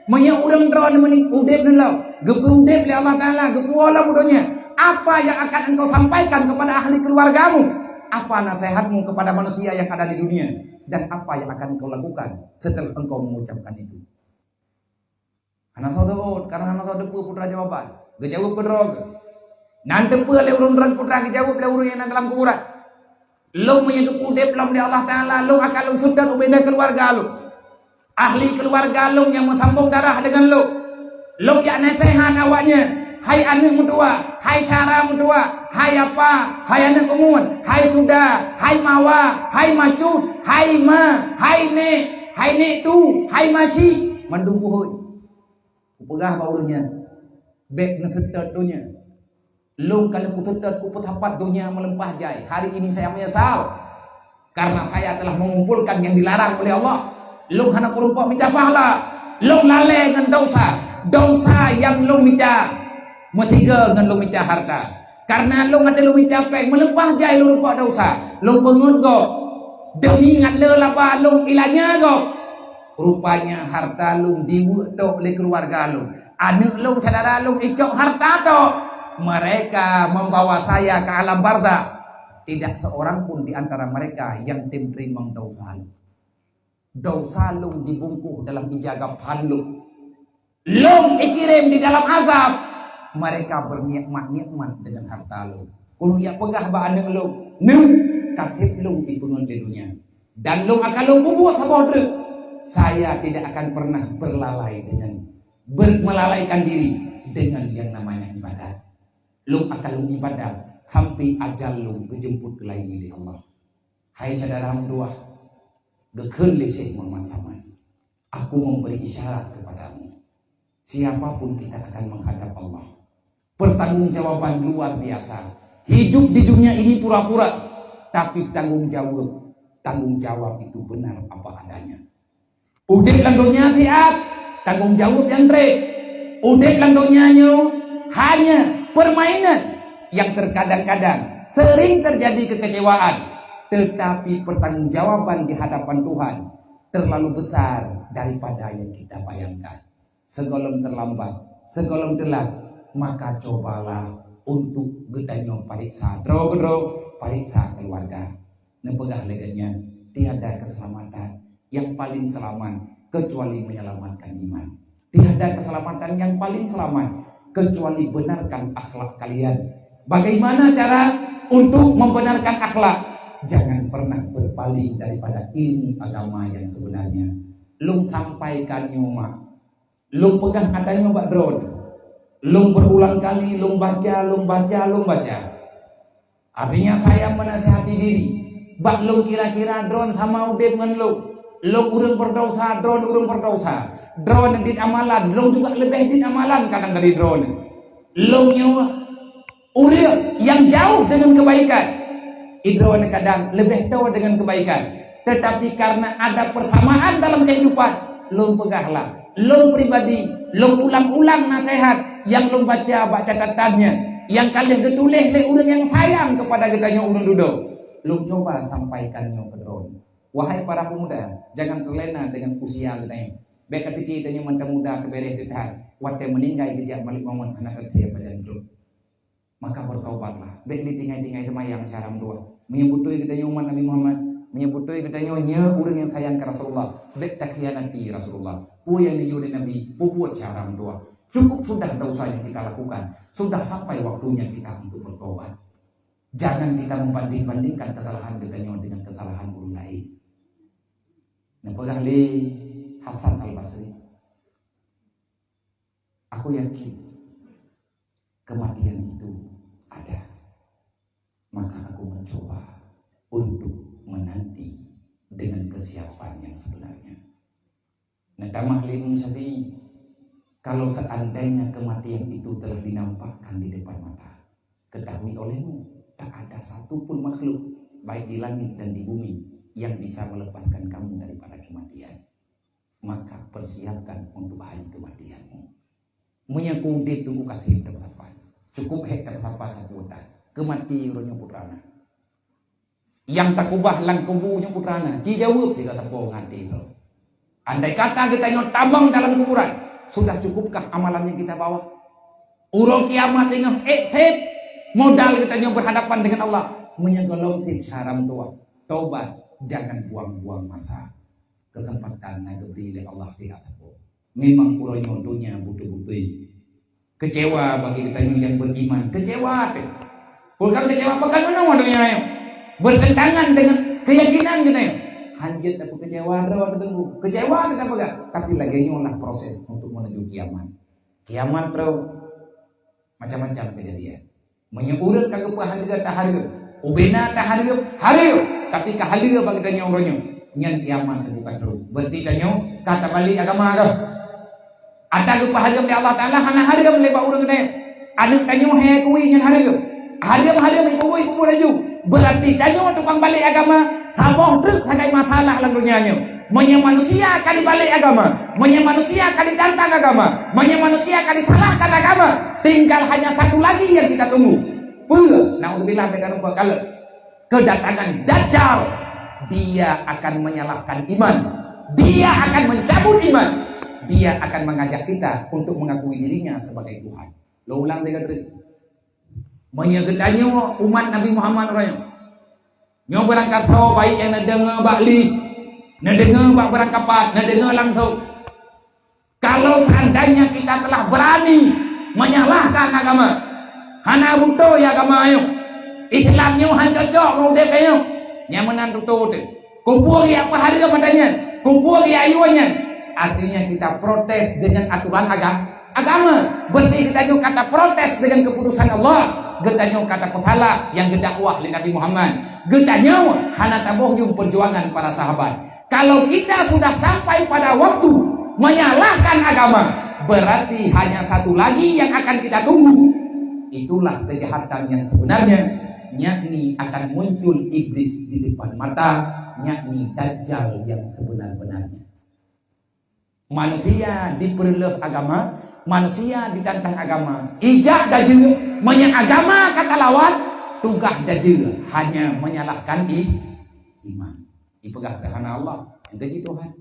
Manya urang drone mening udep delau. Gepu udep li Allah Taala, gepu wala budonya. Apa yang akan engkau sampaikan kepada ahli keluargamu? Apa nasihatmu kepada manusia yang ada di dunia? Dan apa yang akan engkau lakukan setelah engkau mengucapkan itu? Anak tahu karena anak tahu depu putra jawaban. Gejawab kedrog. Nanti pula le urun putra gejawab le urun yang dalam kuburan. Lo menyanggup udep lam di Allah Taala, lo akan lo sudah ubenda keluarga lo. ahli keluarga long yang sambung darah dengan long yang nasihat awaknya, hai anak mudua, hai syara mudua, hai apa, hai anak umum, hai tuda, hai mawa, hai macut, hai ma, hai ne tu, hai masih mandung puhoi pegah baunya bek ngetetet dunia long kalau ku tetet ku petapat dunia melempah jai. Hari ini saya menyesal karena saya telah mengumpulkan yang dilarang oleh Allah. Long hana kurumpak minta pahala, long lalai dengan dosa yang long minta metiga dengan long minta harta. Karena long ada long minta peng melempah jai long rumpak dosa, long pengut go demi ngat le lapa long ilanya go. Rupanya harta long dibuat oleh keluarga long. Anak long saudara long icok harta to. Mereka membawa saya ke alam barzakh. Tidak seorang pun di antara mereka yang terima dosa. Dosa long dibungkus dalam ijagah panlung. Long dikirim di dalam azab. Mereka bernikmat-nikmat dengan harta long. Kalau ya pegah ba anak long, katip long di dunia. Dan long akan long buat apa? Saya tidak akan pernah berlalai dengan melalaikan diri dengan yang namanya ibadat. Lu akan lu ibadat sampai ajal lu berjemput lagi oleh Allah. Hai saudara dua, gekun leseh Muhammad Samad. Aku memberi isyarat kepadamu. Siapapun kita akan menghadap Allah. Pertanggungjawaban luar biasa. Hidup di dunia ini pura-pura, tapi tanggung jawab itu benar apa adanya. Udik langgonya tiap tanggung jawab yang trek. Udik langgonya hanya permainan yang terkadang-kadang sering terjadi kekecewaan, tetapi pertanggungjawaban di hadapan Tuhan terlalu besar daripada yang kita bayangkan. Segolong terlambat, segolong telat, maka cobalah untuk gedanyo pariksa pariksa keluarga. Nepegah leganya tiada keselamatan yang paling selamat kecuali menyelamatkan iman. Tiada keselamatan yang paling selamat kecuali benarkan akhlak kalian. Bagaimana cara untuk membenarkan akhlak? Jangan pernah berpaling daripada ilmu agama yang sebenarnya. Lung sampaikan nyuma, lung pegang adanya Mbak Drone, lung berulang kali lung baca. Artinya saya menasihati diri. Bak lung kira-kira Drone sama udep dengan lung urung berdosa, Drone urung berdosa. Drone yang amalan, lung juga lebih di amalan kadang dari Drone. Lung nyawa uril yang jauh dengan kebaikan. Drone kadang lebih tahu dengan kebaikan. Tetapi karena ada persamaan dalam kehidupan, lung pegahlah. Lung pribadi, lung ulang-ulang nasihat yang lung baca catatannya, yang kalian ketulis oleh orang yang sayang kepada kitanya urung duduk. Lung coba sampaikannya ke Drone. Wahai para pemuda, jangan terlena dengan usia kita. Baik ketika kita mentang muda kebereh ditahan, waktu meninggal dijak balik momen anak kecil pada Drone. Maka bertaubatlah. Baik ditinggai-tinggai semayang syaram dua. Menyebutui kita umat Nabi Muhammad, menyebutui kita nya orang yang sayang ke Rasulullah. Baik tak khianati Rasulullah. Pu yang diuji Nabi, pu buat syaram dua. Cukup sudah dosa yang kita lakukan. Sudah sampai waktunya kita untuk bertobat. Jangan kita membanding-bandingkan kesalahan kita dengan kesalahan orang lain. Nepegahli Hasan Al-Basri. Aku yakin kematian itu ada. Maka aku mencoba untuk menanti dengan kesiapan yang sebenarnya. Nadamah limun Syafi'i, kalau seandainya kematian itu telah dinampakkan di depan mata, ketahui olehmu, tak ada satupun makhluk baik di langit dan di bumi yang bisa melepaskan kamu daripada kematian. Maka persiapkan untuk hari kematianmu. Menyakudi tunggu kathir terdapat. Cukup hek terdapat haputan. Kemati ronya putrana. Yang takubah lang kubunya putrana. Dijawab jika tepung hati itu. Andai kata kita nyot tabang dalam kuburan, sudah cukupkah amalan yang kita bawa? Urung kiamat dengan modal kita nyot berhadapan dengan Allah. Menyegolong sip syaram tua. Taubat. Jangan buang-buang masa. Kesempatan yang diberi oleh Allah di atasmu. Memang puronya dunia butuh-butuh. Kecewa bagi kita yang beriman. Kecewa. Bukan kecewa bagaimana dunia. Bertentangan dengan keyakinan kita. Hanya tahajud apa kecewa ada tunggu. Kecewa ada apa enggak? Tapi lagi lah proses untuk menuju kiamat. Kiamat bro macam-macam kejadian. Menyebut kagak pahala taharib. Ubena taharib harib. Tapi kahalil bagi tanya orangnya. Nyan kiamat bukan terus. Berarti tanya kata balik agama agak. Ada ke pahala dari Allah Taala hana harib lebar orang ni. Ada tanya he kui nyan harib. Harib ibu laju. Berarti tanya tukang balik agama. Sabong truk sagai masalah dalam dunianya. Menya manusia kali balik agama, menya manusia kali tantang agama, menya manusia kali salahkan agama. Tinggal hanya satu lagi yang kita tunggu. Naudzubillah dengan kalau kedatangan Dajjal, dia akan menyalahkan iman, dia akan mencabut iman, dia akan mengajak kita untuk mengakui dirinya sebagai Tuhan. Lo ulang dengan menyegedannya umat Nabi Muhammad orang. Nyo berangkat tahu baik yang nak dengar bakli, nak dengar bak berangkapan, nak dengar langsung. Kalau seandainya kita telah berani menyalahkan agama, hana buto ya agama ayo, Islamnya han cocok kau dek ayo, nyaman tutu tu. Kumpul dia apa hari kepadanya, kumpul dia ayuannya. Artinya kita protes dengan aturan agama. Berarti kita juga kata protes dengan keputusan Allah. Getanya kata pahala yang gedakwah oleh Nabi Muhammad. Getanya hana tabohyum perjuangan para sahabat. Kalau kita sudah sampai pada waktu menyalahkan agama, berarti hanya satu lagi yang akan kita tunggu. Itulah kejahatan yang sebenarnya, yakni akan muncul iblis di depan mata, yakni Dajjal yang sebenar-benarnya. Manusia diperleh agama, manusia ditantang agama. Ijak dajjal menyang agama kata lawan, tugas dajjal hanya menyalahkan iman. Dipegang karena Allah. Itu Tuhan.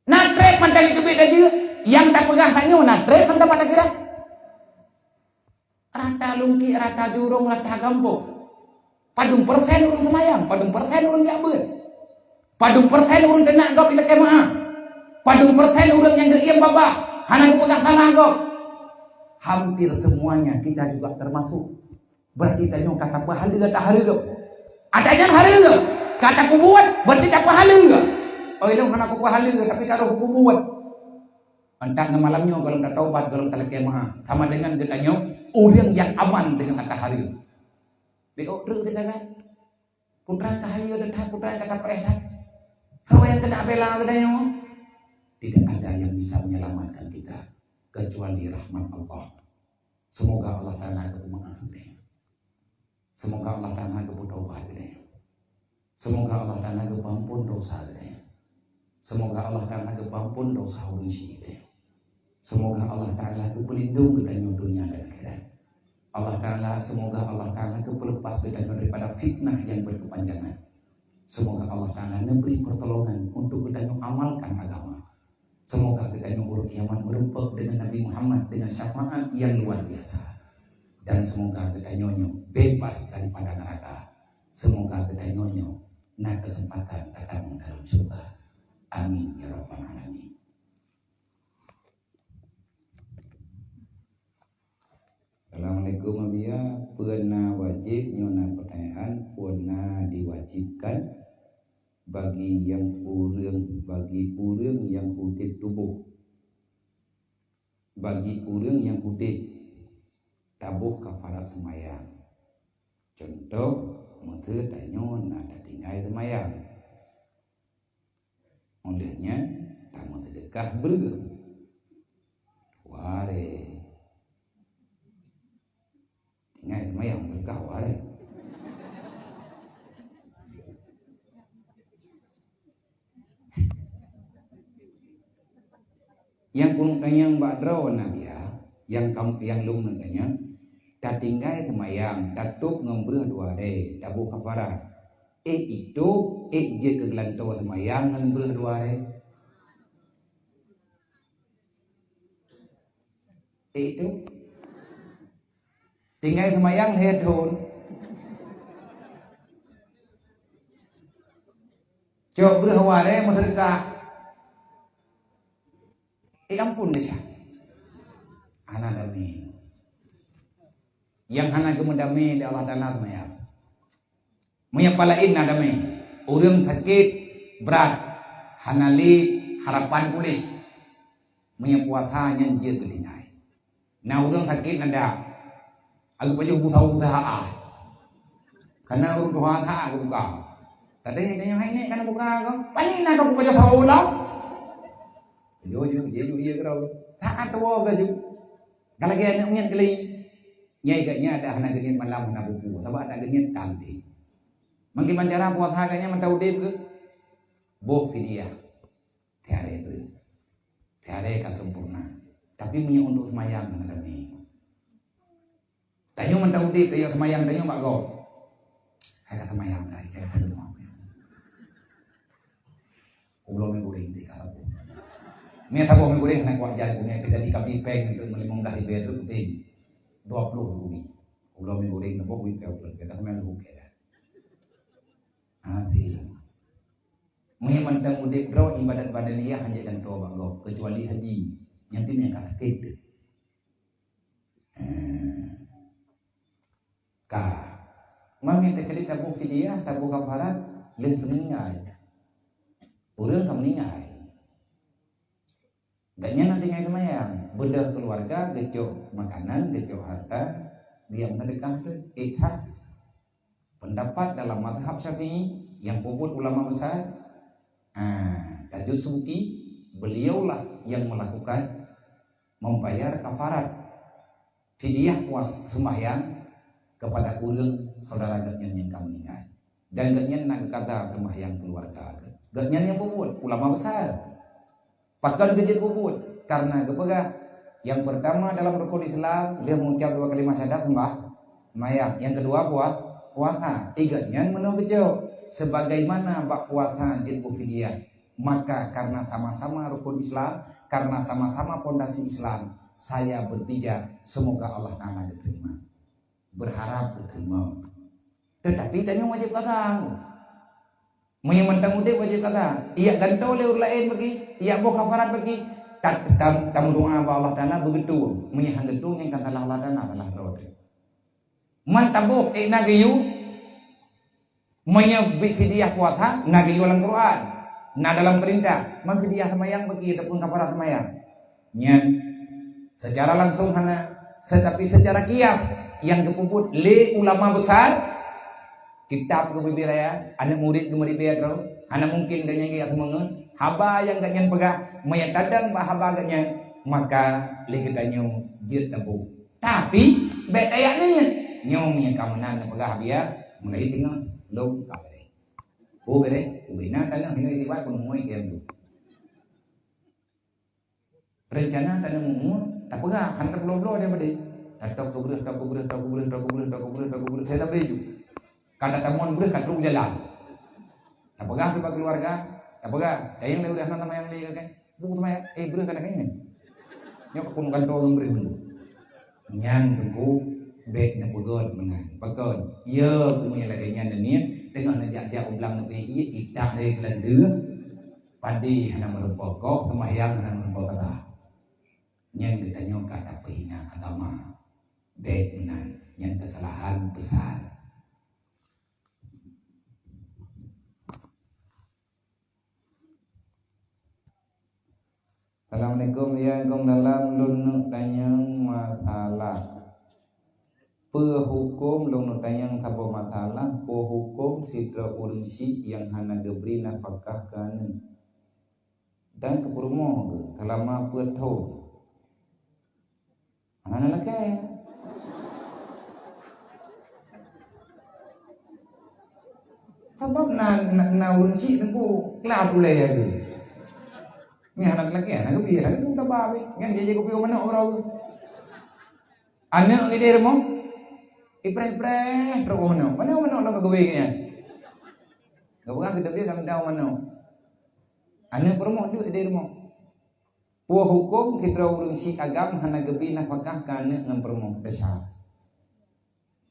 Natrek macam itu beda dajjal, yang tak pegang tanya natrek kan dapat kira. Rata lungki, rata jurung, rata gampok. Padung persen urang semayang, padung persen urang jabut. Padung persen urang kena gap bila kemah. Padung persen urang yang gegiam babah, hana pegang tanah gap. Hampir semuanya kita juga termasuk. Berarti tanya kata pahala kata hari gap. Adanya hari gap. Kata ku buat berarti tak pahala gap. Oh itu hana ku pahala gap tapi kalau ku buat. Entah malamnya kalau tak taubat kalau tak kemah. Sama dengan ditanya orang yang aman dengan kata hari. Beo terus kita kan. Putra cahaya dan putra kata perehdah. Kau yang kena bela katanya. Tidak ada yang bisa menyelamatkan kita kecuali rahmat Allah. Semoga Allah Ta'ala kemaafkan. Semoga Allah Ta'ala bertaubat. Semoga Allah Ta'ala kepampun dosa. Semoga Allah Ta'ala kepampun dosa urusi. Semoga Allah Ta'ala pelindung dari dunia dan akhirat. Allah Ta'ala, semoga Allah Ta'ala kepelepas daripada fitnah yang berkepanjangan. Semoga Allah Ta'ala memberi pertolongan untuk kita amalkan agama. Semoga kita urut kiamat merempak dengan Nabi Muhammad dengan syafaat yang luar biasa. Dan semoga kita bebas daripada neraka. Semoga kita nak kesempatan datang dalam surga. Amin ya rabbal alamin. Assalamualaikum Abia. Pernah wajib nyona pertanyaan, pernah diwajibkan bagi urang yang hudib tubuh, bagi urang yang hudib tabuh kafarat semayang. Contoh mete tanyo nada tinggal semayang, olehnya tamu sedekah bergem ware tinggal semayang berkah ware. Yang pun kanyang badraw na dia, yang lung naganya, tatingay semayang, tatuk ngambrah dua re, tabu kafara. Itu, je kegelanto semayang ngambrah dua re. Itu, tinggal semayang headphone. Coba ware masyarakat. Ampun desa. Anak damai. Yang anak kemudame di Allah Taala maya. Maya palain na damai. Orang sakit berat, hanali harapan pulih, menyepuasa nyanjir ketinai. Nah orang sakit nada, aku baju busau dah, karena orang tua tak aku buka. Tadi yang hai ni kan buka kau, paling nak aku baju busau lah. Yo dia kerau, tak tahu ke ju. Kalau dia nak nyen kali, nyai katnya ada anak genian malam nak buku, tapi ada genian kanti. Mungkin cara buat harganya mentau dep ke, boh fidyah, tiada itu, tiada kesempurna. Tapi punya untuk semayang dengan kami. Tanya mentau dep, tanya semayang, tanya mak kau. Ada semayang dah, kita tanya mak. Ulo menggoreng di kalau. Ni tak boleh menggoreng nak kuat jalan punya. Kita di kami peng untuk melimang dah ibadah itu penting. 20 rupiah. Ulo menggoreng tak boleh pelper. Kita semayang bukan. Hati. Mengemantang udip bro ibadat badaniyah hanya dan doa bangau kecuali haji yang tim yang kata kita. Mami terkali tabu fidyah tabu kafarat leh meninggal. Orang tak meninggal. Gaknya nanti ngai semayang bedah keluarga gecok makanan gecok harta dia menedekah ke ikhah. Pendapat dalam mazhab Syafi'i yang puput ulama besar Tajud Subki beliaulah yang melakukan membayar kafarat fidyah puas sembahyang kepada urang saudara gatnya yang kami meninggal dan gatnya nak kata sembahyang keluarga gatnya yang puput ulama besar pakan gejit puput karena kepada yang pertama dalam rukun Islam dia mengucap 2 kalimat syahadat sembahyang yang kedua puasa tiganya menu kecil sebagaimana bak puasa jilbu fidyah maka karena sama-sama rukun Islam karena sama-sama pondasi Islam saya berpijak semoga Allah Ta'ala diterima berharap diterima tetapi tanya wajib kata menyemantang udip wajib kata ia gantau lewat lain bagi ia buh kafarat bagi kamu doa Allah Ta'ala begitu menyahang itu yang kata Allah Ta'ala adalah roda mantabuh nagayu menyebut fidyah puasa nagayu dalam Quran nah dalam perintah fidyah semayang bagi ataupun kafarat semayang nyan secara langsung hana tetapi secara kias yang kepuput le ulama besar kitab kebibiraya anak murid kemari beadro anak mungkin gaknya gaya semangat haba yang gaknya pegah mayatadang bahaba gaknya maka le kitanya dia tabu tapi bet ayatnya nyom yang kamanan pegah biar mulai tengah lo kabare oh bere ubina tanah ini riwayat penumoi game tu rencana tanah umur tak pegah hantar blow dia bade tak kubur saya tak baju kata tamuan boleh kat ruk jalan tak pegah tu keluarga tak pegah yang udah nama yang dia kan buku sama bro kata ini nyok pun kan kau ngembri dulu nyan tunggu bet nak pegod menang pegod ya punya ladainya ni tengah nak jak ulang nak iya itak dari kelanda padi hana merupokok sembahyang hana merupok kata nyan kita nyok kata pihina agama bet menang nyan kesalahan besar. Assalamualaikum ya kong dalam lunuk tanyang masalah hukum lunuk tanyang tabo masalah hukum sidra urisi yang hana gebri nafkah kan dan kepurmo selama petho hana lagi sebab na urisi tengku kelar boleh ya tu ni anak lagi anak biar anak muda babe kan dia jago piu mana orang anak ni dia mo ipre ro mana lo gawe nya gawe kita dia dalam daun mana anak promo tu dia mo puah hukum sidra urung si agam hana gebi nafkah kana ngam promo desa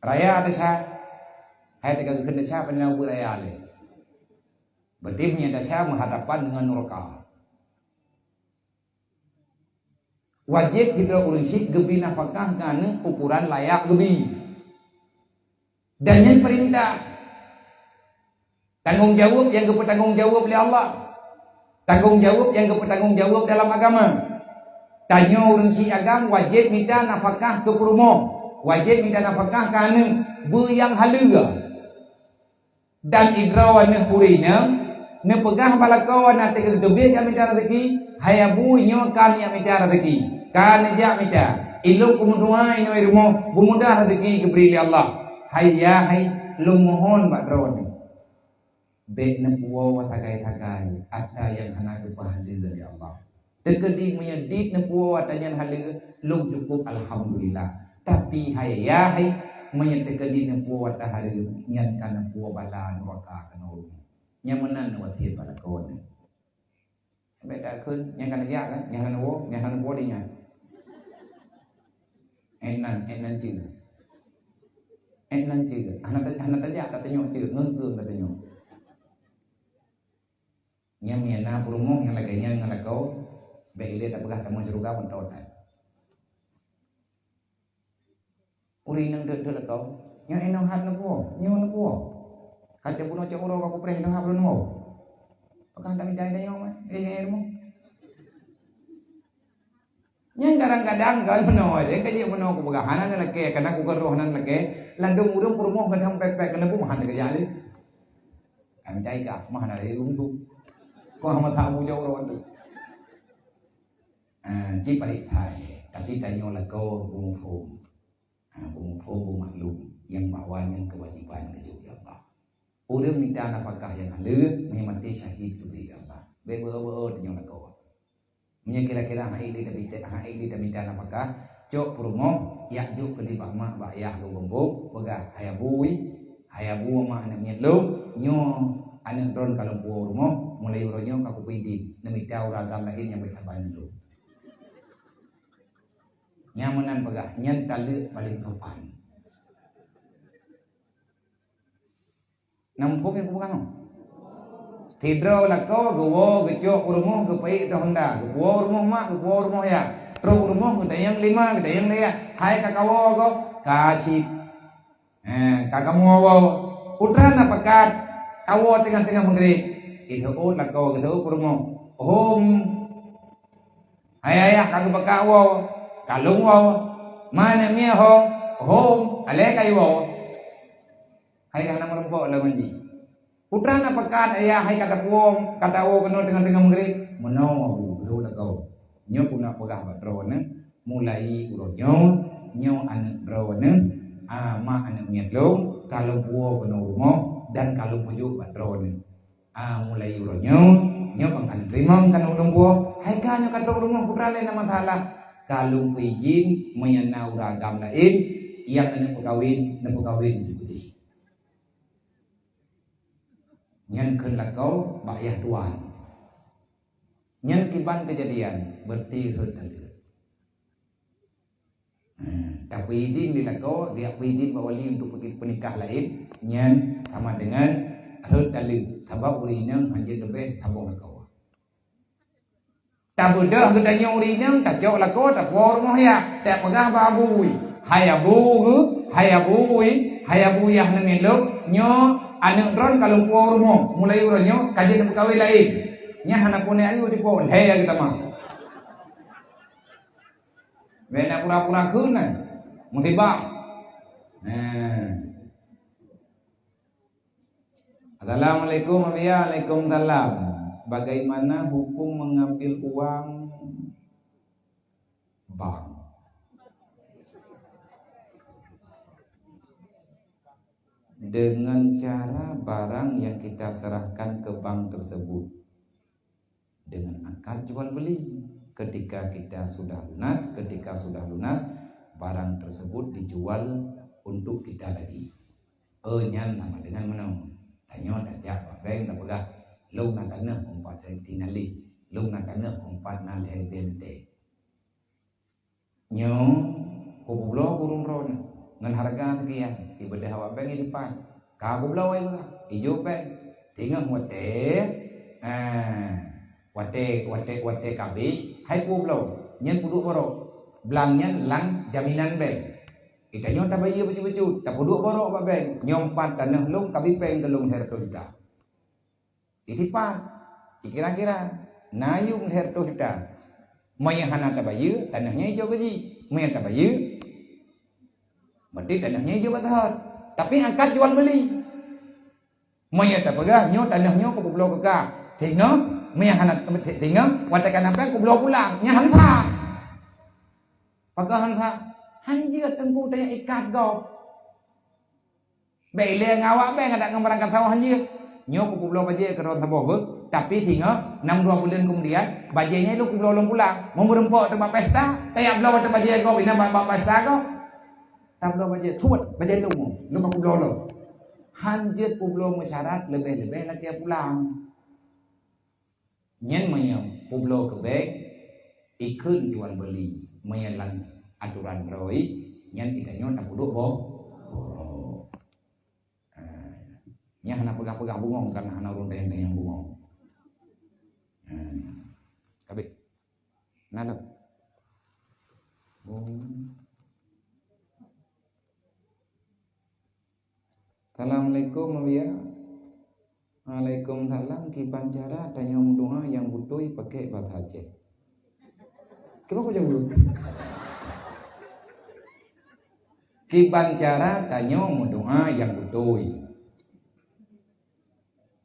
raya desa hai dekat ke desa panau raya le betimnya desa menghadapan dengan neraka wajib tidak urusik gebi nafkah kana ukuran layak gebi dan yang perintah Tanggung jawab yang bertanggung jawab oleh Allah. Tanggung jawab yang bertanggung jawab dalam agama. Tanya orang si agam wajib minta nafkah ke rumah, wajib minta nafkah ke anak yang haluga. Dan idraw ne purina ne pegah balakau na te dobe ya minta rezeki, hayabu nyo kan ya minta rezeki. Kan ya minta. Ilok kumudua ino irmo bumudah rezeki keberi Allah. Hayya hay lumohon bak draw ni. Bek ne puwa tagai-tagai ada yang hana ke pahala dari Allah. Terkedi menyedit ne puwa tanya halu lum cukup alhamdulillah. Tapi hayya hay menyedekedi ne puwa halu nyan kana puwa bala neraka kana ulu. Nyamanan watir pada kawan. Beda kun yang kana ya kan, yang kana wo, yang kana bodinya. Enan juga. Enan juga. Anak aja kata nyok juga ngengkeung kata nyok. Yang miana purumong yang laganya ngalakau baile tak pegah tamu seruga pun tautan. Uri nang dek lakau, yang enong hat napuo, nyo napuo. Kaca puno cak uro aku preh enong hat belum mau. Pegah tak minta ida nyong mo. Yang kadang-kadang kan meno aja kaji meno ku pegahanan lake kana ku kerohanan lake landung urung purumong kadang pek-pek kana ku mahan kerja le. Kami cai ka mahan ada untu. Kau hama tahu jauh orang tu. Cik balik thai, tapi tanya lah kau bumufum bumaklum yang bawanya kewajiban kejual Allah. Orang minta nafkah yang halal, mati syahid tu dia Allah. Beber tanya lah kau. Nya kira-kira hai dia minta nafkah, cok purumo, yak juk ke di bama bayah lu bembuk, pegah hayabu ma anak nyetlu, nyo anak drone kalau purumo rumah mulai uronyo kaku pidin nemita uragam lain yang bertaban itu nyamanan pegah nyen tali paling kapan nampuk yang kupegang tidro lako gowo gecok rumah kepai dah honda gowo rumah mak gowo rumah ya terus rumah kita yang 5 kita yang dia hai kakawo go kasih kakamu putra napakat kawo tengah-tengah mengerik itu nak kau gitu kurmo ayah kagak bakawo kalung mana mia ale kayo hai kana merempo lawanji putra na pakat ayah hai kata kuom kata kena tengah-tengah mengerik menong betul nak kau nyo puna pegah batrone mulai uronyo nyo anak drone ma anak miatlong kalau buo kena rumah dan kalau pujuk batrone mulai uronyo nyo pangkan rimong kan ulung buo hai kanyo kata rumah putra le nama salah kalau pijin menyana uragam lain yang anu pegawin diputus nyan keun lakau bayah tuan nyan kiban kejadian berarti heut teu tapi izin di lakau dia izin bawali untuk penikah lain nyan sama dengan heut tali sabab urinang anjeun lebih tabung lakau tak bedah gedanya urinang tak jauh lakau tak rumah ya tak pegah babui hayabu yah nengelok nyo anak dron kalau puau rumah mulai uranyo kajian pegawai lain nya hana pune ayu di puau leya kita mah bena pura-pura keuna musibah Assalamualaikum Waalaikumsalam. Bagaimana hukum mengambil uang bank? Dengan cara barang yang kita serahkan ke bank tersebut dengan akad jual beli. Ketika sudah lunas, barang tersebut dijual untuk kita lagi. Nyan sama dengan menang. Tanya tak jawab bank nak pegah. Lu nak tanah kompat tinali, lu nak tanah kompat nal bente. Nyo, kubulo kurung ron, ngan harga sekian, ibadah awak bank di depan. Kau bulo itu lah, hijau bank, tinggal wate kabis, hai kubulo, nyen puduk borok, belangnya lang jaminan bank. Kita nyota bayi becu-becu, tak puduk borok apa bank, nyompat tanah lung kabis bank telung herto juta. itipan kira-kira nayung leher tu kita maya hana tabayu tanahnya hijau gaji maya tabayu berarti tanahnya hijau batat tapi angkat jual beli maya tabagah nyo tanahnya ko pulau keka tinggal maya hana tinggal watakan apa ko pulau pulang nya hanta pagah hanta hanjir tengku tanya ikat go bele ngawak be ngadak ngambarangkat sawah hanjir nyo ko pulau baje ke ron tabo tapi tinggal 6-2 bulan kemudian bajenya lu ku pulau pulang mau berempok tempat pesta tayak pulau tempat baje go bina bab pesta go tak pulau baje tuat baje lu ku pulau lo hanjir ku pulau syarat lebih-lebih lagi pulang nyen mayam ku pulau kebek ikut jual beli mayalan aturan roi nyen tidaknya tak duduk nya hana pegang-pegang bungong karena hana urun dendeng yang bungong. Kabeh. Nalap. Assalamualaikum Mawia. Waalaikumsalam. Kipan cara tanya doa yang butuh pakai bahasa Aceh. Kenapa jauh dulu? Kipan cara tanya doa yang butuh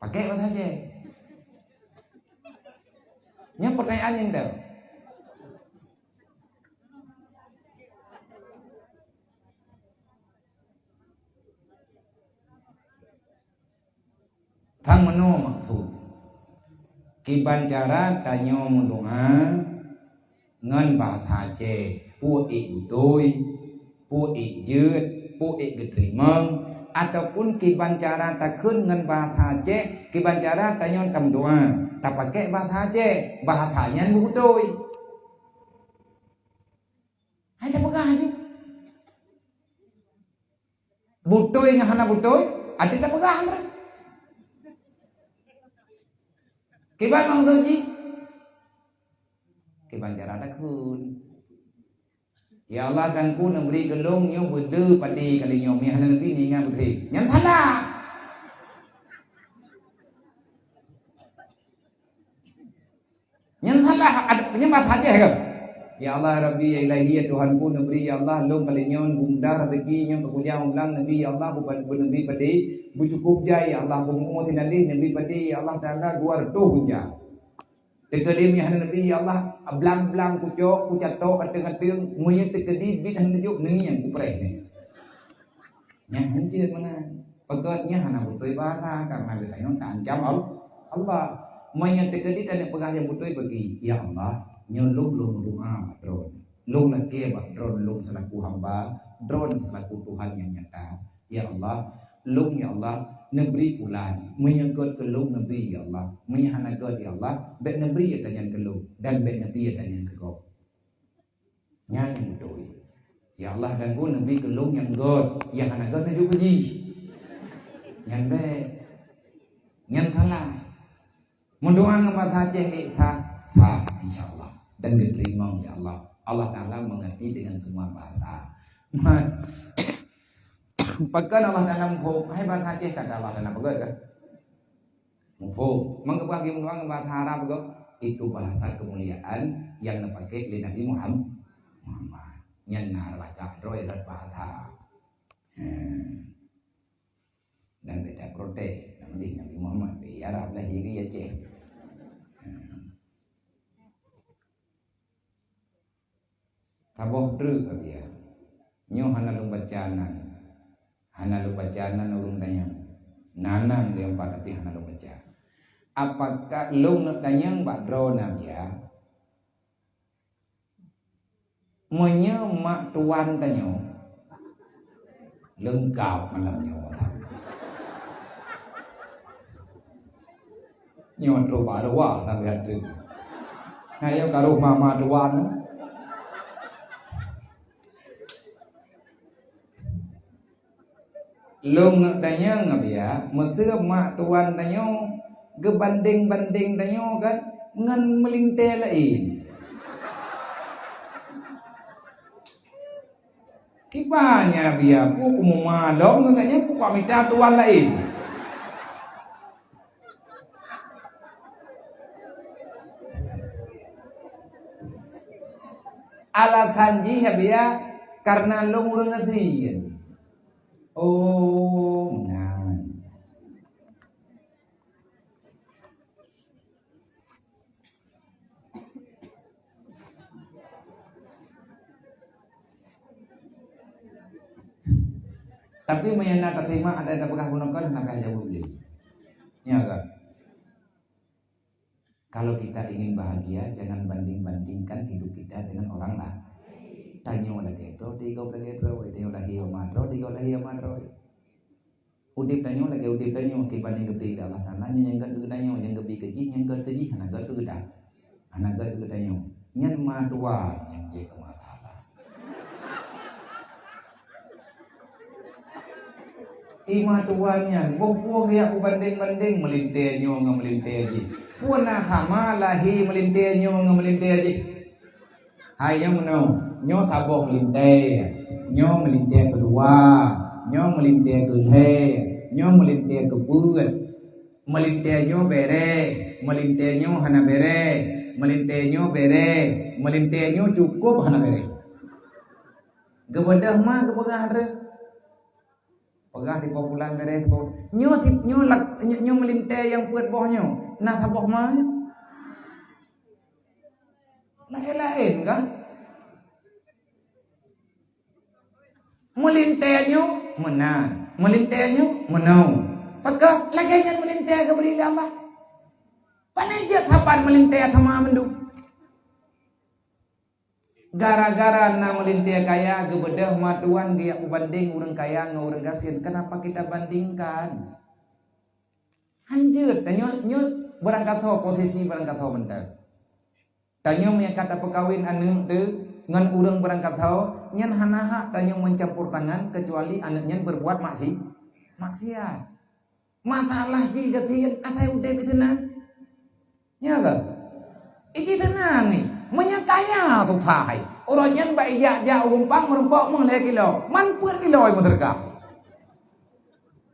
pakai bahasa Aceh. Nya pertanyaan yang dah. Thang meno maksud. Kiban cara tanyo doa ngan bahasa Aceh, pu ik butuh, pu ik jeut, pu ik getrima ataupun kiban cara takun ngan bahasa Aceh, kiban cara tanyo tam doa. Tak pakai bahasa Aceh, bahasanya butuh. Ada pegah aja. Butuh yang hana butuh, ada tak pegah amra. Kiban maksud ji? Kiban cara takun. Ya Allah dan ku memberi gelung nyo bede padi kali nyo mi hana nabi ni ngam bethi. Nyam thala. Nyentahlah ada penyembah saja kan. Ya Allah Rabbi ya Ilahi ya Tuhanku Nabi ya Allah long kalinyon bunda rezeki nyo kekujang ulang Nabi ya Allah bu Nabi padi bu cukup jai ya Allah bu umutin alih Nabi padi ya Allah Taala 200 hujah. Tekedim ya Nabi ya Allah ablang-blang kucok kucatok ateng-ateng muye tekedi bit han juk nengi yang kupreh ni. Nya hancur mana? Pegatnya hana betul bahasa karena betayon tancam Allah. Mayat terjadi dan pegah yang betul bagi ya Allah nyolong doa drone long lagi drone long selaku hamba drone selaku Tuhan yang nyata ya Allah long ya Allah nebri ulan menyangkut ke long nabi ya Allah menyahanagot ya Allah bet nebri ya tanyan ke long dan bet nabi ya tanyan ke kau nyan betul ya Allah dan ku nabi ke long yang god yang hanagot na juga ji nyan bet nyan thalah mendoa kepada Aceh insyaallah dan diterima ya Allah. Allah Taala mengerti dengan semua bahasa. Bahkan Allah dalam hai bahasa Aceh kata Allah dalam apa kan? Mufo, mengebagi mendoa bahasa Arab itu bahasa kemuliaan yang dipakai oleh Nabi Muhammad. Nyenar laka roy bahasa. Dan beda prote, nanti Nabi Muhammad di Arab lahiri Aceh. Taboh dru ka dia. Nyo hana lu bacanan. Hana lu bacanan urung dayang. Nanang dia empat tapi hana lu baca. Apakah lu dayang badro nam ya? Menye mak tuan tanyo. Lengkap malam nyo. Nyo tro barwa tam ya tu. Ngayo karo mama tuan. Long nak tanya ngap ya, mentera mak tuan tanya, gebanding-banding tanya kan, ngan melintai lain. Kipanya biar aku mau malong ngaknya aku kok minta tuan lain. Alasan dia karena lo urang ngasih. Oh, nah. Tapi mayana terima ada apakah gunakan nakah jauh beli. Ya kan? Kalau kita ingin bahagia, jangan banding-bandingkan hidup kita dengan orang lain. Tanyo lagi itu, tiga lagi itu, tanyo lagi omadro, tiga lagi omadro. Udip tanyo lagi udip tanyo, kibanding kepi dalam tanahnya yang gat tanyo, yang kepi keji, yang gat keji, anak gat kegedak, anak gat kegedanyo. Nyan madua yang je kematalah. Ima tuannya, buku ya banding-banding melintenyo ngam melinteji. Puana hama lahi melintenyo ngam melinteji. Hai yang menau, nyo taboh melinte, nyo melinte kedua, nyo melinte kedhe, nyo melinte kebut, melinte nyo bere, melinte nyo hana bere, melinte nyo bere, melinte nyo cukup hana bere. Gebedah mah kepegah re. Pegah di populan bere nyo melinte yang puat bohnyo, nah taboh mah. Lain-lain kan? Melintenyo menang, melintenyo menang. Pagka lagay yan melinte ka beri Allah. Panajat hapan melinte sama mendu. Gara-gara na melinte kaya gebedah matuan dia banding urang kaya ngau urang gasin. Kenapa kita bandingkan? Anjir, nyo berangkat ho posisi berangkat ho bentar. Tanyo yang kata pekawin anu de ngan urang berangkat tau nyan hanaha tanyo mencampur tangan kecuali anaknya berbuat maksiat. Masalah ji gatiin atai udah tenang. Ya kan? Iki tenang ni. Menyakaya tu thai. Orang nyan ba iya ja umpang merempok mengle kilo. Man pur kilo ai muterka.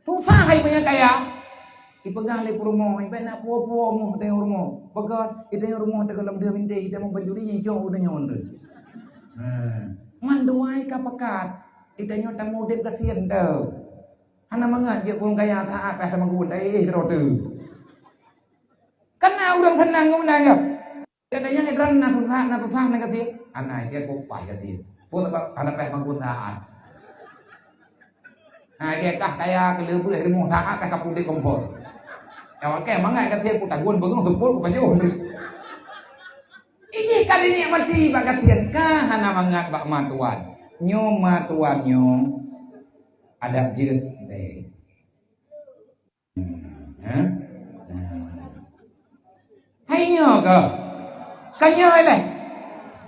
Tu thai menyakaya. Ipegah le purmo, ipe nak puo-puo mo te urmo. Pagkat ite urmo te kalam dia minte ite mong bajuri ni jo udah nyon. Manduai ka pekat. Ite nyon tang modep ka tien deu. Ana mangat je pun kaya ta apa ta manggun ai kero tu. Kana urang tenang ngom nangap. Ada yang edran na tutah na ka tien. Ana ke ko pai ka tien. Pun ana pe manggun taat. Ke kah kaya ke leu boleh rimo taat ka pudik kompor. Awak ke mangai ka tien putak gun beung sepul ko panyo. Iki kali ni mati bak katien ka hana mangat bak matuan. Nyo matuan nyo ada jeut teh. Hai nyo ka. Kanyo le.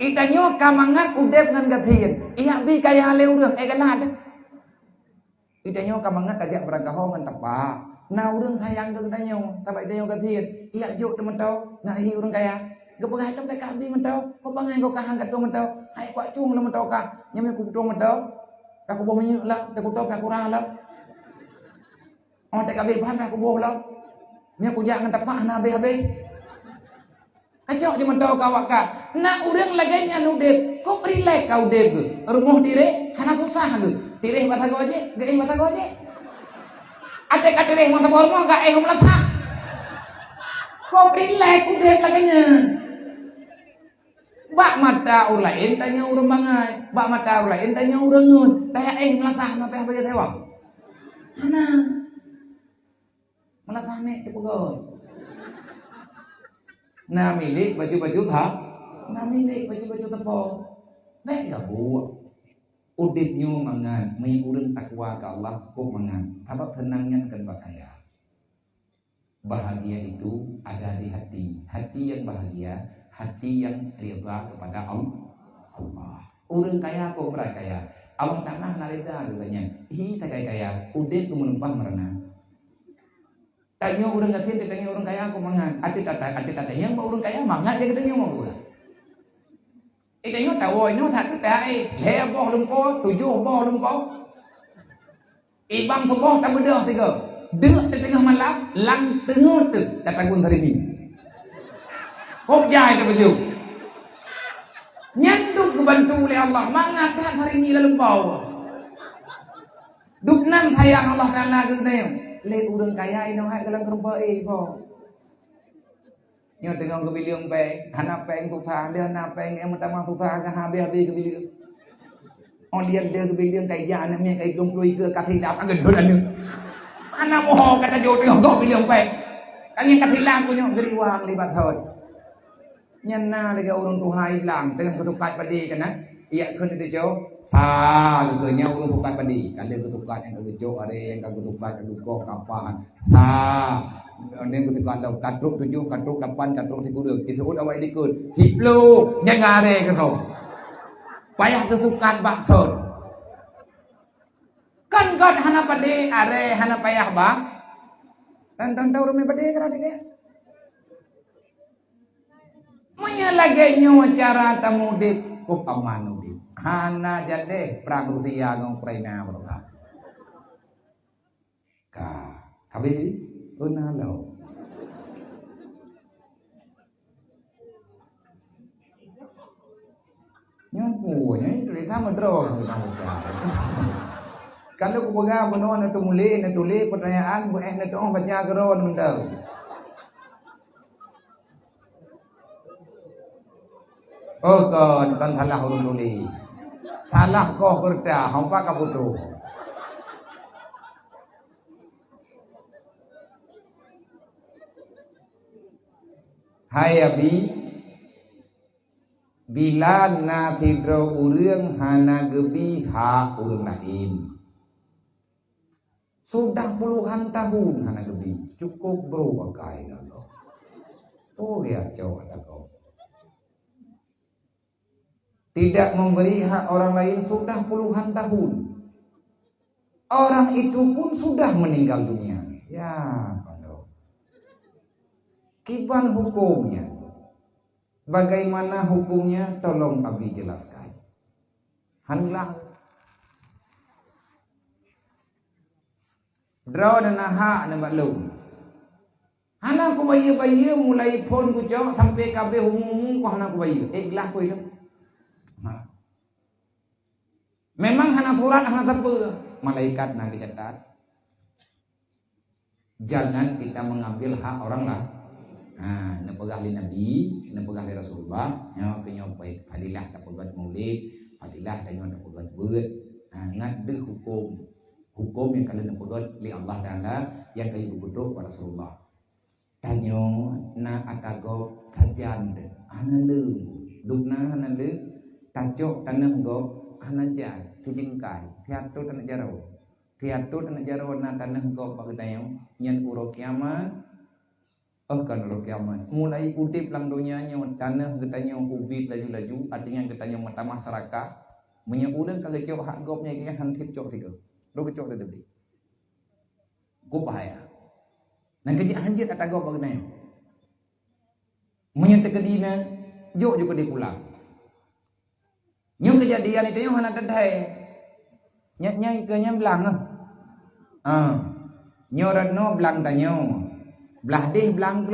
Ita nyo ka mangat udep ngan katien. Iya bi kaya le urang kanat. Ita nyo ka mangat ajak berangkaho ngan tepa. Nah urang sayang ke danyo, tabai danyo katien. Iya juk temen tau, ngahi urang kaya. Gepegah tom ka abi mentau, ko bangai ko kahang ka tom mentau. Hai kwa cung le mentau ka, nyam ku tom mentau. Ka ko bo menyu la, ta ku tom ka ku ra la. On ta ka be paham ka ku bo la. Nya ku jak ngan tepak na be. Kacok je mentau ka wak ka. Na urang lagai nya nu dep, ko prilek kau dep. Rumuh dire hana susah ge. Tireh batha go je, ge batha go je. Ate katireh mo tabor mo ga hum latha. Ko prilek ku dep lagainya. Bak mata ulain tanya urang bangai, bak mata ulain tanya urang ngun. Kaya melatah na peh bade tewang. Ana. Melatah nek dipegon. Na milik baju-baju tha, na milik baju-baju tepung. Nek ga buat. Udip nyo mangan, may urang takwa ka Allah ko mangan. Tabak tenangnya kan bakaya. Bahagia itu ada di hati. Hati yang bahagia, hati yang rida kepada Allah. Urang kaya ko berakaya. Allah tanah narida katanya. Hi tak kaya, udip ku menumpah merana. Tanya urang gatin, tanya urang kaya ko mangan. Ati tata yang ba urang kaya mangan dia katanya mau gua. Ita nyo tawoy no thật ta le bo lum ko tujuh bo lum ko ibang soboh ta bedah tiga deuh te tengah malam lang tengah tu ta tagun hari ni kop jai ta baju nyan tu kebantu oleh Allah. Mangat hari ini dalam bawah. Duk nan sayang Allah Taala ke teu. Le urang kaya ino hai kalang kerbae po. Nyo tengok ke biliung pe, hana peng tu tha, dia hana peng em ta mang tu tha ka habis ke biliung. On lian dia ke biliung kai ya na me kai glong plui ke ka thi dap ang gedul anu. Ana moho kata jo tengok ke biliung pe. Kang ka thi lang ku nyo geri wang libat thot. Nhân na lagi orang Tuhan bilang dengan ketukat padi kan iya kan itu jauh ha gitu nya orang ketukat padi kalau ketukat yang kejo ada yang ketukat kegok kapan ha yang ketukat dah katruk 7 katruk 8 katruk 10 kita ud awal dikut 10 yang ada kan kau payah ketukat baksud kan god hana padi are hana payah bang tentang tahu rumah padi kan dia Munya lagi nyo cara tamudip ko pamanudip. Hana jade perang Rusia ng Ukraina bersa. Kabi unalo. Nyo punya kita medro kita Kalau ko baga bono na tumuli na tuli pertanyaan bu na tong baca geron mendau. Oh con thalah urun luli. Thalah ko kerja hampa kabutu. Hai abi bila na tidro urang hana gebi ha urang lain. Sudah puluhan tahun hana gebi cukup bro pakai kalau. Oh ya jauh ada kau. Tidak memberi hak orang lain sudah puluhan tahun. Orang itu pun sudah meninggal dunia. Ya, kalau kiban hukumnya. Bagaimana hukumnya? Tolong Abi jelaskan. Hanlah. Draw dan hak dan maklum. Hana ku bayi mulai phone ku jauh sampai kabeh umum ku hana ku bayi. Ikhlas ku itu. Memang hana surat hana tepe malaikat nak dicatat. Jangan kita mengambil hak orang lah. Nah, nepegah li Nabi, nepegah li Rasulullah, nyo penyopai fadilah tapegat maulid, fadilah dan nyo tapegat beut. Nah, ngat de hukum yang kalian nepegat li Allah Taala yang kayu buduk pada Rasulullah. Tanyo na atago tajan de ana leung, dukna ana leung, tajok tanam go anaja tijingkai tiatu tanah jaro na tanah go pagdayo nyan uro kiamat kan uro kiamat mulai udip lang dunia nyo tanah getanyo ubit laju artinya getanyo mata masyarakat menyebutkan kagecok hak gopnya kian hantip cok tiga lo kecok tetapi go bahaya nang keji hanjit ata go pagdayo menyentek kedina jo juga dipulang nhưng kejadian itu yang hana dadai nyai ke nya belang nyorat no belang tanyo belah deh belang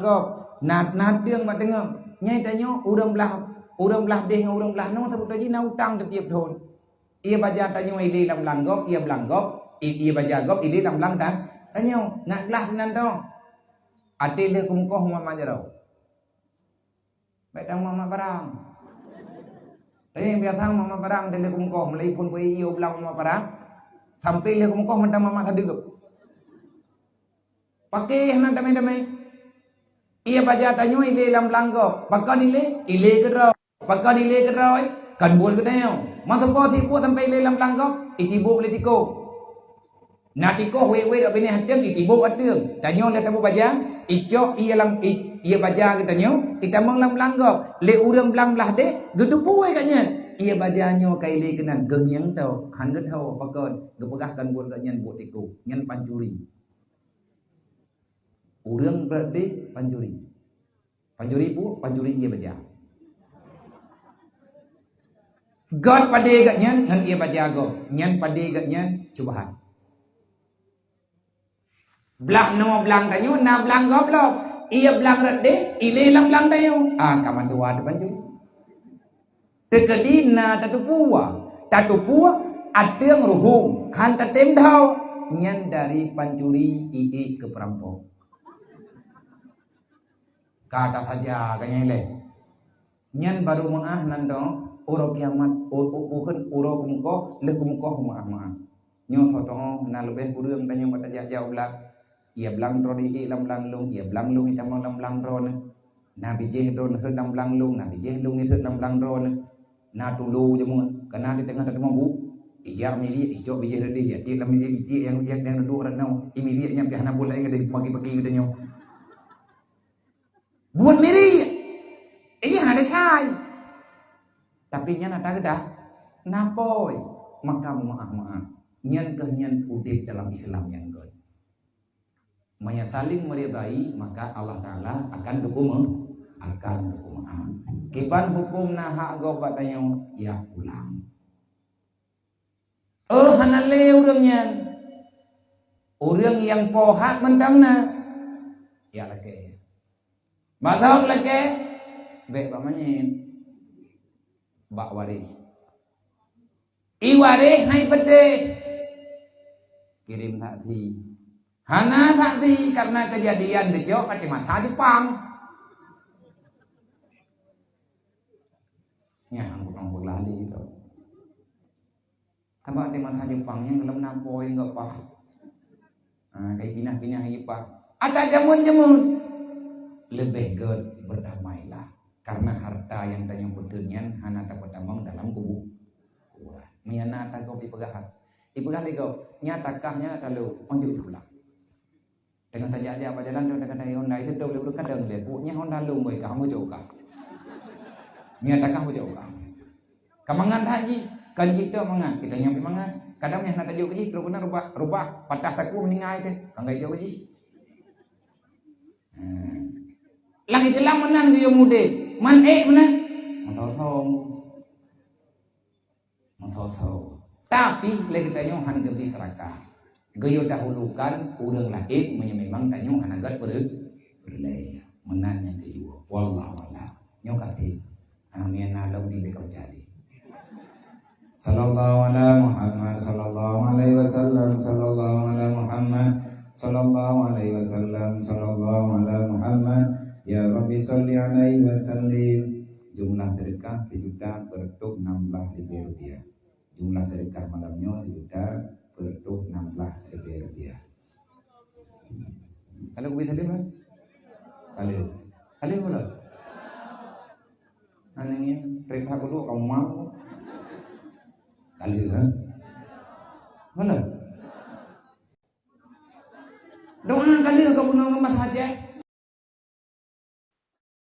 ko nat deung ma tengok nyai tanyo urang belah deh urang belah no sabut tadi na utang ke tiap thon ia baja tanyo ile lam belang gop ia belang gop ia baja gop ile lam belang kan tanyo ngak belah nan to ate le kumkoh mama jarau baik tang mama barang Tapi biasa mama perang dari kumkoh mulai pun kue iyo belang mama perang sampai le kumkoh mentang mama kadugup. Pakai hana damai. Ia baca tanyo ile lam langgo. Pakai ile ke roy kan bol ke neo. Masa po tipu sampai ile lam langgo itibo le tiko. Na tiko we dak bini hatiang itibo atiang. Tanyo le tabu baca ijo ia baca katanya kita menglam langgo le urang belang belah de gedu puai katnya ia bajanyo kai le kenan gengyang tau hanget tau pakon gepegahkan buat katnya buat tiku nyen pancuri urang berarti pancuri pu pancuri ia baca God pade katnya ngan ia baca go nyen pade katnya cubahan belah no belang tanyo na belang go blok ia belang rade ile lam belang tayo kaman dua depan juri Tekadina tatu pua adeng ruhum hanta temdau nyan dari pancuri ii ke perampok. Kata saja kanyang le. Nyan baru maah nando uro kiamat ukun uro kumko le kumko maah. Nyo thoto na lebih urang tanya mata jauh lah. Ia belang ron ii lam lang lung, ia belang lung ita mau lam lang ron. Na bijeh don herd lam lang lung, na bijeh lung herd lam lang ron. Na tulu jemun kana di tengah tadi mambu. Ijar miri ijo bijeh redi ya. Dia lam iji yang duduk renau. Imiri nya pihana bola yang ada pagi-pagi gedenya. Buat miri, iya ada say. Tapi nyan ada dah, napoi maka maaf. Nyan kenyan udip dalam Islam yang good. Maya saling meridai maka Allah Taala akan dukung Kipan hukum nah gobat tayo ya pulang. Hanale urang yang pohat mentangna ya lagi. Matang lagi, baik pamannya, bak waris, iwaris hai pete, kirim taksi, hana taksi karena kejadian dejo kacamata Jepang, ya angkut lali itu, tambah kacamata Jepangnya dalam nampoi enggak pak, kayak pinah-pinah Jepang, ada jamun. Lebih berdamailah karena harta yang tanya betulnya hana dapat damang dalam kuburan. Miana tak kau dipegahat. Dipegahat kau nyatakahnya lalu panggil pulang. Dengan tanya dia apa jalan dengan tanya Honda itu boleh urut kadang lihat punya Honda lu boy kamu jauh kah? Nyatakah jauh kah? Kamangan haji kanji tu mangan kita nyampe mangan. Kadang yang nak jauh kaji terus benar rubah patah taku meninggal itu kangai jauh kaji. Lagi telah menang dia muda, menang, masau. Tapi lagi tanya han gebi serakah, gayo dahulukan urang lagi memang tanya han agar berlay, menanya gayo, wallahu a'lam, nyokati, amin alam di bekau jadi. Sallallahu ala Muhammad, sallallahu alaihi wasallam, sallallahu ala Muhammad, sallallahu alaihi wasallam, sallallahu ala Muhammad. Ya Rabbi sholli alaihi wasallim. Jumlah sedekah sejuta bertuk 16.000 rupiah. Jumlah sedekah malamnya sejuta bertuk 16.000 rupiah. Kalau gue tadi kan? Kali boleh. Anaknya periksa dulu kamu mau? Kali kan? Boleh. Doa kali kamu nongol mas saja.